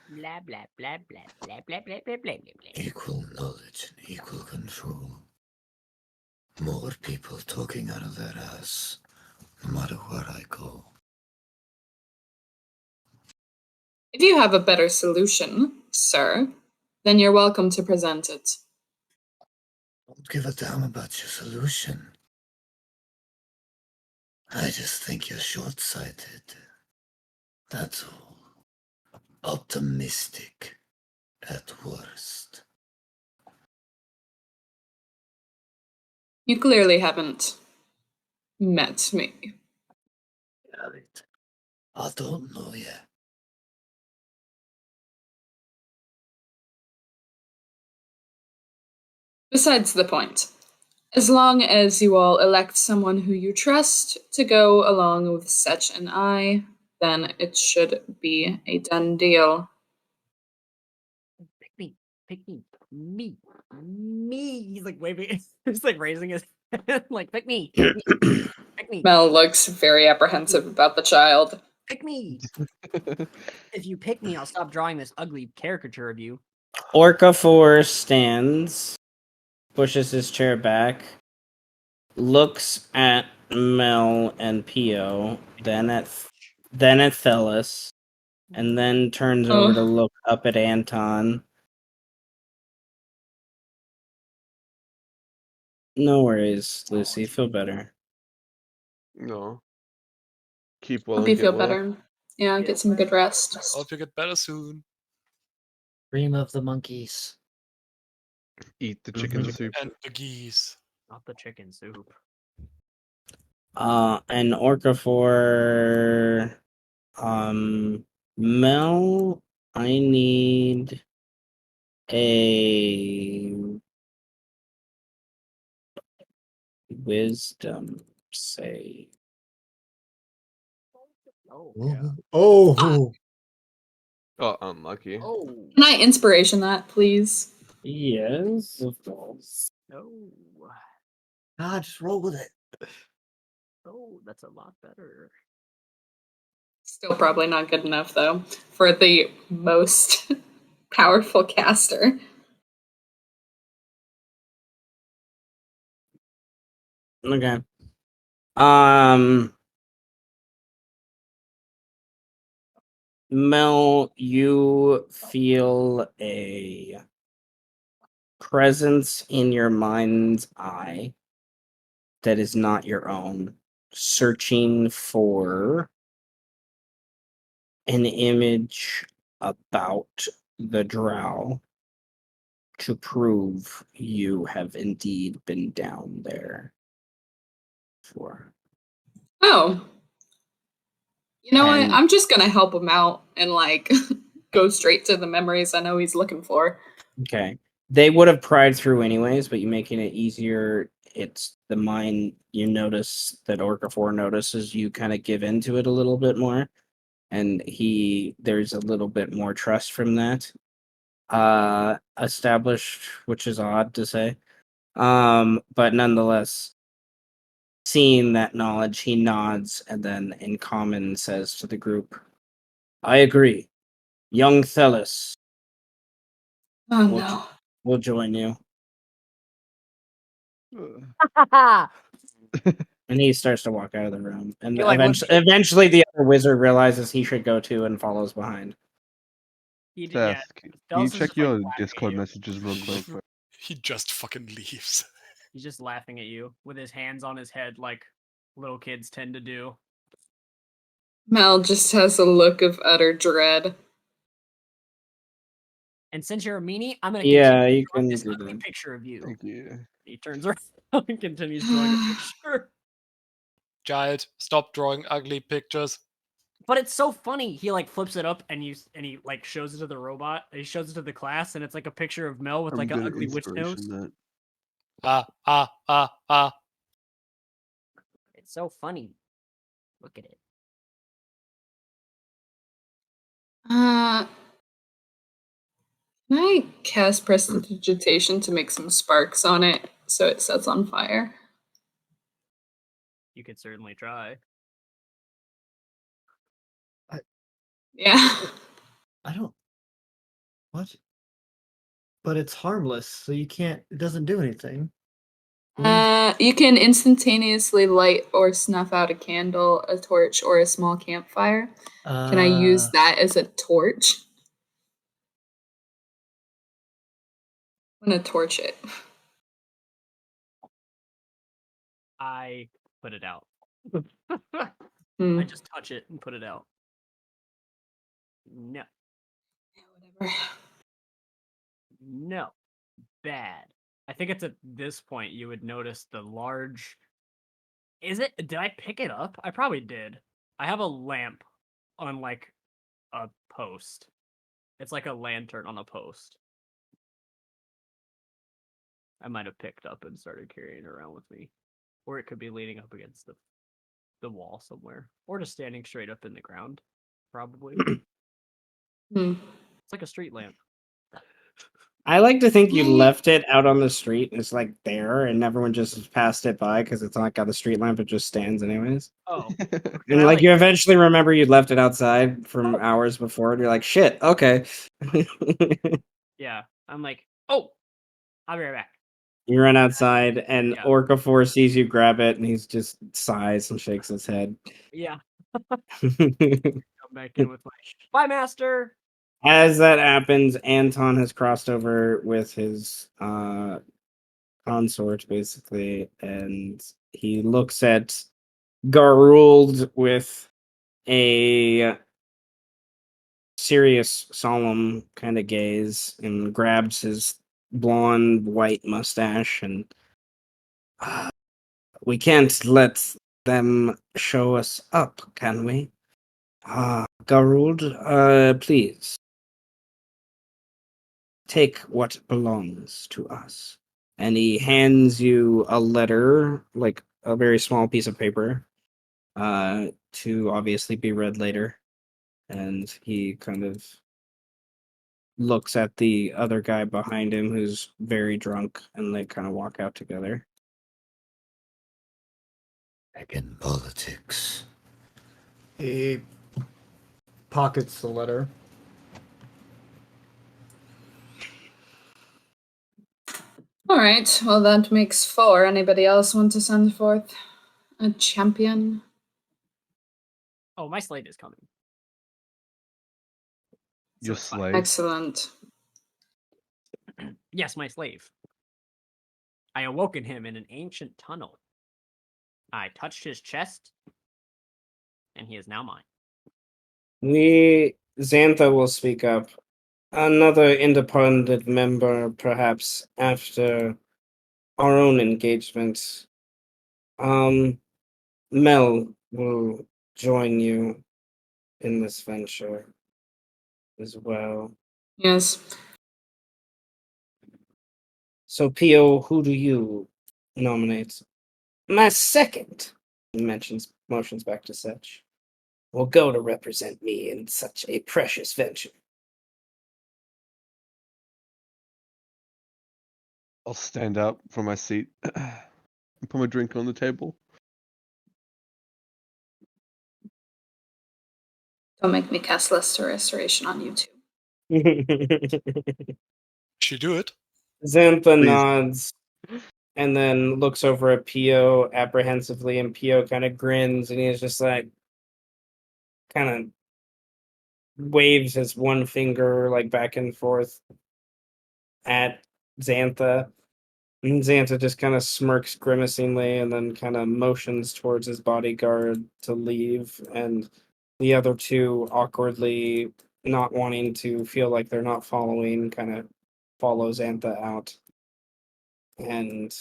Blah blah blah blah blah blah blah blah blah blah. Equal knowledge and equal control. More people talking out of their ass, no matter where I go. If you have a better solution, sir, then you're welcome to present it. Don't give a damn about your solution. I just think you're short-sighted. That's all. Optimistic at worst. You clearly haven't met me. Right. I don't know yet. Besides the point, as long as you all elect someone who you trust to go along with Setch and I, then it should be a done deal. Pick me. He's like waving. He's like raising his hand, like pick me. Pick me. Mel looks very apprehensive about the child. Pick me. If you pick me, I'll stop drawing this ugly caricature of you. Orcafor stands, pushes his chair back, looks at Mel and Pio, then at Thelis, and then turns over to look up at Anton. No worries, Lucy. Feel better. No. Keep well Hope and you get feel well. better. Yeah, get some good rest. Hope you get better soon. Dream of the monkeys. Eat the chicken soup. And the geese. Not the chicken soup. And Orcafor, Mel, I need a wisdom save. Oh, yeah. Oh, Oh, unlucky. Oh, Can I inspiration that, please? Yes, of course. no. ah, just roll with it. Oh, that's a lot better. Still probably not good enough, though, for the most powerful caster. Okay. Mel, you feel a presence in your mind's eye that is not your own, searching for an image about the drow to prove you have indeed been down there before. Oh. You know what? And- I'm just gonna help him out and like go straight to the memories I know he's looking for. Okay. They would have pried through anyways, but you making it easier. It's the mind. You notice that Orca 4 notices you kind of give into it a little bit more, and there's a little bit more trust from that. Established, which is odd to say. But nonetheless, seeing that knowledge, he nods and then in common says to the group, I agree. Young Thelis Oh will, no. will join you. And he starts to walk out of the room. And He, like, looks- eventually the other wizard realizes he should go too and follows behind. He did, yeah. Seth, can you Dallas is check just, like, your laughing at Discord you. messages real quick? He just fucking leaves. He's just laughing at you with his hands on his head like little kids tend to do. Mel just has a look of utter dread. And since you're a meanie, I'm gonna Yeah, continue you drawing can this do ugly that. picture of you. Thank you. He turns around and continues drawing a picture. Child, stop drawing ugly pictures. But it's so funny. He like flips it up and he like shows it to the robot. He shows it to the class, and it's like a picture of Mel with I'm like an good at ugly witch nose. inspiration. Ah. It's so funny. Look at it. Can I cast prestidigitation to make some sparks on it so it sets on fire? You could certainly try. Yeah. I don't. What? But it's harmless, so you can't. It doesn't do anything. You can instantaneously light or snuff out a candle, a torch, or a small campfire. Can I use that as a torch? I'm gonna torch it. I put it out. Hmm. I just touch it and put it out. No. Whatever. No. Bad. I think it's at this point you would notice the large. Is it? Did I pick it up? I probably did. I have a lamp on like a post. It's like a lantern on a post. I might have picked up and started carrying it around with me. Or it could be leaning up against the wall somewhere. Or just standing straight up in the ground. Probably. Hmm. It's like a street lamp. I like to think you left it out on the street and it's like there and everyone just passed it by because it's not got the street lamp, it just stands anyways. Oh. And I, like like- you eventually remember you left it outside from hours before and you're like, shit, okay. Yeah. I'm like, oh, I'll be right back. You run outside and Yeah. Orca 4 sees you grab it and he's just sighs and shakes his head. Yeah. Come back in with my bye, master. As that happens, Anton has crossed over with his consort, basically, and he looks at Garuld with a serious, solemn kind of gaze and grabs his blonde, white mustache and we can't let them show us up, can we? Garuld, please. Take what belongs to us. And he hands you a letter, like a very small piece of paper, to obviously be read later. And he kind of looks at the other guy behind him who's very drunk, and they kind of walk out together. Back in politics. He pockets the letter. All right. Well, that makes 4. Anybody else want to send forth a champion? Oh, my slate is coming. Your it's fine. slave. Excellent. Yes, my slave. I awoken him in an ancient tunnel. I touched his chest, and he is now mine. Xantha will speak up. Another independent member, perhaps after our own engagement. Mel will join you in this venture as well. Yes. So, Pio, who do you nominate? My second, he motions back to Setch, will go to represent me in such a precious venture. I'll stand up from my seat and put my drink on the table. Don't make me cast Lesser Restoration on you too. She do it. Xantha Please. nods and then looks over at Pio apprehensively, and Pio kind of grins, and he's just like, kind of waves his one finger like back and forth at Xantha. And Xantha just kind of smirks grimacingly and then kind of motions towards his bodyguard to leave, and the other two awkwardly not wanting to feel like they're not following kind of follow Xantha out. And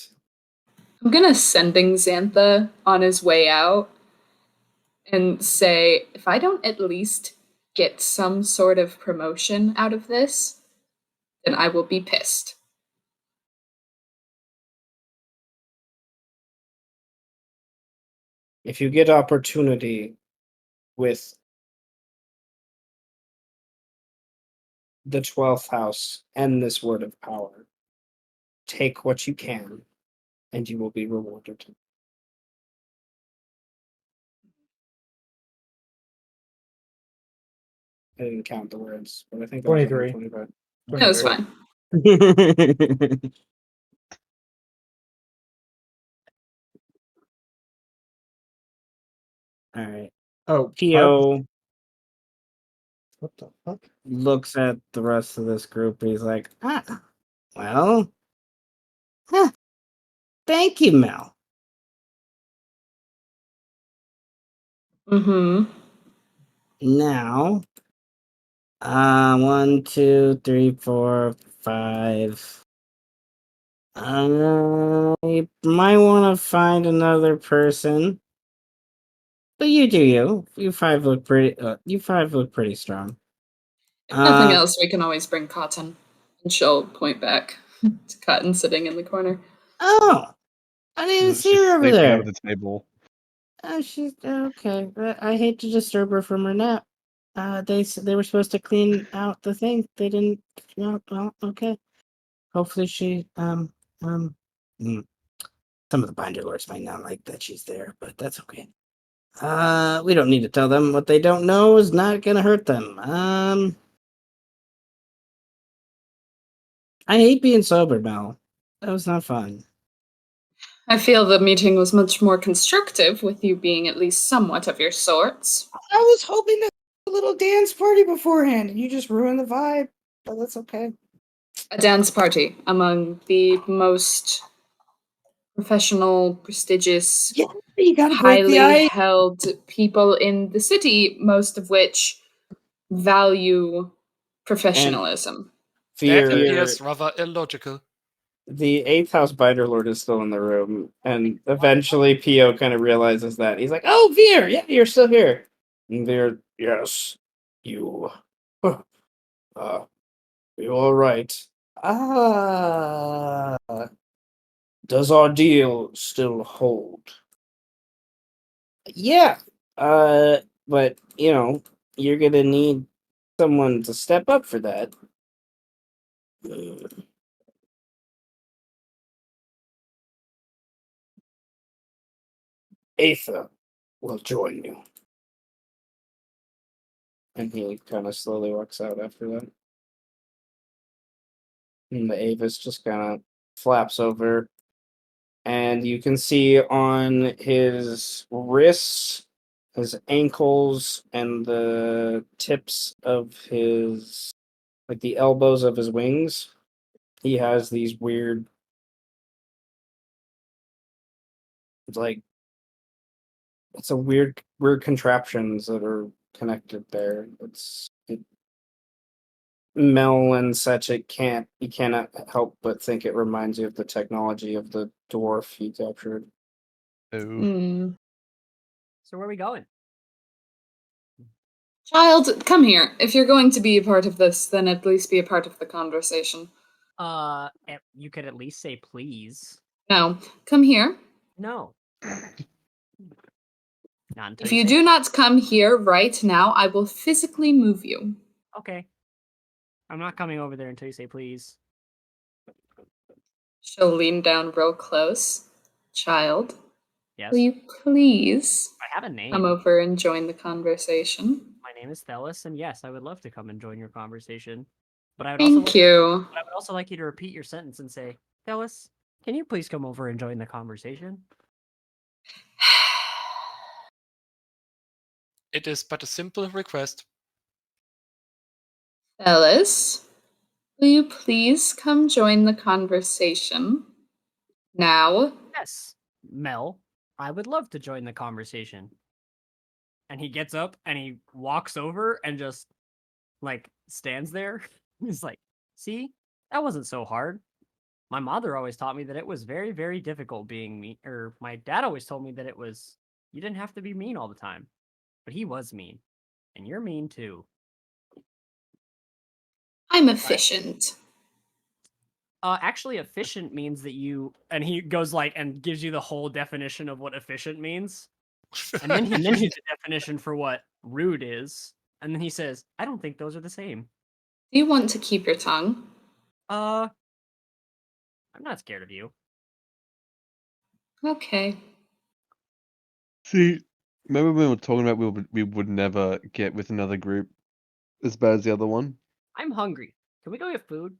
I'm gonna sending Xantha on his way out and say, if I don't at least get some sort of promotion out of this, then I will be pissed. if you get opportunity with the 12th house and this word of power, take what you can and you will be rewarded. I didn't count the words, but I think that was 23. 125. That was fine. All right. Oh, Pio what the fuck? looks at the rest of this group. He's like, well, huh, thank you, Mel. Mm-hmm. Now, 1, 2, 3, 4, 5. I might want to find another person, but you do you. You five look pretty. You five look pretty strong. If nothing else, we can always bring Cotton. And she'll point back to Cotton sitting in the corner. Oh, I didn't even She's see her over sleeping there. under the table. Oh, she's okay. I hate to disturb her from her nap. They were supposed to clean out the thing. They didn't. No, well, okay. Hopefully she mm, some of the binder lords might not like that she's there, but that's okay. We don't need to tell them what they don't know is not gonna hurt them. I hate being sober, Mel. That was not fun. I feel the meeting was much more constructive with you being at least somewhat of your sorts. I was hoping to a little dance party beforehand, and you just ruined the vibe. But that's okay. A dance party among the most professional, prestigious, Yeah, you gotta break the highly ice. held people in the city, most of which value professionalism. Fear. Yes, rather illogical. The eighth house binder lord is still in the room, and eventually Pio kind of realizes that. He's like, "Oh, Veer, yeah, you're still here." And Veer, yes, you. You all right? Ah, does our deal still hold? Yeah. Uh, but you're gonna need someone to step up for that. Aether will join you. And he kind of slowly walks out after that. And the Avis just kind of flaps over. And you can see on his wrists, his ankles, and the tips of his, like the elbows of his wings, he has these weird It's like it's a weird contraptions that are connected there. Mel and such. You cannot help but think it reminds you of the technology of the dwarf you captured. Oh, Hmm. So where are we going? Child, come here. If you're going to be a part of this, then at least be a part of the conversation. You could at least say please. No, come here. No. Not until If you say do not come here right now, I will physically move you. okay. I'm not coming over there until you say please. She'll lean down real close. Child, Yes. will you please I have a name. come over and join the conversation? My name is Thelis, and yes, I would love to come and join your conversation. But I would Thank you. But I would also like you to repeat your sentence and say, Thelis, can you please come over and join the conversation? It is but a simple request. Ellis, will you please come join the conversation? Now. Yes, Mel, I would love to join the conversation. And he gets up and he walks over and just, like, stands there. He's like, see, that wasn't so hard. My mother always taught me that it was very, very difficult being mean, or my dad always told me that you didn't have to be mean all the time. But he was mean. And you're mean too. I'm efficient. Actually, efficient means that and he goes like and gives you the whole definition of what efficient means, and then he gives you the definition for what rude is, and then he says, "I don't think those are the same." Do you want to keep your tongue? I'm not scared of you. Okay. see, remember when we were talking about we would never get with another group as bad as the other one? I'm hungry. Can we go get food?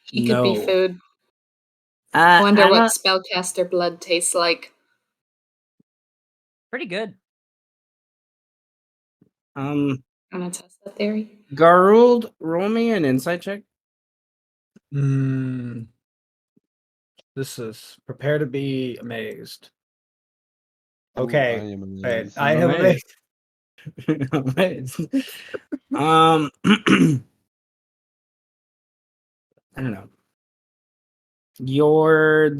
He could be No. food. Wonder what Anna, spellcaster blood tastes like. Pretty good. Wanna test that theory? Garuld, roll me an insight check. This is prepare to be amazed. Ooh, Okay, I am wait, amazed. I am amazed. Amazed. I don't know.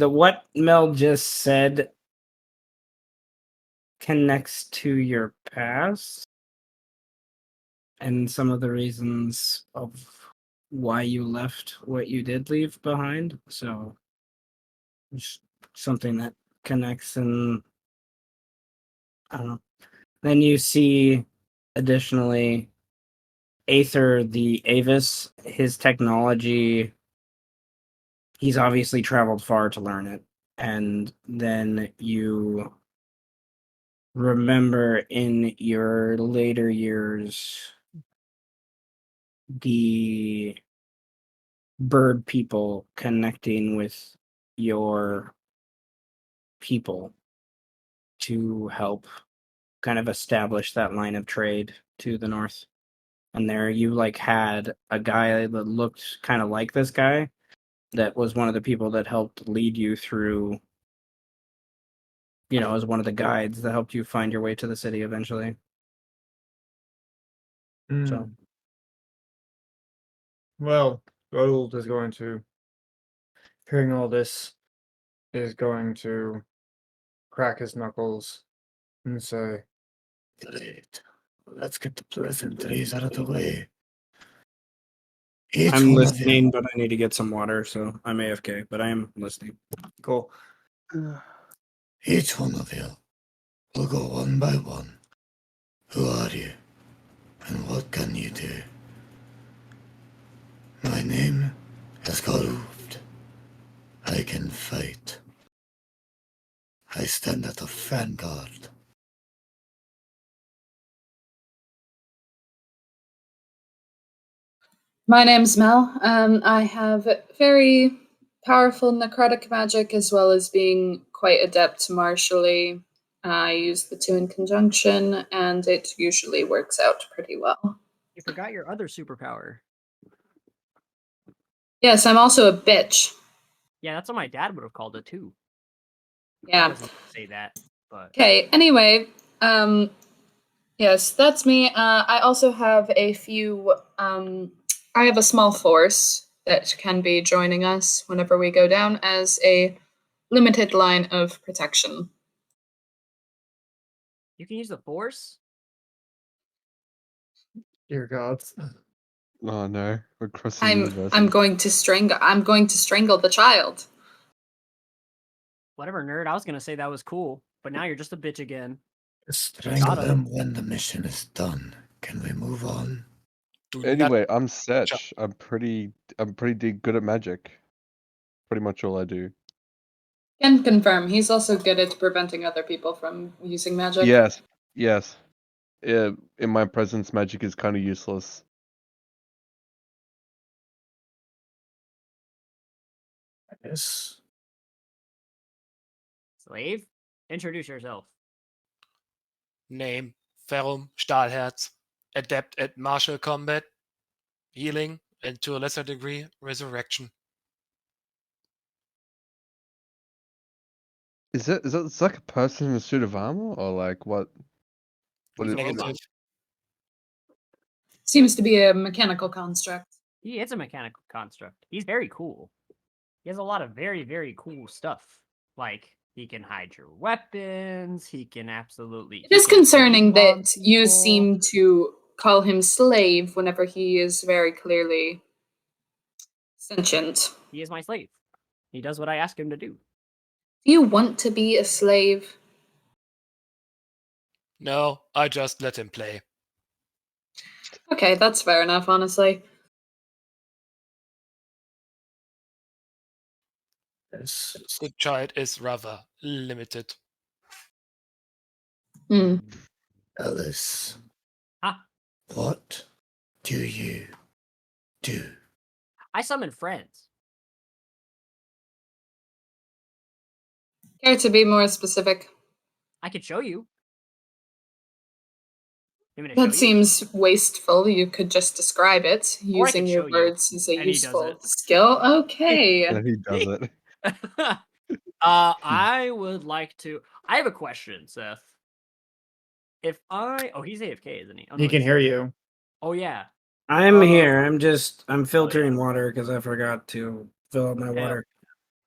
What Mel just said connects to your past and some of the reasons of why you left what you did leave behind. So it's something that connects, and I don't know. Then you see additionally Aether the Avis, his technology, he's obviously traveled far to learn it. And then you remember in your later years the bird people connecting with your people to help kind of establish that line of trade to the north. And there you had a guy that looked kind of like this guy that was one of the people that helped lead you through, as one of the guides that helped you find your way to the city eventually. So Well, Gold is going to, hearing all this, is going to crack his knuckles and say, Great. Let's get the pleasantries out of the way. Each I'm one of you, listening, but I need to get some water, so I'm AFK, but I am listening. cool. each one of you will go one by one. Who are you? And what can you do? My name is Garuvd. I can fight. I stand at the vanguard. My name's Mel. I have very powerful necrotic magic as well as being quite adept martially. I use the two in conjunction, and it usually works out pretty well. You forgot your other superpower. Yes, I'm also a bitch. Yeah, that's what my dad would have called it too. Yeah. Doesn't say that, but Okay, anyway, yes, that's me. I also have a few, I have a small force that can be joining us whenever we go down as a limited line of protection. you can use the force. Dear gods. Oh no, we're crossing I'm universes. going to strangle the child. Whatever, nerd. I was gonna say that was cool, but now you're just a bitch again. Strangle Got them when the mission is done. Can we move on? Do not Anyway, I'm Setch. I'm pretty good at magic. Pretty much all I do. Can confirm he's also good at preventing other people from using magic. Yes, yes. In my presence, magic is kind of useless. Yes. Slave, introduce yourself. name Ferrum Stahlherz, adept at martial combat, healing, and to a lesser degree, resurrection. Is it it's like a person in a suit of armor or like what? What He's is a robot. Negative. Seems to be a mechanical construct. He is a mechanical construct. He's very cool. He has a lot of very, very cool stuff. Like he can hide your weapons. He can absolutely. It is he can concerning breathe on that you people. seem to call him slave whenever he is very clearly sentient. He is my slave. He does what I ask him to do. Do you want to be a slave? No, I just let him play. Okay, that's fair enough, honestly. Yes. The child is rather limited. Hmm. Alice, Huh? what do you do? I summon friends. Care to be more specific? I could show you. You want me to show That you? seems wasteful. You could just describe it. Or I Using could your show you, words is a and he does useful it. skill. Okay. And he does it. I would like to. I have a question, Seth. If I, he's AFK, isn't he? Oh, no, He can he's hear still- you. Oh yeah. I'm Uh, here. I'm filtering water because I forgot to fill up my Yeah. water.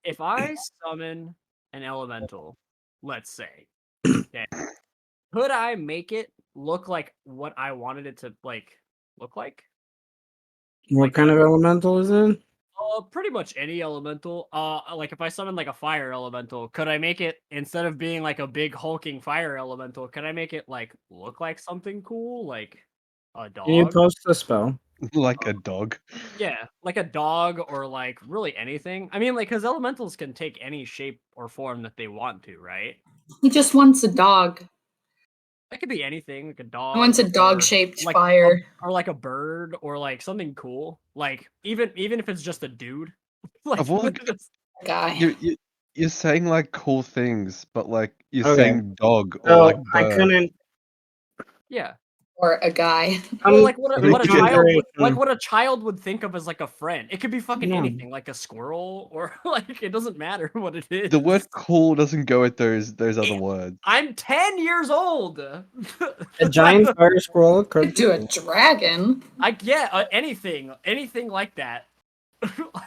If I summon an elemental, let's say, okay, could I make it look like what I wanted it to look like? What Like, kind of elemental is it? Pretty much any elemental. Like if I summon like a fire elemental, could I make it instead of being like a big hulking fire elemental? Could I make it like look like something cool, like a Can you dog? post the spell? Like a dog. Yeah, like a dog or like really anything. I mean, like because elementals can take any shape or form that they want to, right? He just wants a dog. That could be anything, like a dog. He wants a or, dog-shaped like fire. or like a bird, or like something cool. Like even if it's just a dude, like Of all just- Guy. you're saying like cool things, but like you're Okay. saying dog or So like I bird. couldn't. yeah. Or a guy. Well, like what in a child would, consideration- like what a child would think of as like a friend. It could be fucking No. anything, like a squirrel, or like it doesn't matter what it is. The word cool doesn't go with those other words. I'm 10 years old. A giant fire scroll could To a dragon. anything like that.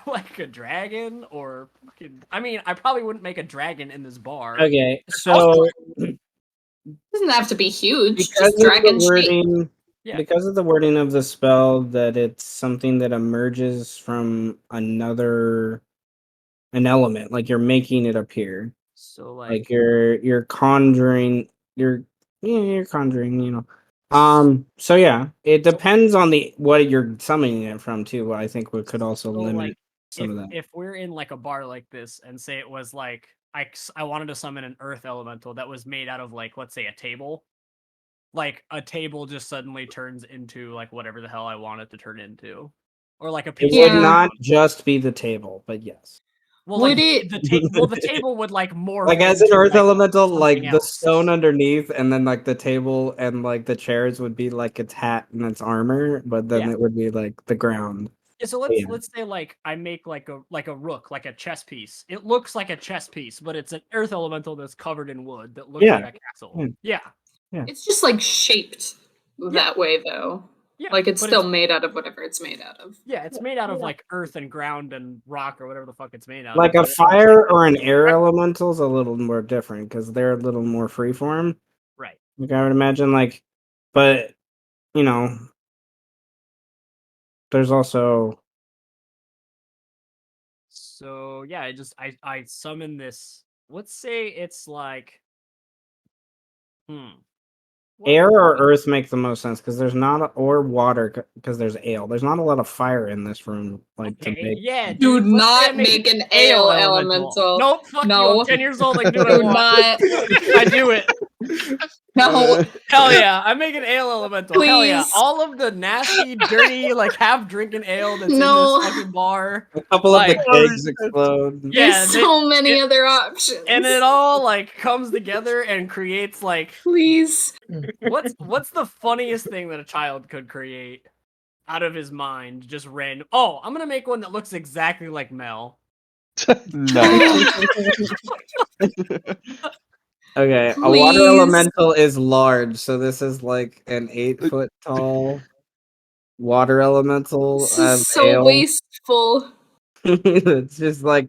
Like a dragon or fucking. I mean, I probably wouldn't make a dragon in this bar. Okay, so Doesn't have to be huge. because Just of the dragon shape. wording, Yeah. because of the wording of the spell that it's something that emerges from an element, like you're making it appear, So like you're conjuring, you're conjuring, So yeah, it depends on what you're summoning it from too. I think we could also So, limit like, some of that. if we're in like a bar like this and say it was like I wanted to summon an earth elemental that was made out of like let's say a table, like a table just suddenly turns into like whatever the hell I want it to turn into, or like a It piece would Yeah. not just be the table, but yes. well, Would like, it- the table would like morph Like as an into, earth like, elemental, like something the else. stone underneath, and then like the table and like the chairs would be like its hat and its armor, but then Yeah. it would be like the ground. Yeah, so let's say like I make like a rook, like a chess piece. It looks like a chess piece, but it's an earth elemental that's covered in wood that looks like a castle. Yeah. It's just like shaped that way though. Yeah. Like it's but still made out of whatever it's made out of. Yeah, it's made out of like earth and ground and rock or whatever the fuck it's made out Like of. a fire or an air elemental's a little more different because they're a little more freeform. Right. Like I would imagine, like, but you know, there's also. So yeah, I summon this. Let's say it's like, Air or earth makes the most sense because there's not or water because there's ale. There's not a lot of fire in this room. Like to make. Yeah, Do dude. Let's say I not make an ale ale elemental. Nope, fuck you. No. I'm 10 years old. I can do what I Do want. not. I do it. No. Hell yeah, I make an ale elemental. Hell yeah. Please. All of the nasty, dirty, like half drinking ale that's No. in this fucking bar. A couple like, of the kegs explode. Yeah, There's so many other options. and it all like comes together and creates like Please. what's the funniest thing that a child could create out of his mind? Just random. Oh, I'm gonna make one that looks exactly like Mel. Nice. Okay, a Please. water elemental is large, so this is like an 8-foot tall water elemental This of is so ale. wasteful. It's just like,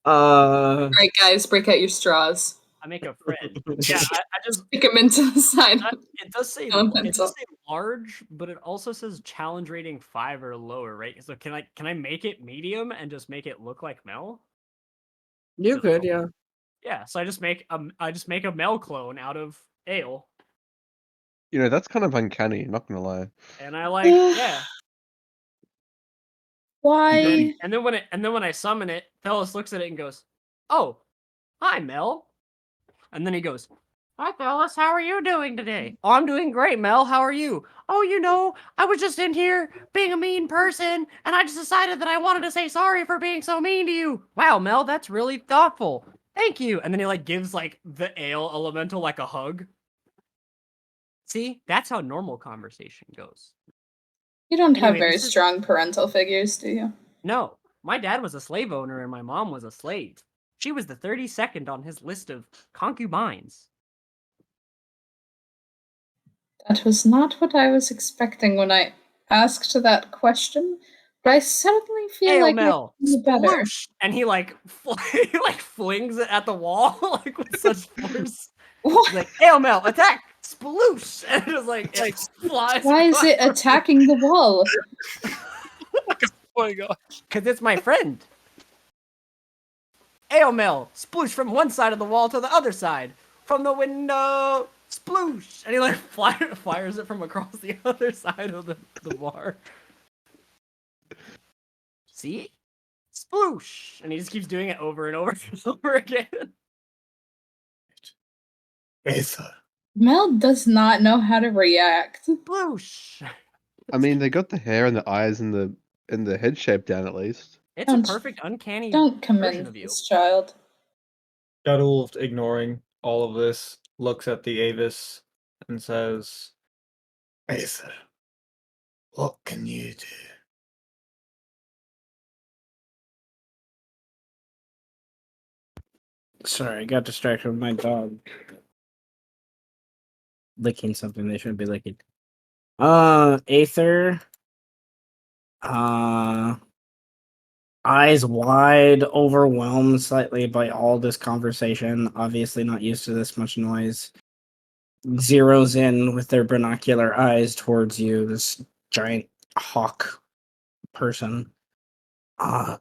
All right, guys, break out your straws. I make a friend. Yeah, I just Stick them into the side. it does say Elemental. large, but it also says challenge rating 5 or lower, right? So can I make it medium and just make it look like Mel? You could, yeah. Yeah, so I just make a Mel clone out of ale. You know, that's kind of uncanny, not gonna lie. And I like yeah. Why? And then when I summon it, Thelos looks at it and goes, "Oh, hi Mel." And then he goes, "Hi Thelos, how are you doing today?" "Oh, I'm doing great, Mel. How are you?" "Oh, I was just in here being a mean person, and I just decided that I wanted to say sorry for being so mean to you." "Wow, Mel, that's really thoughtful. Thank you." And then he like gives like the ale elemental like a hug. See, that's how normal conversation goes. You don't have Anyway, very this is- strong parental figures, do you? No, my dad was a slave owner and my mom was a slave. She was the 32nd on his list of concubines. That was not what I was expecting when I asked that question, but I suddenly feel Ale like Mel, I know better. sploosh! And he like he like flings it at the wall like with such force. He's like, Ale Mel, attack! Sploosh! And it was like it flies. Why is it attacking the wall? Oh my god. Because it's my friend. Ale Mel, sploosh from one side of the wall to the other side. From the window, sploosh! And he like fires it from across the other side of the bar. See? Sploosh! And he just keeps doing it over and over and over again. Aether. Mel does not know how to react. Sploosh! I mean, they got the hair and the eyes and the head shape down at least. It's Don't- a perfect uncanny Don't version commend of you. this child. Shadowolf, ignoring all of this, looks at the Avis and says, Aether. What can you do? Sorry, I got distracted with my dog licking something they shouldn't be licking. Aether. Eyes wide, overwhelmed slightly by all this conversation. Obviously, not used to this much noise. Zeroes in with their binocular eyes towards you. This giant hawk person. I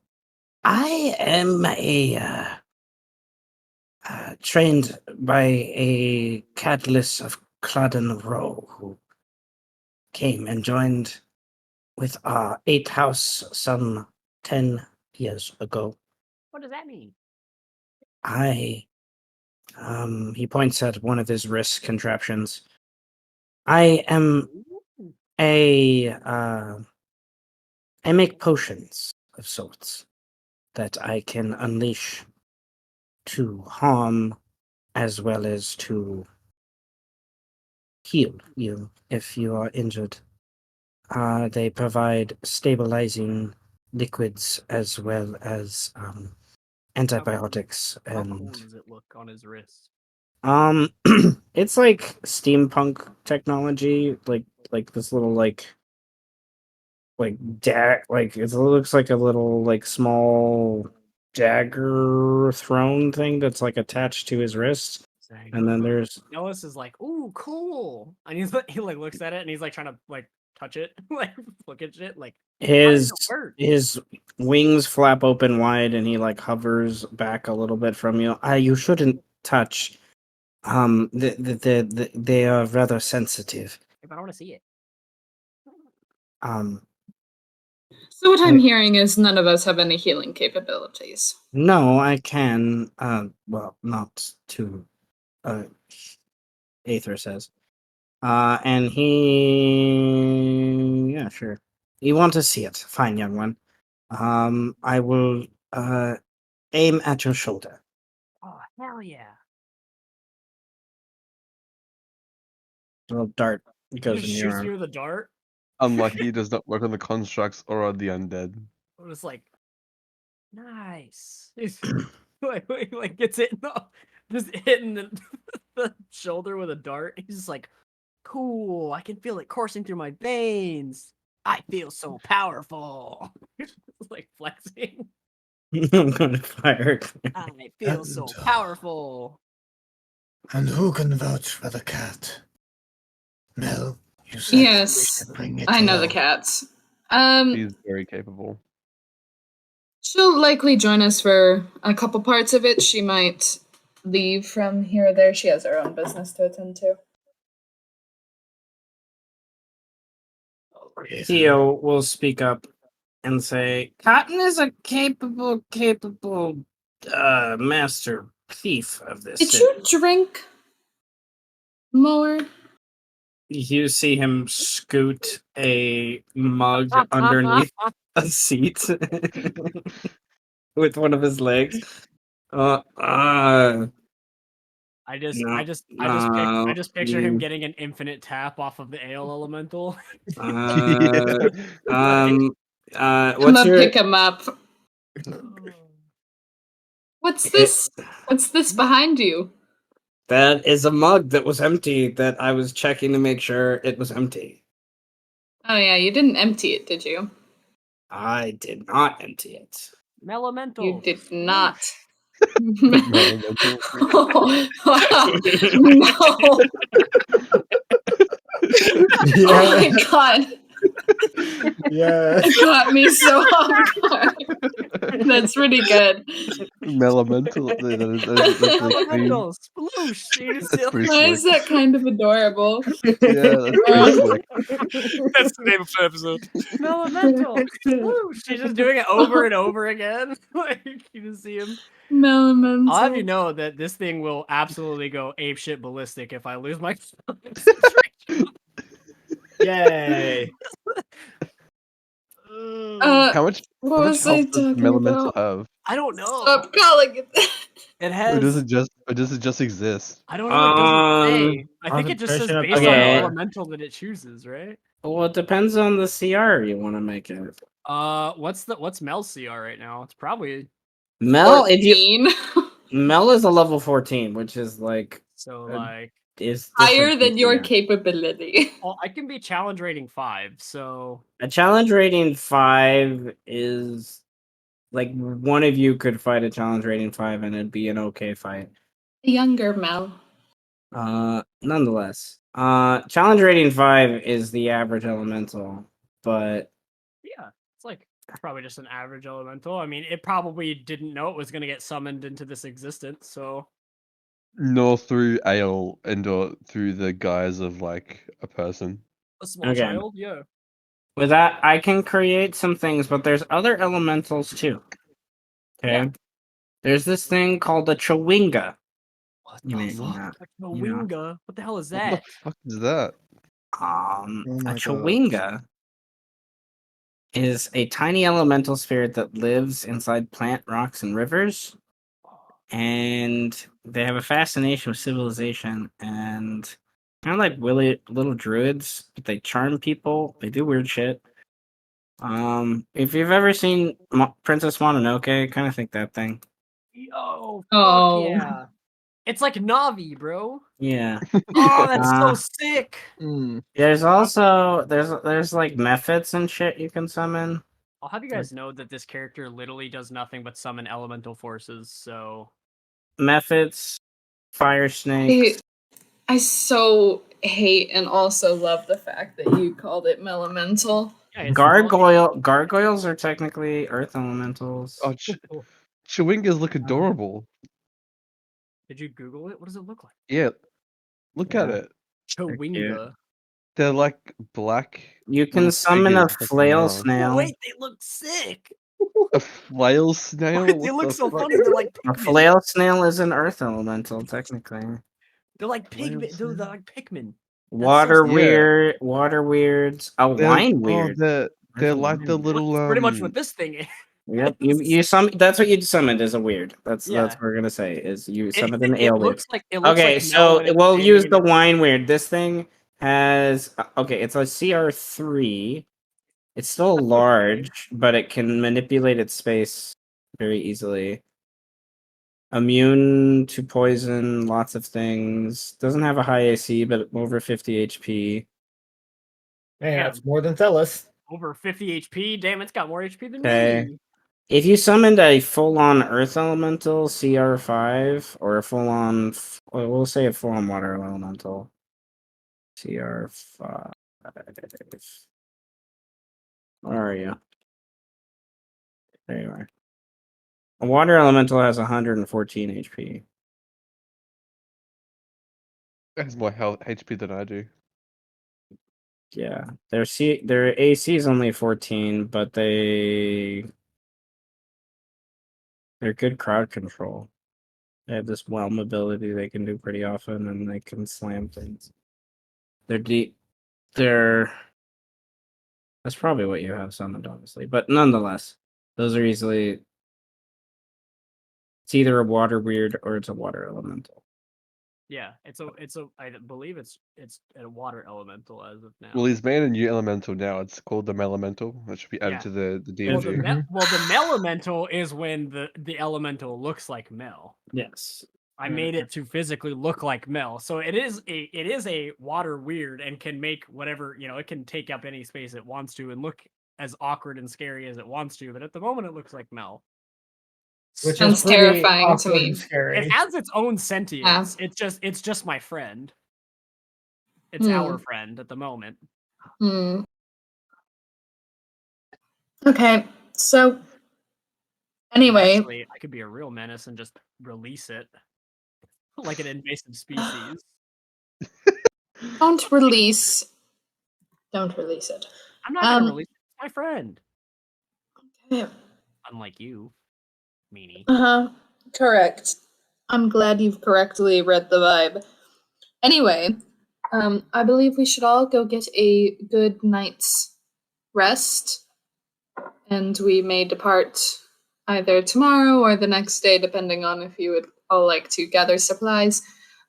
am trained by a Cadlis of Cladden Row who came and joined with our 8th house some 10 years ago. What does that mean? He points at one of his wrist contraptions. I make potions of sorts that I can unleash to harm as well as to heal you if you are injured. They provide stabilizing liquids as well as antibiotics How cool and does it look on his wrist? it's like steampunk technology, like this little like it looks like a little like small dagger throne thing that's like attached to his wrist. Dang. And then there's Ellis is like, "Ooh, cool," and he's like, he like looks at it and he's like trying to like touch it, like look at it, like how does his it work? his wings flap open wide and he like hovers back a little bit from you. You shouldn't touch. They are rather sensitive. If I don't want to see it, Um, So what I'm I- hearing is none of us have any healing capabilities. no, I can. Well, not to. Aether says. And yeah, sure. You want to see it? Fine, young one. I will aim at your shoulder. oh hell yeah! A little dart He goes just in your shoots arm. me with a dart. Unlucky, does not work on the constructs or on the undead. I was like, nice. He's like gets hit in the, just hitting the shoulder with a dart. He's just like, cool. I can feel it coursing through my veins. I feel so powerful. Like flexing. I'm going to fire. I feel so And, powerful. And who can vouch for the cat? Mel, you said we Yes, should bring it I know the here. cats. He's very capable. She'll likely join us for a couple parts of it. She might leave from here or there. She has her own business to attend to. Theo will speak up and say, Cotton is a capable master thief of this Did city. you drink more? You see him scoot a mug underneath a seat with one of his legs. I No, just picture him getting an infinite tap off of the ale elemental. Yeah. I'm what's gonna your pick him up. What's this? What's this behind you? That is a mug that was empty that I was checking to make sure it was empty. Oh yeah, you didn't empty it, did you? I did not empty it. Melemental. You did not. Elemental. Oh, no. Oh my god. Yeah. It got me so off guard. That's pretty good. Melemental. That's like pretty, Elemental. Sploosh. that's pretty Why slick. is that kind of adorable? Yeah, that's pretty slick. That's the name of the episode. Melemental. Sploosh. She's just doing it over and over again. Like you just see him. Melemental. I'll have you know that this thing will absolutely go apeshit ballistic if I lose my Yay. How much what how much was I health does talking Melemental about? have? I don't know. Stop calling it that. It Or does has. it just exist? I don't know. It doesn't say. I think it just says concentration of based on the Okay. elemental that it chooses, right? Well, it depends on the CR you want to make it. What's Mel's CR right now? It's probably Mel, if you 14. Mel is a level 14, which is like so Uh, like. is Higher different than your CR. capability. Well, I can be challenge rating 5, so A challenge rating 5 is like one of you could fight a challenge rating 5 and it'd be an okay fight. Younger Mel. Nonetheless, challenge rating 5 is the average elemental, but yeah, it's like probably just an average elemental. I mean, it probably didn't know it was gonna get summoned into this existence, so Nor through ale and or through the guise of like a person. a small Okay. child, yeah. with that, I can create some things, but there's other elementals too. Okay. Yeah. There's this thing called a chewinga. What You the may fuck? not, A you know. winga? What the hell is What that? the fuck is that? Oh A my chewinga is a tiny elemental spirit that lives inside plant, rocks, and rivers. And they have a fascination with civilization and Kind of like little druids, but they charm people. They do weird shit. If you've ever seen Princess Mononoke, kind of think that thing. Yo, fuck Oh. yeah. It's like Navi, bro. Yeah. Oh, that's so Uh, sick. Mm. There's also there's like methods and shit you can summon. I'll have you guys know that this character literally does nothing but summon elemental forces, so Methods, fire snakes. I so hate and also love the fact that you called it Melemental. yeah, it's not- Gargoyles are technically earth elementals. Oh, Chewingas look adorable. Did you Google it? What does it look like? Yeah, look at Yeah. it. Chowinga. They're like black. You can little summon a figures with flail mouths. snail. Oh, wait, they look sick. A flail snail? They What look the so fuck? funny. They're like A Pikmin. flail snail is an earth elemental, technically. They're like Flail pigmen. Dude, they're snail? like Pikmin. Water sick. Yeah. water weirds, a They're, wine oh, weird. they're There's a like the wine weird. little Pretty much what this thing is. Yep, you summon. That's what you summoned is a weird. That's Yeah. what we're gonna say is you It, summoned an it ale weird. looks like it looks Okay, like so Mel when we'll it's use the animated. wine weird. This thing has okay, it's a CR3. It's still large, but it can manipulate its space very easily. Immune to poison, lots of things. Doesn't have a high AC, but over 50 HP. Yeah, Damn. it's more than Thelis. Over 50 HP. Damn, it's got more HP than Okay. me. If you summoned a full-on Earth Elemental CR5 or a full-on, we'll say a full-on Water Elemental CR5. Where are you? There you are. A Water Elemental has 114 HP. has more health HP than I do. Yeah, their AC is only 14, but they're good crowd control. They have this whelm ability they can do pretty often, and they can slam things. They're deep. They're That's probably what you have summoned, honestly. But nonetheless, those are easily. It's either a water weird or it's a water elemental. Yeah, I believe it's a water elemental as of now. Well, he's made a new elemental now. It's called the Melemental. That should be added Yeah. to the Well, DMG. the Melemental is when the elemental looks like Mel. Yes. I made it to physically look like Mel, so it is a water weird and can make whatever it can take up any space it wants to and look as awkward and scary as it wants to. But at the moment, it looks like Mel. Which Sounds is pretty terrifying to awkward me. and scary. It has its own sentience. It's just my friend. It's our friend at the moment. Hmm. Okay, so anyway, Actually, I could be a real menace and just release it like an invasive species. don't release it. I'm not gonna release it. It's my friend. Yeah. Unlike you, meanie. Correct. I'm glad you've correctly read the vibe. Anyway, I believe we should all go get a good night's rest, and we may depart either tomorrow or the next day, depending on if you would all like to gather supplies.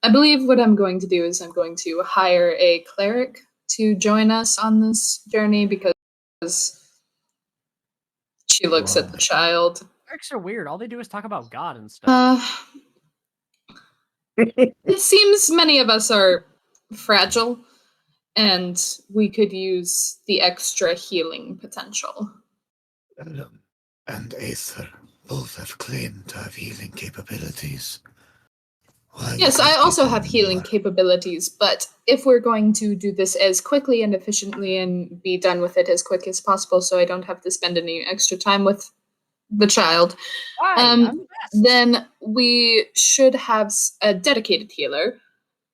I believe what I'm going to do is I'm going to hire a cleric to join us on this journey because she looks at the child. Clerics are weird. All they do is talk about God and stuff. It seems many of us are fragile, and we could use the extra healing potential. Ellum and Aether both have claimed to have healing capabilities. Why Yes, would I these also people have healing more? capabilities, but if we're going to do this as quickly and efficiently and be done with it as quick as possible so I don't have to spend any extra time with the child, I'm the best. then we should have a dedicated healer.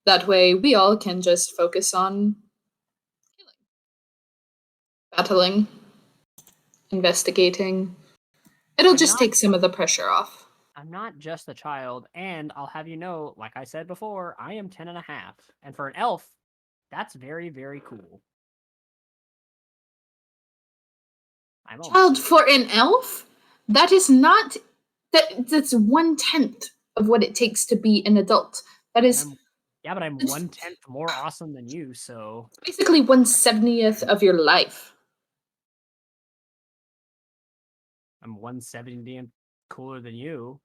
That way we all can just focus on healing, battling, investigating. It'll just take some of the pressure off. I'm not just a child, and I'll have you know, like I said before, I am 10 and a half. And for an elf, that's very, very cool. I'm Child, for an elf? That is not... That's 1/10 of what it takes to be an adult. That is Yeah, but I'm It's- 1/10 more awesome than you, so Basically 1/70th of your life. I'm 1/70th cooler than you,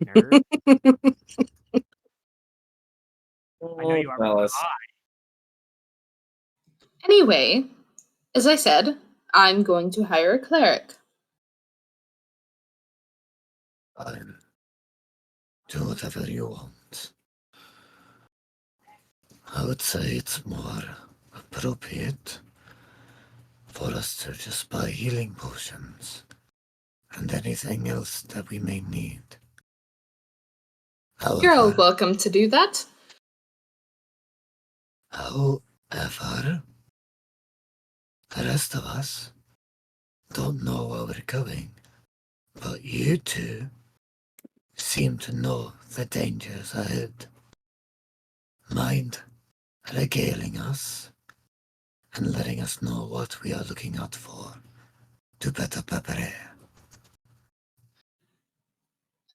nerd. I know you are Fellas. Anyway, as I said, I'm going to hire a cleric. Fine. Do whatever you want. I would say it's more appropriate for us to just buy healing potions and anything else that we may need. You're all However, welcome to do that. however, the rest of us don't know where we're going, but you two seem to know the dangers ahead. Mind regaling us and letting us know what we are looking out for to better prepare.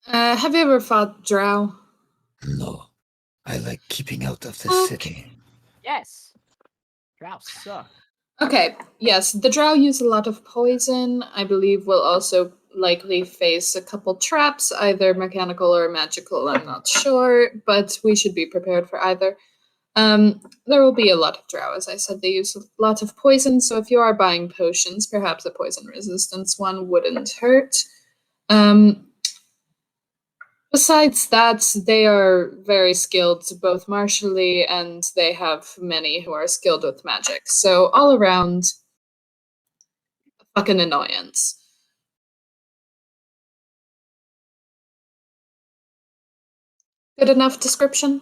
Have you ever fought drow? No, I like keeping out of the Okay. city. Yes. Drow suck. Okay, yes, the drow use a lot of poison. I believe we'll also likely face a couple traps, either mechanical or magical, I'm not sure, but we should be prepared for either. There will be a lot of drow, as I said, they use a lot of poison, so if you are buying potions, perhaps a poison resistance one wouldn't hurt. Besides that, they are very skilled both martially and they have many who are skilled with magic. So all around, fucking annoyance. Good enough description?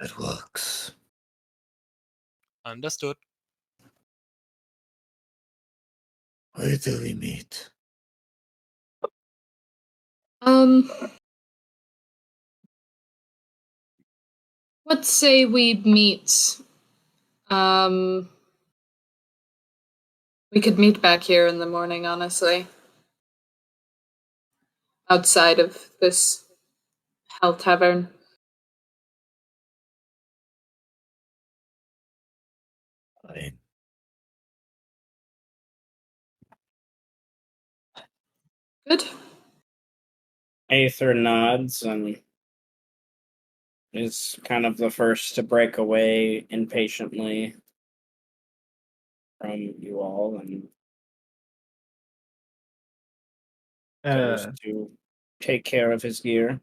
It works. Understood. Where do we meet? Um, let's say we meet. Um, we could meet back here in the morning, honestly. Outside of this hell tavern. Fine. Good. Aether nods and is kind of the first to break away impatiently from you all and goes to take care of his gear.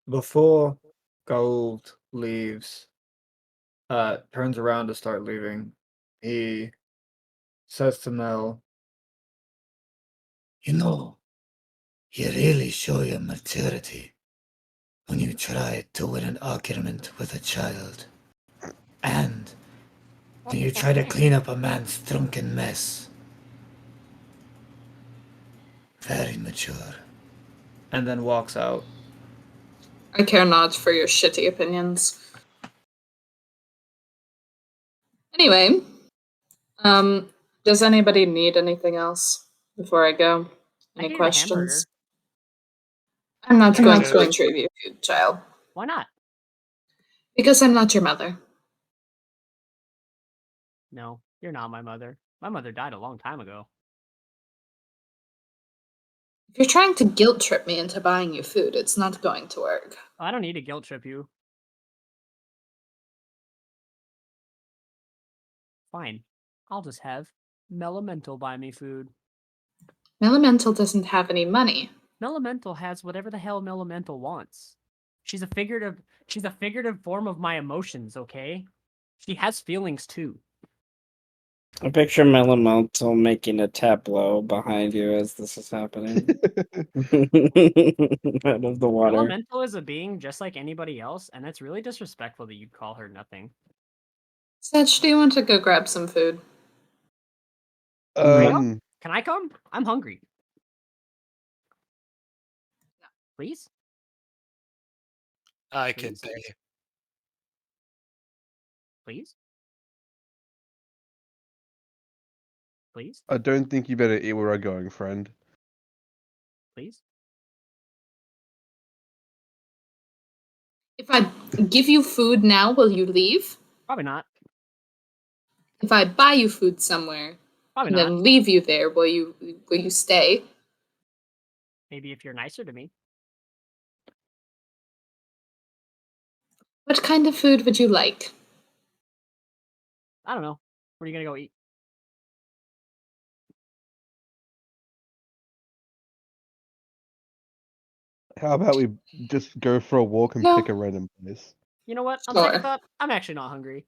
Before Gold leaves, turns around to start leaving, he says to Mel, You know, you really show your maturity when you try to win an argument with a child. And when you try to clean up a man's drunken mess. Very mature. and then walks out. I care not for your shitty opinions. Anyway, does anybody need anything else before I go? I Any needed a questions? hamburger. I'm not going to Hamburger. intrude you, child, Why not? because I'm not your mother. No, you're not my mother. My mother died a long time ago. If you're trying to guilt trip me into buying you food, it's not going to work. Oh, I don't need to guilt trip you. Fine. I'll just have Melemental buy me food. Elemental doesn't have any money. Melemental has whatever the hell Melemental wants. She's a figurative form of my emotions, okay? She has feelings too. I picture Melameltal making a tableau behind you as this is happening. Out of the water. Elemental is a being just like anybody else, and it's really disrespectful that you'd call her nothing. Setch, do you want to go grab some food? Um, Can I come? I'm hungry. Please? I can Please? pay. Please? Please? I don't think you better eat where I'm going, friend. Please? If I give you food now, will you leave? Probably not. If I buy you food somewhere Probably and not. then leave you there, will you stay? Maybe if you're nicer to me. What kind of food would you like? I don't know. Where are you gonna go eat? How about we just go for a walk and No. pick a random place? You know what? On Sure. second thought, I'm actually not hungry.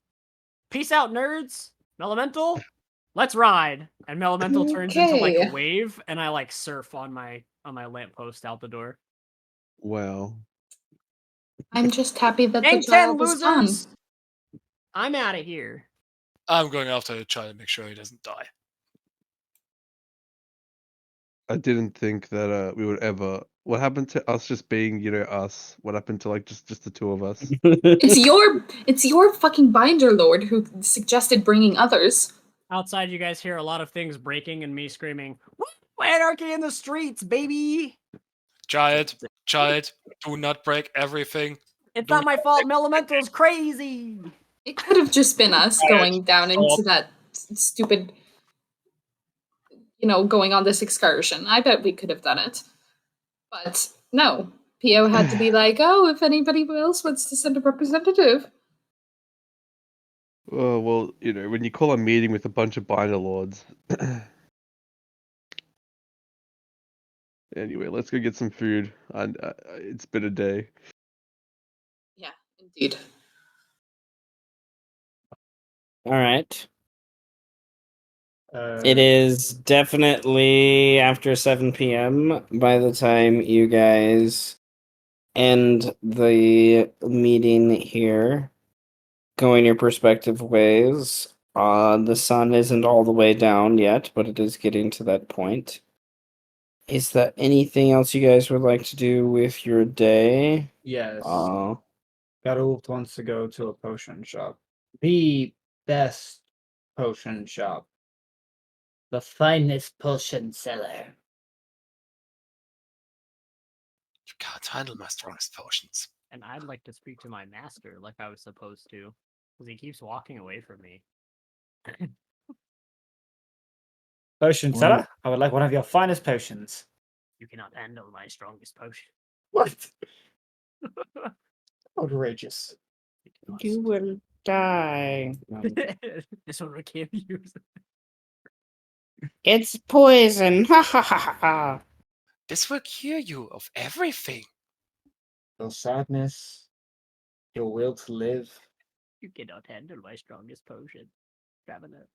Peace out, nerds. Melemental, let's ride. And Melemental turns into like a Okay. wave, and I like surf on my lamppost out the door. Wow. I'm just happy that the Game 10, child is gone. losers! I'm out of here. I'm going after the child to make sure he doesn't die. I didn't think that we would ever. What happened to us just being, us? What happened to like just the two of us? It's your fucking binder lord who suggested bringing others. Outside, you guys hear a lot of things breaking and me screaming, "Woo! Anarchy in the streets, baby!" Child, do not break everything. It's Do not my fault. Melemental's crazy. It could have just been us going down stop. into that stupid, going on this excursion. I bet we could have done it. But no, Pio had to be like, oh, if anybody else wants to send a representative. Oh well, when you call a meeting with a bunch of binder lords. Anyway, let's go get some food. And it's been a day. Yeah, indeed. All right. It is definitely after 7 p.m. by the time you guys end the meeting here, going your respective ways. The sun isn't all the way down yet, but it is getting to that point. Is there anything else you guys would like to do with your day? Yes. Uh, Garult wants to go to a potion shop. The best potion shop. The finest potion seller. You can't handle my strongest potions. And I'd like to speak to my master like I was supposed to, because he keeps walking away from me. Potion Well- seller? I would like one of your finest potions. You cannot handle my strongest potion. What? Outrageous. You will die. This one we can't use. It's poison. Ha ha ha ha ha. This will cure you of everything. Your sadness. Your will to live. You cannot handle my strongest potion. Traveler.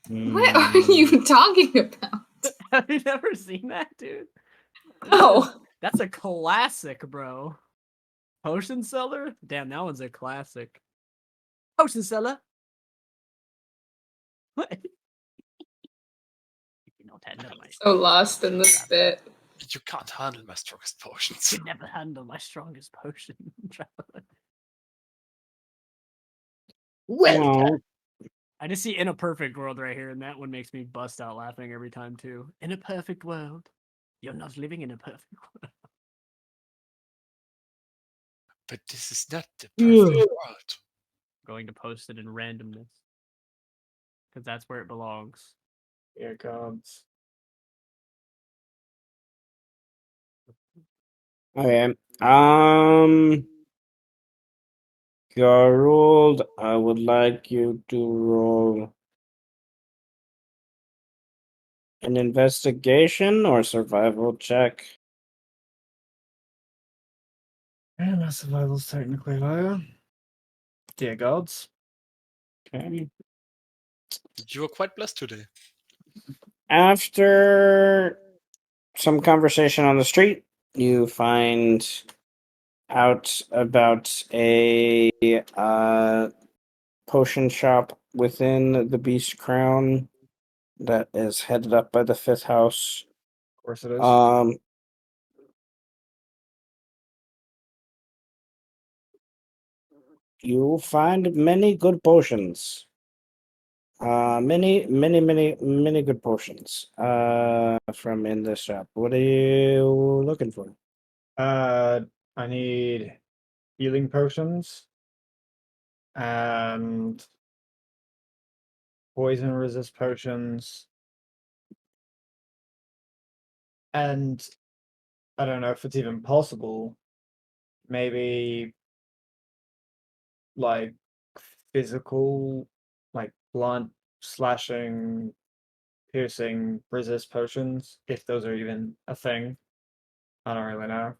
What are you talking about? Have you never seen that, dude? No. That's a classic, bro. Potion seller? Damn, that one's a classic. Potion seller? What? You cannot handle my So lost in this bit. You can't handle my strongest potions. You never handle my strongest potion, traveler. Well, I just see In a Perfect World right here, and that one makes me bust out laughing every time too. In a perfect world, you're not living in a perfect world. But this is not the perfect world. Going to post it in randomness, because that's where it belongs. Here it comes. okay. Gerald, I would like you to roll an investigation or survival check. And my survival's technically higher. Dear gods. Okay. You are quite blessed today. After some conversation on the street, you find out about a potion shop within the Beast Crown that is headed up by the Fifth House. Of course it is. You find many good potions. Many good potions. From in this shop. What are you looking for? I need healing potions and poison resist potions. And I don't know if it's even possible. Maybe like physical, like blunt, slashing, piercing resist potions, if those are even a thing. I don't really know.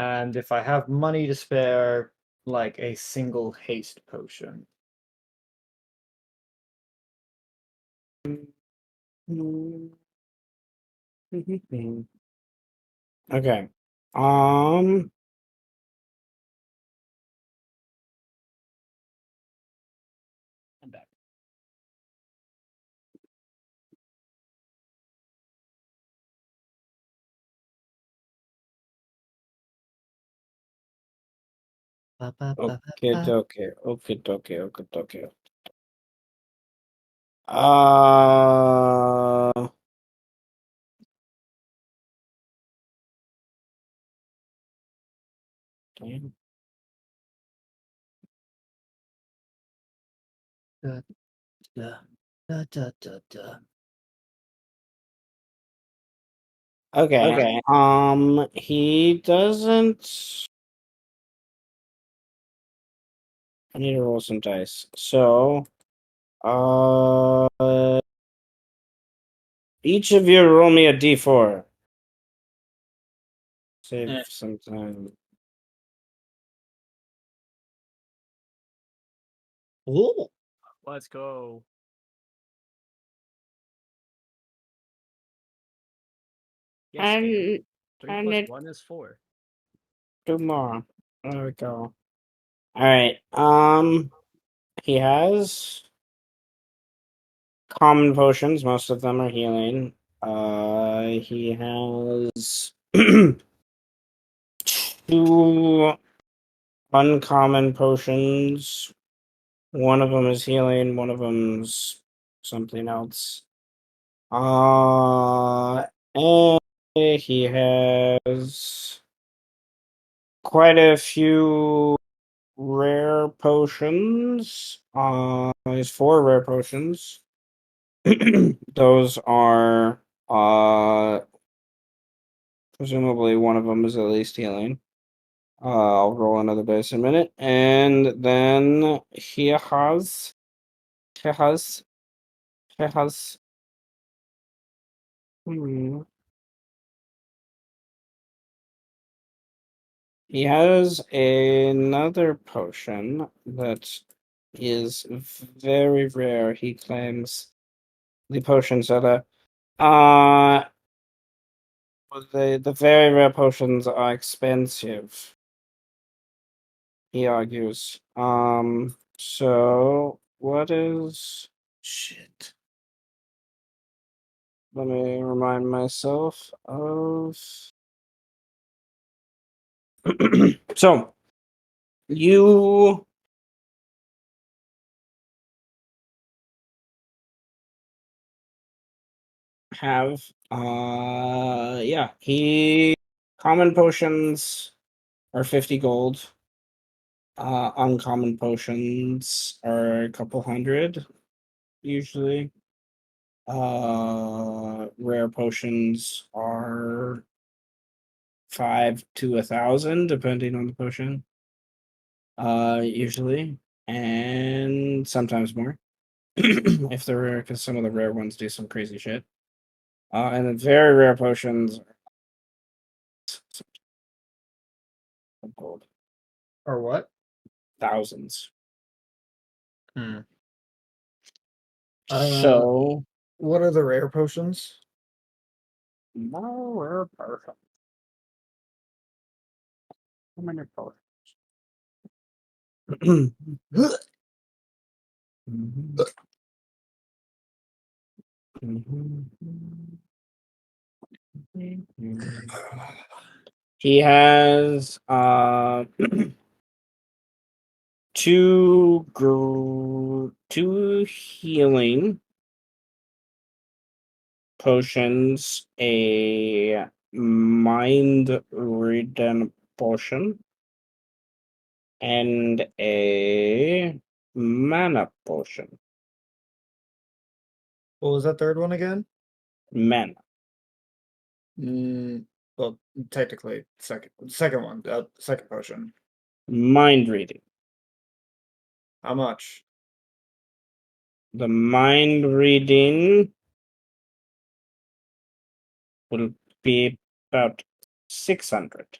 And if I have money to spare, like a single haste potion. Okay. I'm back. Okay, okay, okay, okay, okay, okay. Damn. Da, da, da, da, da, da. Okay. He doesn't. I need to roll some dice. So, each of you roll me a d4. Save Eh. some time. Ooh. Let's go. Yes, Dan. 3 And plus it 1 is 4. two more. There we go. All right. He has common potions. Most of them are healing. He has two uncommon potions. One of them is healing. One of them's something else. And he has quite a few rare potions. He has four rare potions. Those are presumably one of them is at least healing. I'll roll another dice in a minute, and then he has, he has. Hmm, he has another potion that is very rare. He claims the potions are the very rare potions are expensive. He argues. So what is shit? Let me remind myself of. So you have yeah, he common potions are 50 gold. Uncommon potions are a couple hundred usually. Rare potions are 5 to 1,000 depending on the potion. Usually, and sometimes more if they're rare, because some of the rare ones do some crazy shit. And the very rare potions are gold, Or what? thousands. Hmm. So What are the rare potions? no rare potion. How many potions? He has two healing potions, a mind reading potion, and a mana potion. What was that third one again? Mana. Well, technically, second one, second potion. Mind reading. How much? The mind reading will be about 600.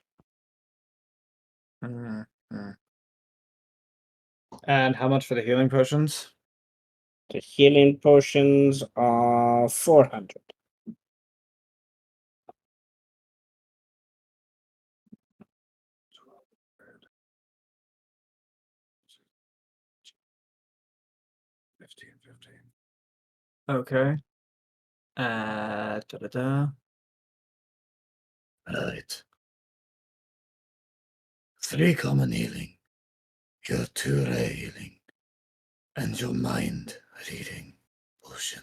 Mhm. And how much for the healing potions? The healing potions are 400. Okay. Da-da-da. Right. 3 common healing, your 2 rare healing, and your mind reading potion.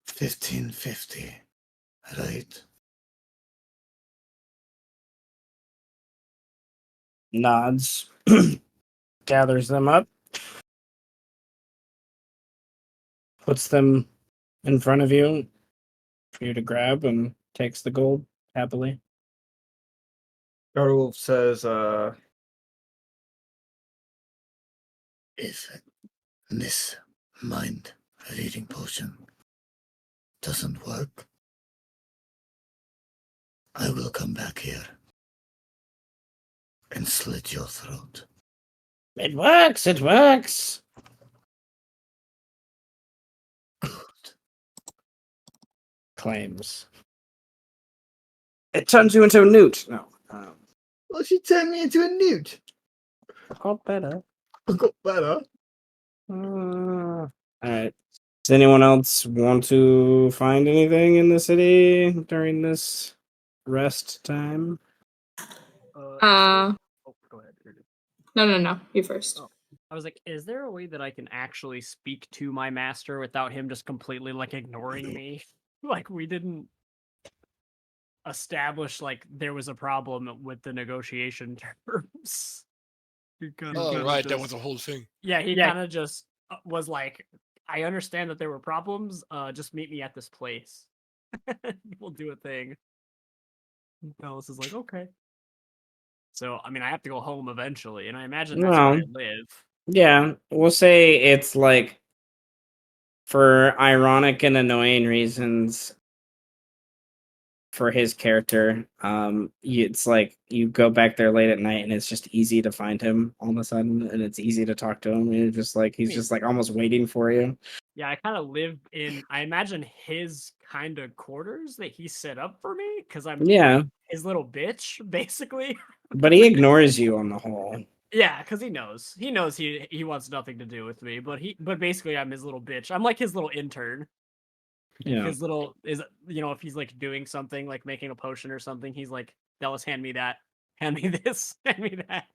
1550, right? Nods, gathers them up, puts them in front of you for you to grab, and takes the gold happily. Garwolf says, If this mind reading potion doesn't work, I will come back here and slit your throat. It works, it works. Good. Claims. It turns you into a newt. No. well, she turned me into a newt. Got better. I got better. Alright. Does anyone else want to find anything in the city during this rest time? Uh, Oh, go ahead. no. You first. Oh. I was like, is there a way that I can actually speak to my master without him just completely like ignoring me? Like we didn't establish like there was a problem with the negotiation terms. He Oh, right, that was just, the whole thing. yeah, he kind of just was like, I understand that there were problems. Just meet me at this place. We'll do a thing. And Dallas is like, okay. So, I mean, I have to go home eventually, and I imagine that's where I No. live. Yeah, we'll say it's like for ironic and annoying reasons for his character. It's like you go back there late at night and it's just easy to find him all of a sudden, and it's easy to talk to him. And it's just like he's just like almost waiting for you. Yeah, I kind of live in, I imagine his kind of quarters that he set up for me because I'm Yeah, his little bitch, basically. but he ignores you on the whole. Yeah, because he knows he wants nothing to do with me, but basically I'm his little bitch. I'm like his little intern. Yeah, His little is if he's like doing something like making a potion or something, he's like, Dallas, hand me that, hand me this, hand me that.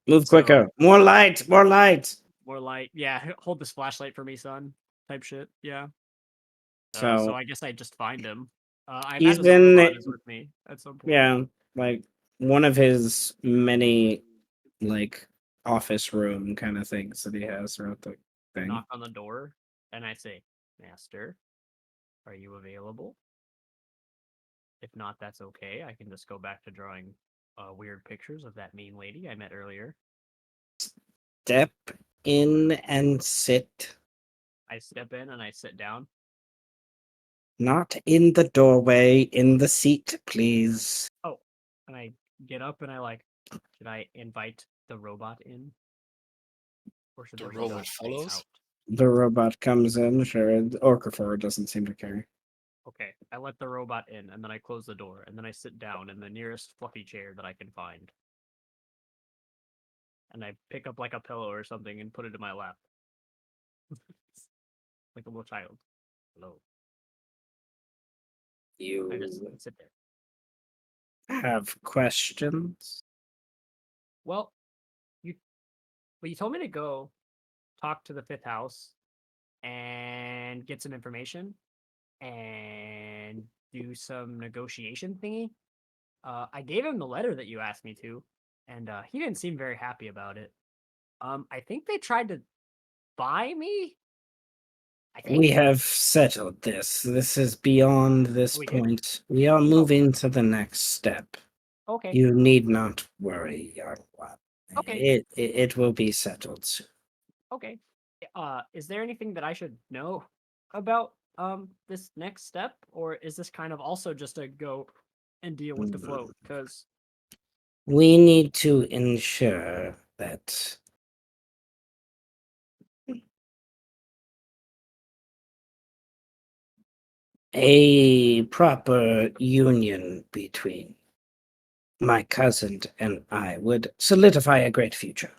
move So- quicker, more light, more light. More light, yeah. Hold this flashlight for me, son. Type shit, yeah. So, So I guess I just find him. I he's imagine the robot been is with me at some point. yeah, like one of his many like office room kind of things that he has throughout the I thing. knock on the door and I say, Master, are you available? If not, that's okay. I can just go back to drawing weird pictures of that mean lady I met earlier. Step in and sit. I step in and I sit down. Not in the doorway, in the seat, please. Oh, and I get up and I like, should I invite the robot in? Or should The the robot stay follows? out? The robot comes in. Sure, Okafor doesn't seem to care. Okay, I let the robot in and then I close the door and then I sit down in the nearest fluffy chair that I can find. And I pick up like a pillow or something and put it in my lap. Like a little child. Hello. I just You sit there. have questions? Well, you told me to go talk to the fifth house and get some information and do some negotiation thingy. I gave him the letter that you asked me to, and he didn't seem very happy about it. I think they tried to buy me. I think We have settled this. This is beyond this we did. point. We are moving to the next step. Okay. You need not worry, young one. Okay. It will be settled soon. Okay. Is there anything that I should know about this next step, or is this kind of also just a go and deal with the flow? Because We need to ensure that a proper union between my cousin and I would solidify a great future.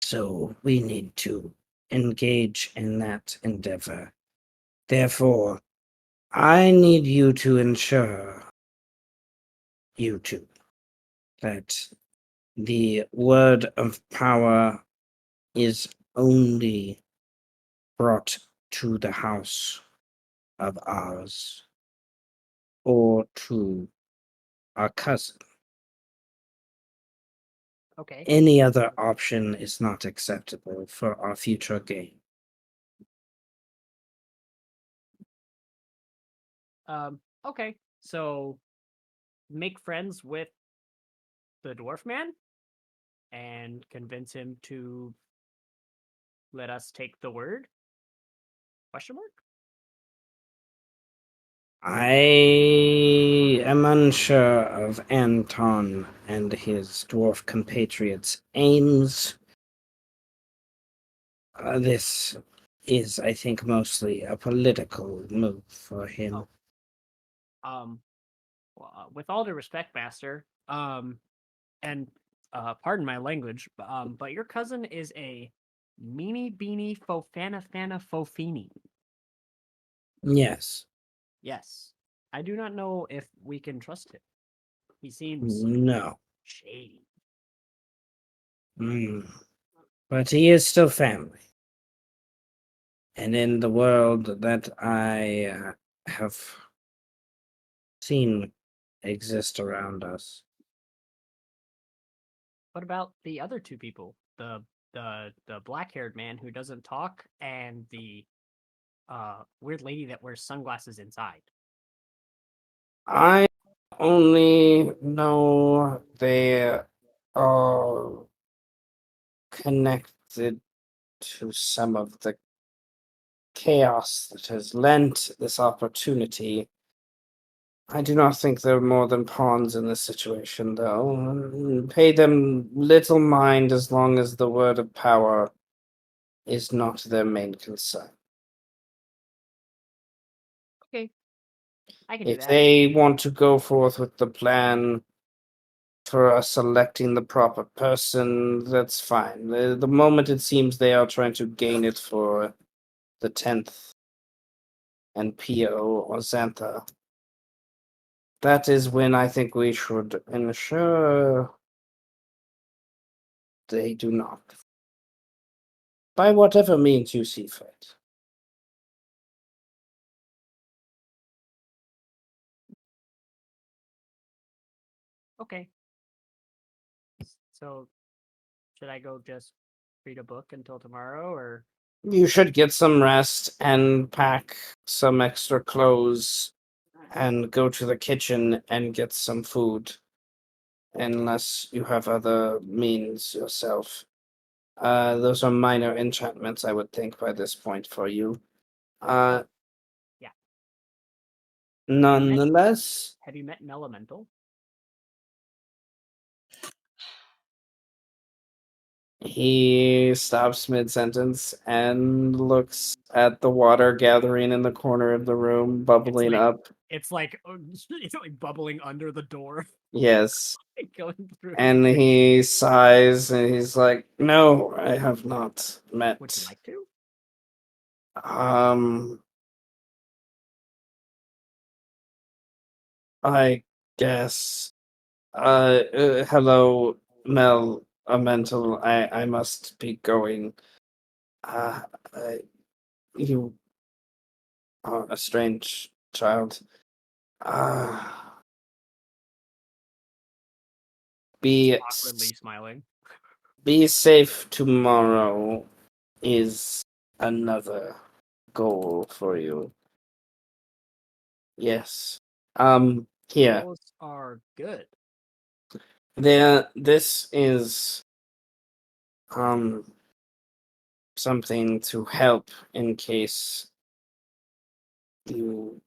So we need to engage in that endeavor. Therefore, I need you to ensure, you two, that the word of power is only brought to the house of ours or to our cousin. okay. Any other option is not acceptable for our future gain. Okay. So make friends with the dwarf man and convince him to let us take the word? Question mark? I am unsure of Anton and his dwarf compatriots' aims. This is, I think, mostly a political move for him. Oh. With all due respect, Master, and pardon my language, but your cousin is a meanie beanie fofana fana fofini. Yes. Yes. I do not know if we can trust him. He seems No. shady. But he is still family. And in the world that I have seen exist around us, What about the other two people? The black-haired man who doesn't talk and the weird lady that wears sunglasses inside. I only know they are connected to some of the chaos that has lent this opportunity. I do not think they're more than pawns in this situation, though. Pay them little mind as long as the word of power is not their main concern. Okay. I can do If that. they want to go forth with the plan for us selecting the proper person, that's fine. The moment it seems they are trying to gain it for the 10th and Pio or Xantha, that is when I think we should ensure they do not. By whatever means you see fit. Okay. So, should I go just read a book until tomorrow, or You should get some rest and pack some extra clothes and go to the kitchen and get some food, unless you have other means yourself. Those are minor enchantments, I would think, by this point for you. Yeah. Nonetheless, have you met an elemental? he stops mid-sentence and looks at the water gathering in the corner of the room, bubbling like- up. It's like it's like bubbling under the door, Yes. going through. And he sighs and he's like, "No, I have not met." Would you like to? I guess. Hello, Mel, a mental. I must be going. Uh, I, You are a strange child. Be Awkwardly smiling. be safe tomorrow is another goal for you. Yes. Here. Those are good. This is something to help in case you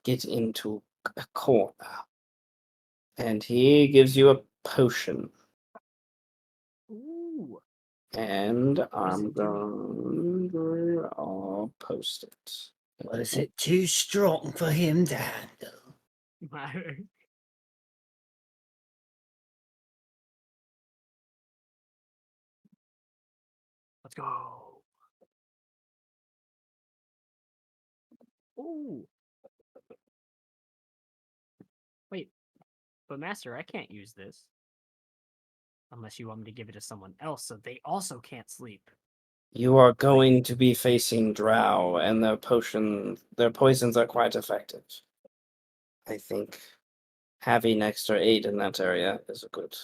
get into a corner. And he gives you a potion. Ooh. And does I'm it do? I'll post it. Was it too strong for him to handle? Let's go. Ooh. Wait, but Master, I can't use this. Unless you want me to give it to someone else so they also can't sleep. You are going to be facing drow, and their poisons are quite effective. I think having extra aid in that area is a good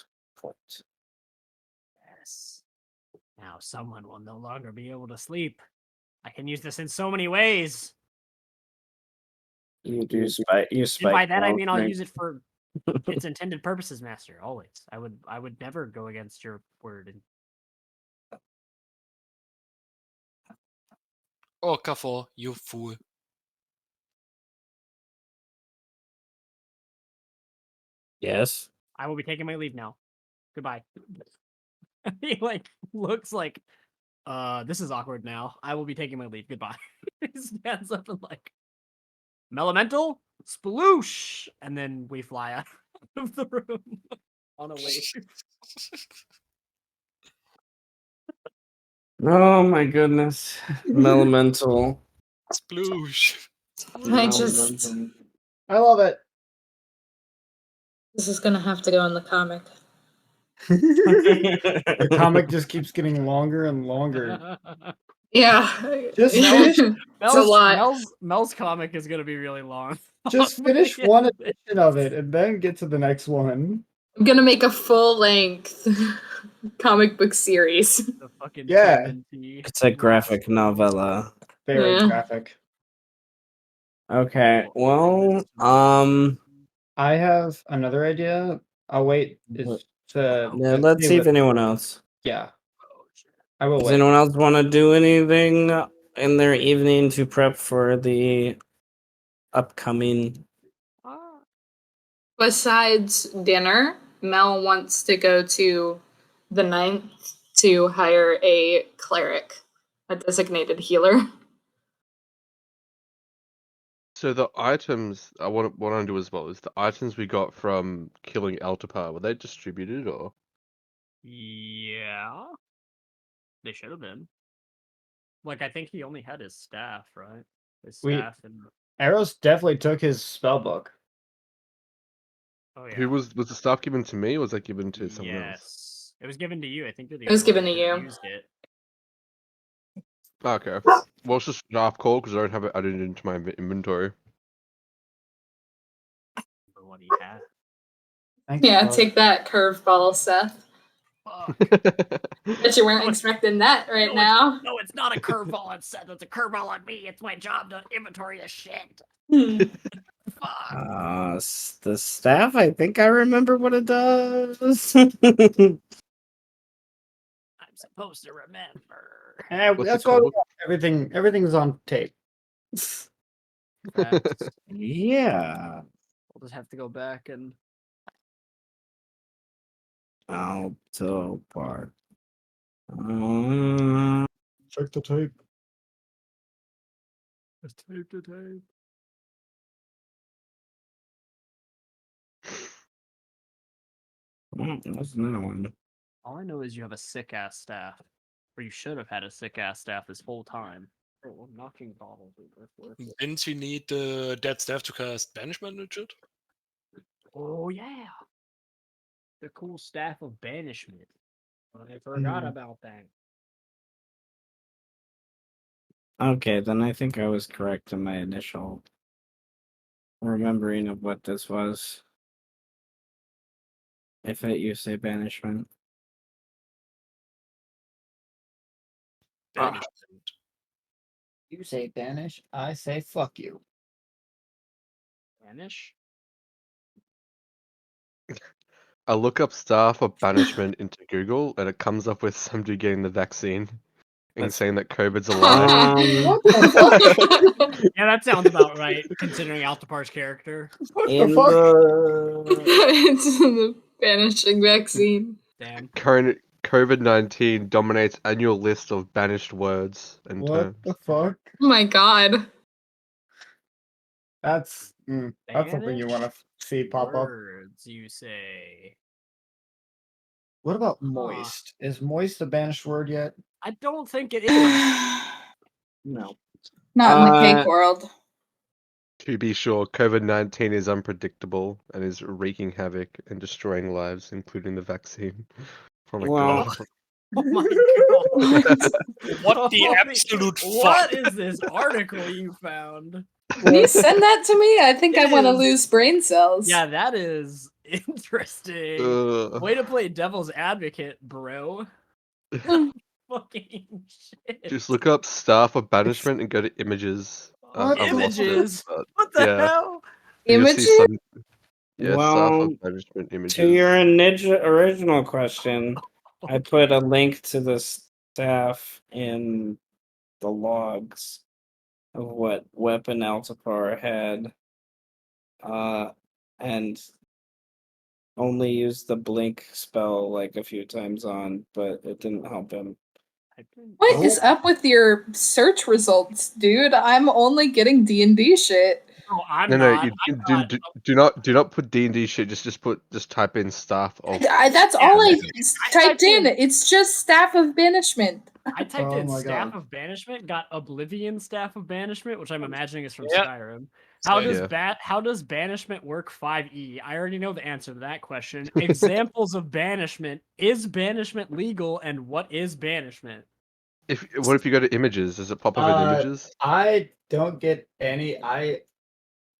point. Yes. Now someone will no longer be able to sleep. I can use this in so many ways. You do spike. You And spike. by that I mean I'll right? use it for its intended purposes, Master. Always. I would never go against your word. And Oh, Kaffor, you fool. Yes. I will be taking my leave now. Goodbye. He like looks like this is awkward now. I will be taking my leave. Goodbye. He stands up and like Elemental, sploosh, and then we fly out of the room on a wave. Oh my goodness. Elemental. Sploosh. Elemental. I love it. This is gonna have to go in the comic. The comic just keeps getting longer and longer. Yeah. Just it's finish, a lot. Mel's comic is gonna be really long. just By finish the end one of it. edition of it and then get to the next one. I'm gonna make a full length comic book series. The fucking Yeah. TMNT It's a last graphic one. novella. Very Yeah. graphic. Okay. Bring this Well, to me. I have another idea. I'll wait is to yeah, let's see if what, anyone else. yeah. Oh, shit. I will Does wait. anyone else want to do anything in their evening to prep for the upcoming? Ah. Besides dinner, Mel wants to go to the ninth to hire a cleric, a designated healer. So the items I want to do as well is the items we got from killing Altapar, were they distributed or? Yeah. They should have been. Like I think he only had his staff, right? His We- staff and Arrows definitely took his spell book. oh yeah. Who was the staff given to me or was that given to someone else? Yes. It was given to you. I think you're the It was only one given that to could have you. used it. Okay. Well, it's just staff call because I don't have it added into my inventory. For what he had. Thanks, Yeah, Bug. take that curveball, Seth. Fuck. Bet you weren't No, it's- expecting that right no, now. No, it's not a curveball on Seth. It's a curveball on me. It's my job to inventory the shit. Hmm. Fuck. The staff. I think I remember what it does. I'm supposed to remember. What's That's the why call? everything's on tape. Facts. Yeah. We'll just have to go back and Alto part. Check the tape. just tape to tape. That's another one. All I know is you have a sick ass staff. Or you should have had a sick ass staff this whole time. Oh, I'm knocking bottles over. Didn't you need the dead staff to cast Banishment Legit? Oh yeah. The cool staff of banishment. I forgot about that. Okay, then I think I was correct in my initial remembering of what this was. If it you say banishment. Banishment. You say banish, I say fuck you. Banish? I look up staff of banishment into Google, and it comes up with somebody getting the vaccine and That's- saying that COVID's a lie. What the fuck? Yeah, that sounds about right, considering Altapar's character. What in the fuck? It's the banishing vaccine. Damn. Current COVID-19 dominates annual list of banished words and What terms. the fuck? Oh my god. That's something you want to Banish see pop up. Words, you say. What about moist? Is moist a banished word yet? I don't think it is. No. Not in the cake world. To be sure, COVID-19 is unpredictable and is wreaking havoc and destroying lives, including the vaccine. Oh my Well- god. Oh my god. What the Holy- absolute What fuck? is this article you found? Can you send that to me? I think It I want to is- lose brain cells. Yeah, that is interesting. Ugh. Way to play devil's advocate, bro. Fucking shit. Just look up staff of banishment and go to images. What? I've lost it, Images? but What the yeah. hell? you'll see Images? some. Yeah, staff Well, of banishment images. to your original question, I put a link to the staff in the logs of what weapon Altapar had, and only used the blink spell like a few times on, but it didn't help him. What is up with your search results, dude? I'm only getting D&D shit. No, I'm No, not. you I'm not. do not put D&D shit. Just type in staff of. That's Yeah, all I I typed typed in. in- It's just staff of banishment. I typed Oh in my Staff God. of Banishment, got Oblivion Staff of Banishment, which I'm imagining is from Yeah. Skyrim. How Same. does Yeah. how does banishment work 5e? I already know the answer to that question. Examples of banishment. Is banishment legal and what is banishment? What if you go to images? Does it pop up in images? I don't get any. I'm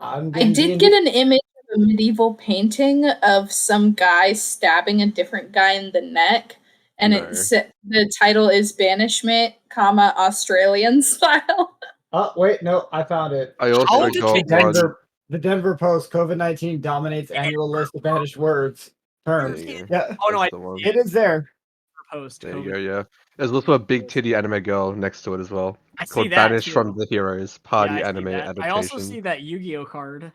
I getting did D&D. get an image of a medieval painting of some guy stabbing a different guy in the neck, and No. the title is Banishment, comma Australian style. Oh wait, no, I found it. I also How did got we one. The Denver Post COVID-19 dominates annual list of banished words terms. There you go. Yeah, Oh no, That's I the one. it is there. post There you COVID. go. Yeah. There's also a big titty anime girl next to it as well. I see Called that Banished too. from the Heroes Party Yeah, I see anime that. adaptation. I also see that Yu-Gi-Oh card.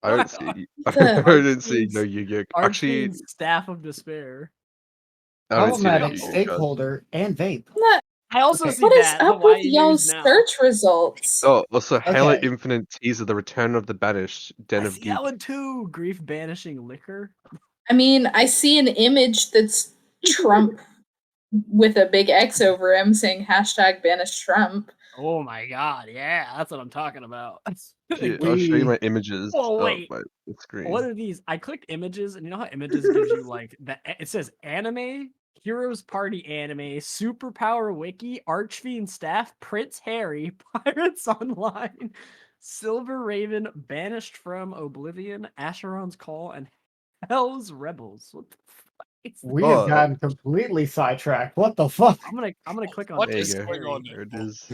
I don't see. The- I didn't see no Yu-Gi-Oh. Actually, Archfiend's Staff of Despair. I don't see that Problematic Yu-Gi-Oh. card. stakeholder and vape. I also Okay. see What is that. but up why with are you y'all's now? search results? Oh, also Halo Okay. Infinite teaser: The Return of the Banished, Den I of see Geek. that one too. Grief banishing liquor. I mean, I see an image that's Trump with a big X over him saying hashtag banish Trump. Oh my god, yeah, that's what I'm talking about. Here, I'll show you my images. Oh, wait. my screen. What are these? I clicked images, and you know how images gives you like that? It says anime, Heroes Party anime, Superpower Wiki, Archfiend Staff, Prince Harry, Pirates Online, Silver Raven, Banished from Oblivion, Asheron's Call, and Hell's Rebels. What the fuck is this? We have gotten completely sidetracked. What the fuck? I'm gonna click on What There you is go. going on? There it is.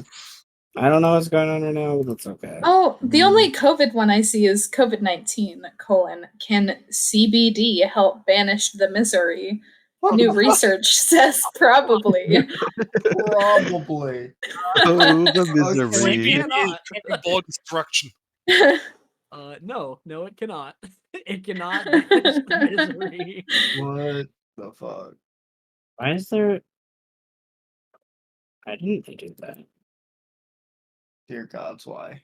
I don't know what's going on right now, but that's okay. Oh, the only COVID one I see is COVID-19, can CBD help banish the misery? New research says probably. Probably. Oh, the Okay. misery. cannot. Ball destruction. No, it cannot. It cannot banish the misery. What the fuck? Why is there? I didn't do that. Dear gods, why?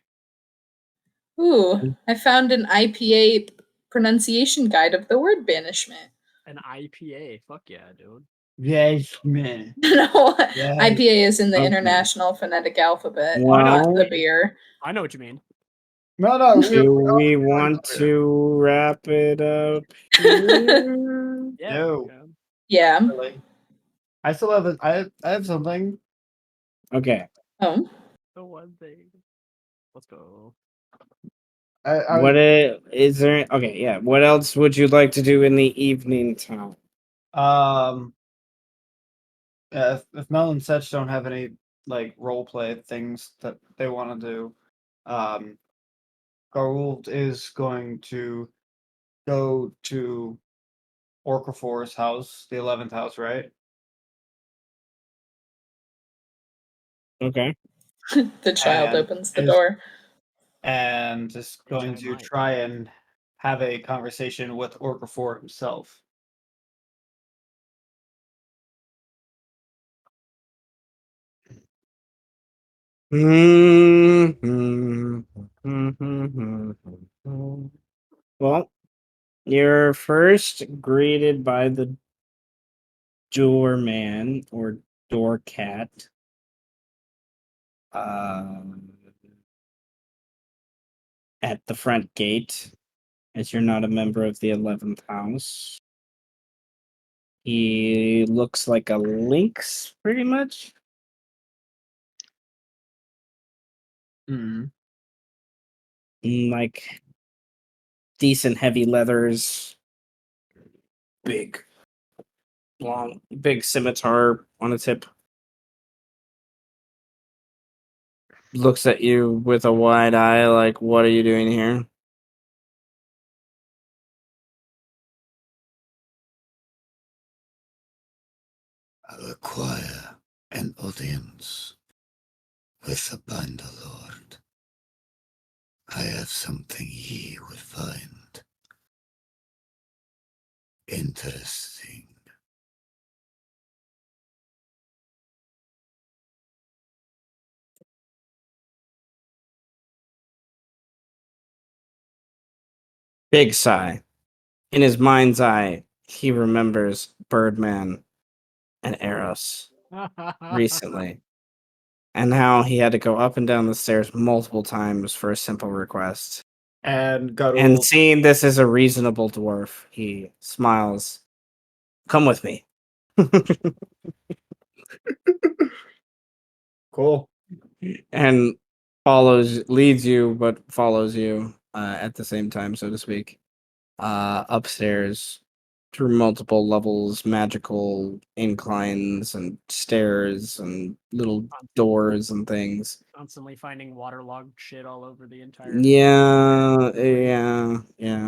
Ooh, I found an IPA pronunciation guide of the word banishment. An IPA. Fuck yeah, dude. Yes, man. No, Yes. IPA is in the Okay. International Phonetic Alphabet, Wow. not the beer. I know what you mean. No, Do we want to wrap it up here? Yeah. No. okay. Yeah. Really. I still have I have something. Okay. Oh. The one thing. Let's go. Is there? Okay, yeah. What else would you like to do in the evening time? Yeah, if Mel and Setch don't have any like role play things that they want to do, Garuld is going to go to Orcafor's house, the 11th house, right? Okay. The child And opens the is door. and is going I to might. try and have a conversation with Orcafor himself. Well, you're first greeted by the doorman or door cat. At the front gate, as you're not a member of the 11th house. He looks like a lynx, pretty much. Hmm. Like decent heavy leathers, big, long, big scimitar on its hip. Looks at you with a wide eye, like, what are you doing here? I require an audience with the Binder Lord. I have something ye would find interesting. Big sigh. In his mind's eye, he remembers Birdman and Eros recently, and how he had to go up and down the stairs multiple times for a simple request. And And Garuld, seeing this as a reasonable dwarf, he smiles. Come with me. cool. And leads you, but follows you at the same time, so to speak, upstairs through multiple levels, magical inclines and stairs and little doors and things. Constantly finding waterlogged shit all over the entire. Yeah, yeah.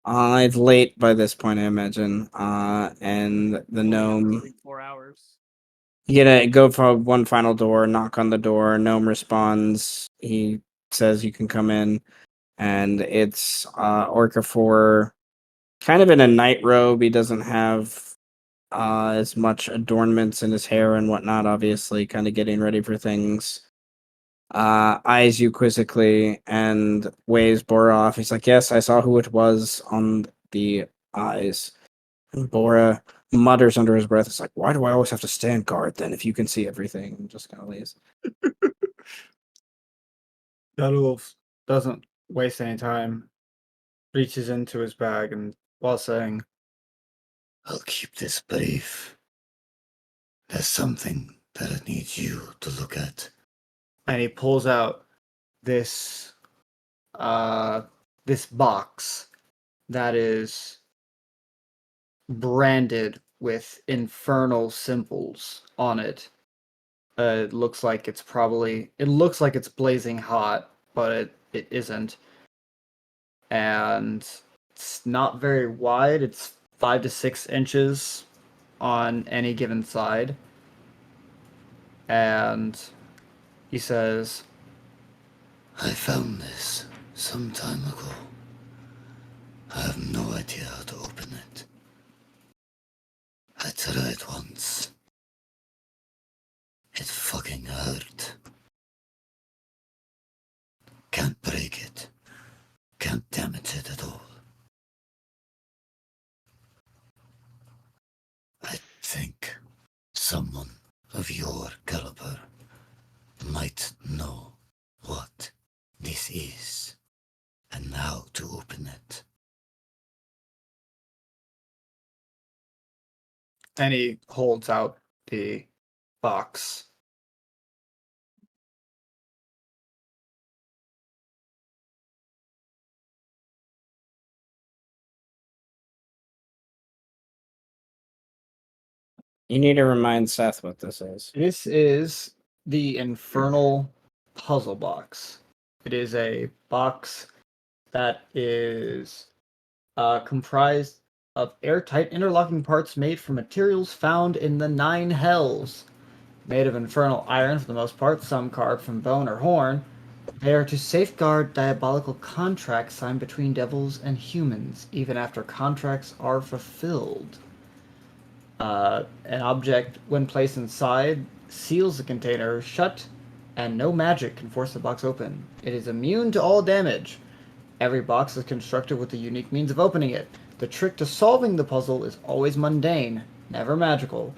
It's late by this point, I imagine. And the Only got to gnome. sleep 4 hours. You gotta go for one final door, knock on the door. Gnome responds. He says you can come in, and it's Orca kind of in a night robe. He doesn't have as much adornments in his hair and whatnot, obviously, kind of getting ready for things. Eyes you quizzically and waves Bora off. He's like, yes, I saw who it was on the eyes. And Bora mutters under his breath, it's like, why do I always have to stand guard then if you can see everything? And just kind of leaves. Garuld doesn't waste any time, reaches into his bag and while saying, I'll keep this brief. There's something that I need you to look at. and he pulls out this this box that is branded with infernal symbols on it. It looks like it's blazing hot, but it isn't. And it's not very wide. It's 5 to 6 inches on any given side. And he says, I found this some time ago. I have no idea how to open it. I tried once. It fucking hurt. Can't break it. Can't damage it at all. I think someone of your caliber might know what this is and how to open it. and he holds out the box. You need to remind Seth what this is. This is the Infernal Puzzle Box. It is a box that is comprised of airtight interlocking parts made from materials found in the Nine Hells. Made of infernal iron for the most part, some carved from bone or horn, they are to safeguard diabolical contracts signed between devils and humans, even after contracts are fulfilled. An object, when placed inside, seals the container shut, and no magic can force the box open. It is immune to all damage. Every box is constructed with a unique means of opening it. The trick to solving the puzzle is always mundane, never magical.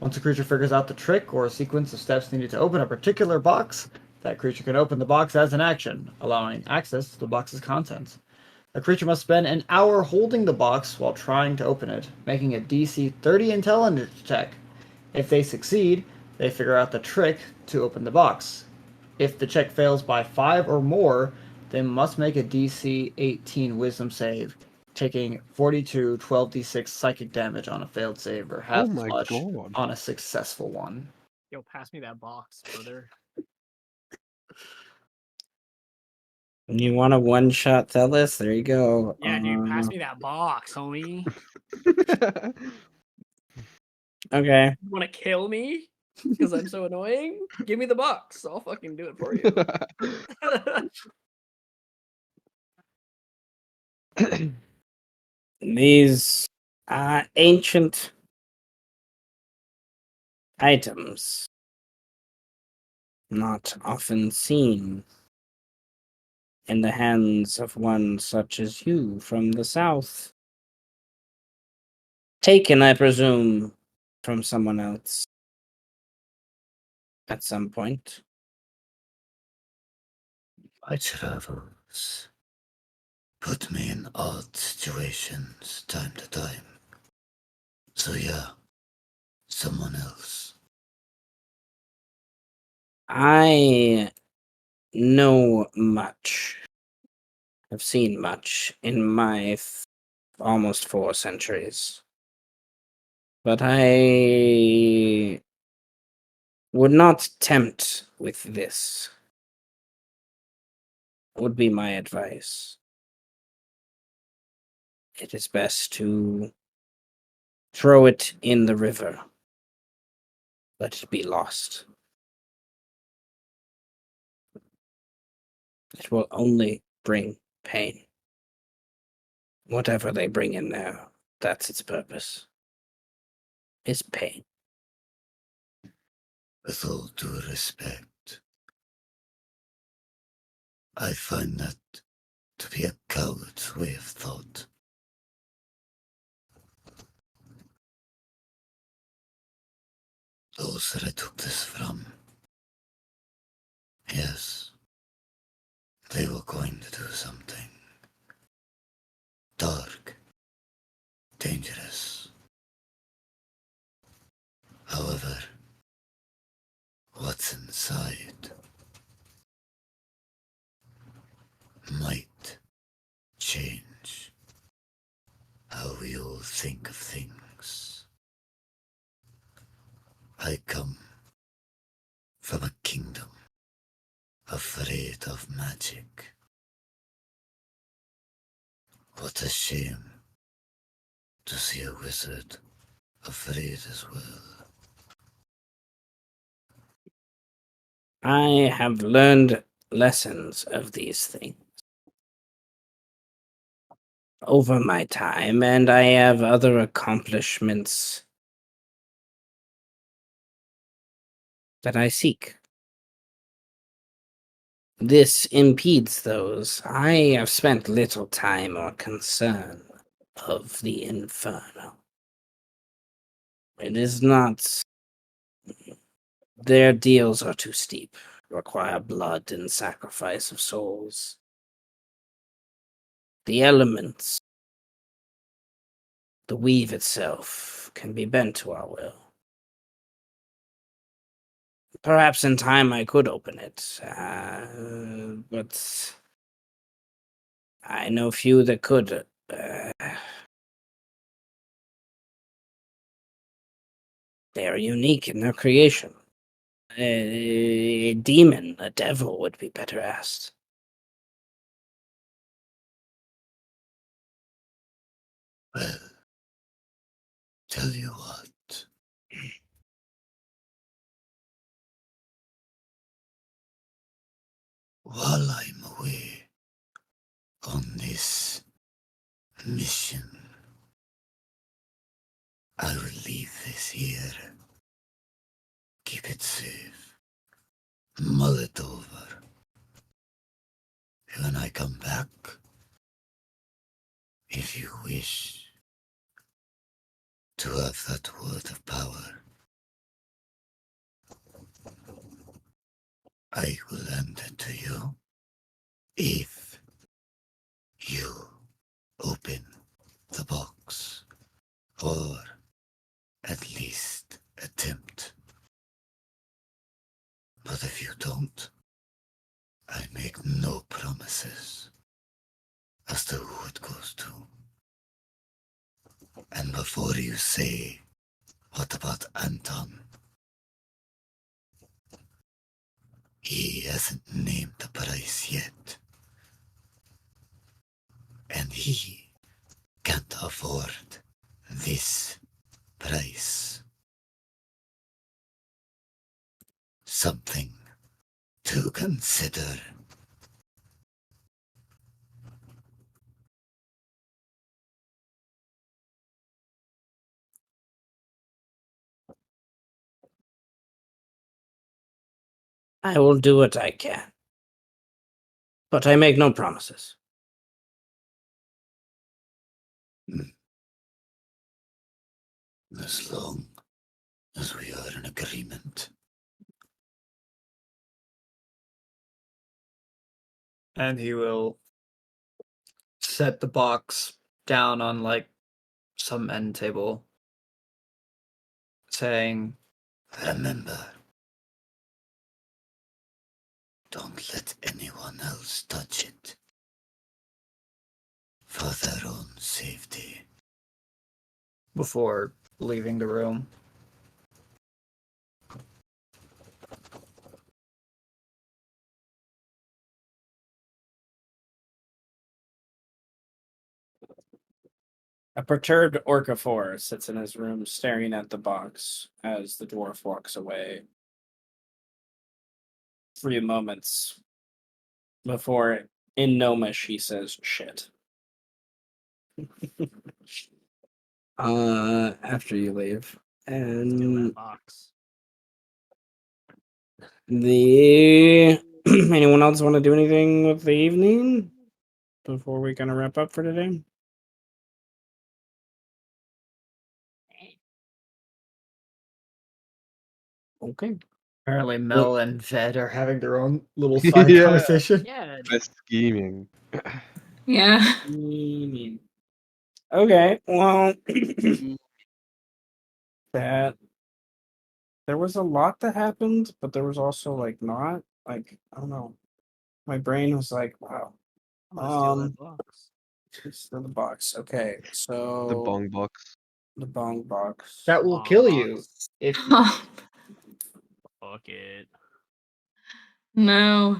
Once a creature figures out the trick or a sequence of steps needed to open a particular box, that creature can open the box as an action, allowing access to the box's contents. A creature must spend an hour holding the box while trying to open it, making a DC 30 intelligence check. If they succeed, they figure out the trick to open the box. If the check fails by 5 or more, they must make a DC 18 wisdom save, taking 42 12d6 psychic damage on a failed save or half Oh my flush god. on a successful one. Yo, pass me that box, brother. You want a one-shot Thelis? There you go. Yeah, dude, pass me that box, homie. Okay. You want to kill me? Because I'm so annoying? Give me the box. I'll fucking do it for you. These ancient items, not often seen in the hands of one such as you from the south. Taken, I presume, from someone else at some point. My travels put me in odd situations time to time. So yeah, someone else. I know much. I've seen much in my almost 4 centuries. But I would not tempt with this, would be my advice. It is best to throw it in the river. Let it be lost. It will only bring pain. Whatever they bring in there, that's its purpose. Is pain. With all due respect, I find that to be a coward's way of thought. Those that I took this from, yes, they were going to do something dark, dangerous. However, what's inside might change how we all think of things. I come from a kingdom afraid of magic. What a shame to see a wizard afraid as well. I have learned lessons of these things over my time, and I have other accomplishments that I seek. This impedes those. I have spent little time or concern of the Inferno. It is not. Their deals are too steep, require blood and sacrifice of souls. The elements, the weave itself, can be bent to our will. Perhaps in time I could open it, but I know few that could. They are unique in their creation. A demon, a devil would be better asked. Well, tell you what. While I'm away on this mission, I will leave this here. Keep it safe. Mull it over. When I come back, if you wish to have that word of power, I will hand it to you if you open the box, or at least attempt. But if you don't, I make no promises as to who it goes to. And before you say, what about Anton? He hasn't named the price yet. And he can't afford this price. Something to consider. I will do what I can. But I make no promises. As long as we are in agreement. And he will set the box down on like some end table, saying, Remember, don't let anyone else touch it. For their own safety. before leaving the room. A perturbed Orcafor sits in his room staring at the box as the dwarf walks away. 3 moments before, in Gnomish, he says, shit. After you leave. Steal that And box. the... anyone else want to do anything with the evening before we kind of wrap up for today? Okay. Apparently, Mel and Ved are having their own little side Yeah. conversation. Yeah. Best scheming. Yeah. Okay, well, that there was a lot that happened, but there was also like not like I don't know. My brain was like, wow, I'm gonna steal that box. it's in the box. Okay, so The bong box. the bong box. That will Long kill you box. if Oh, Fuck it. no.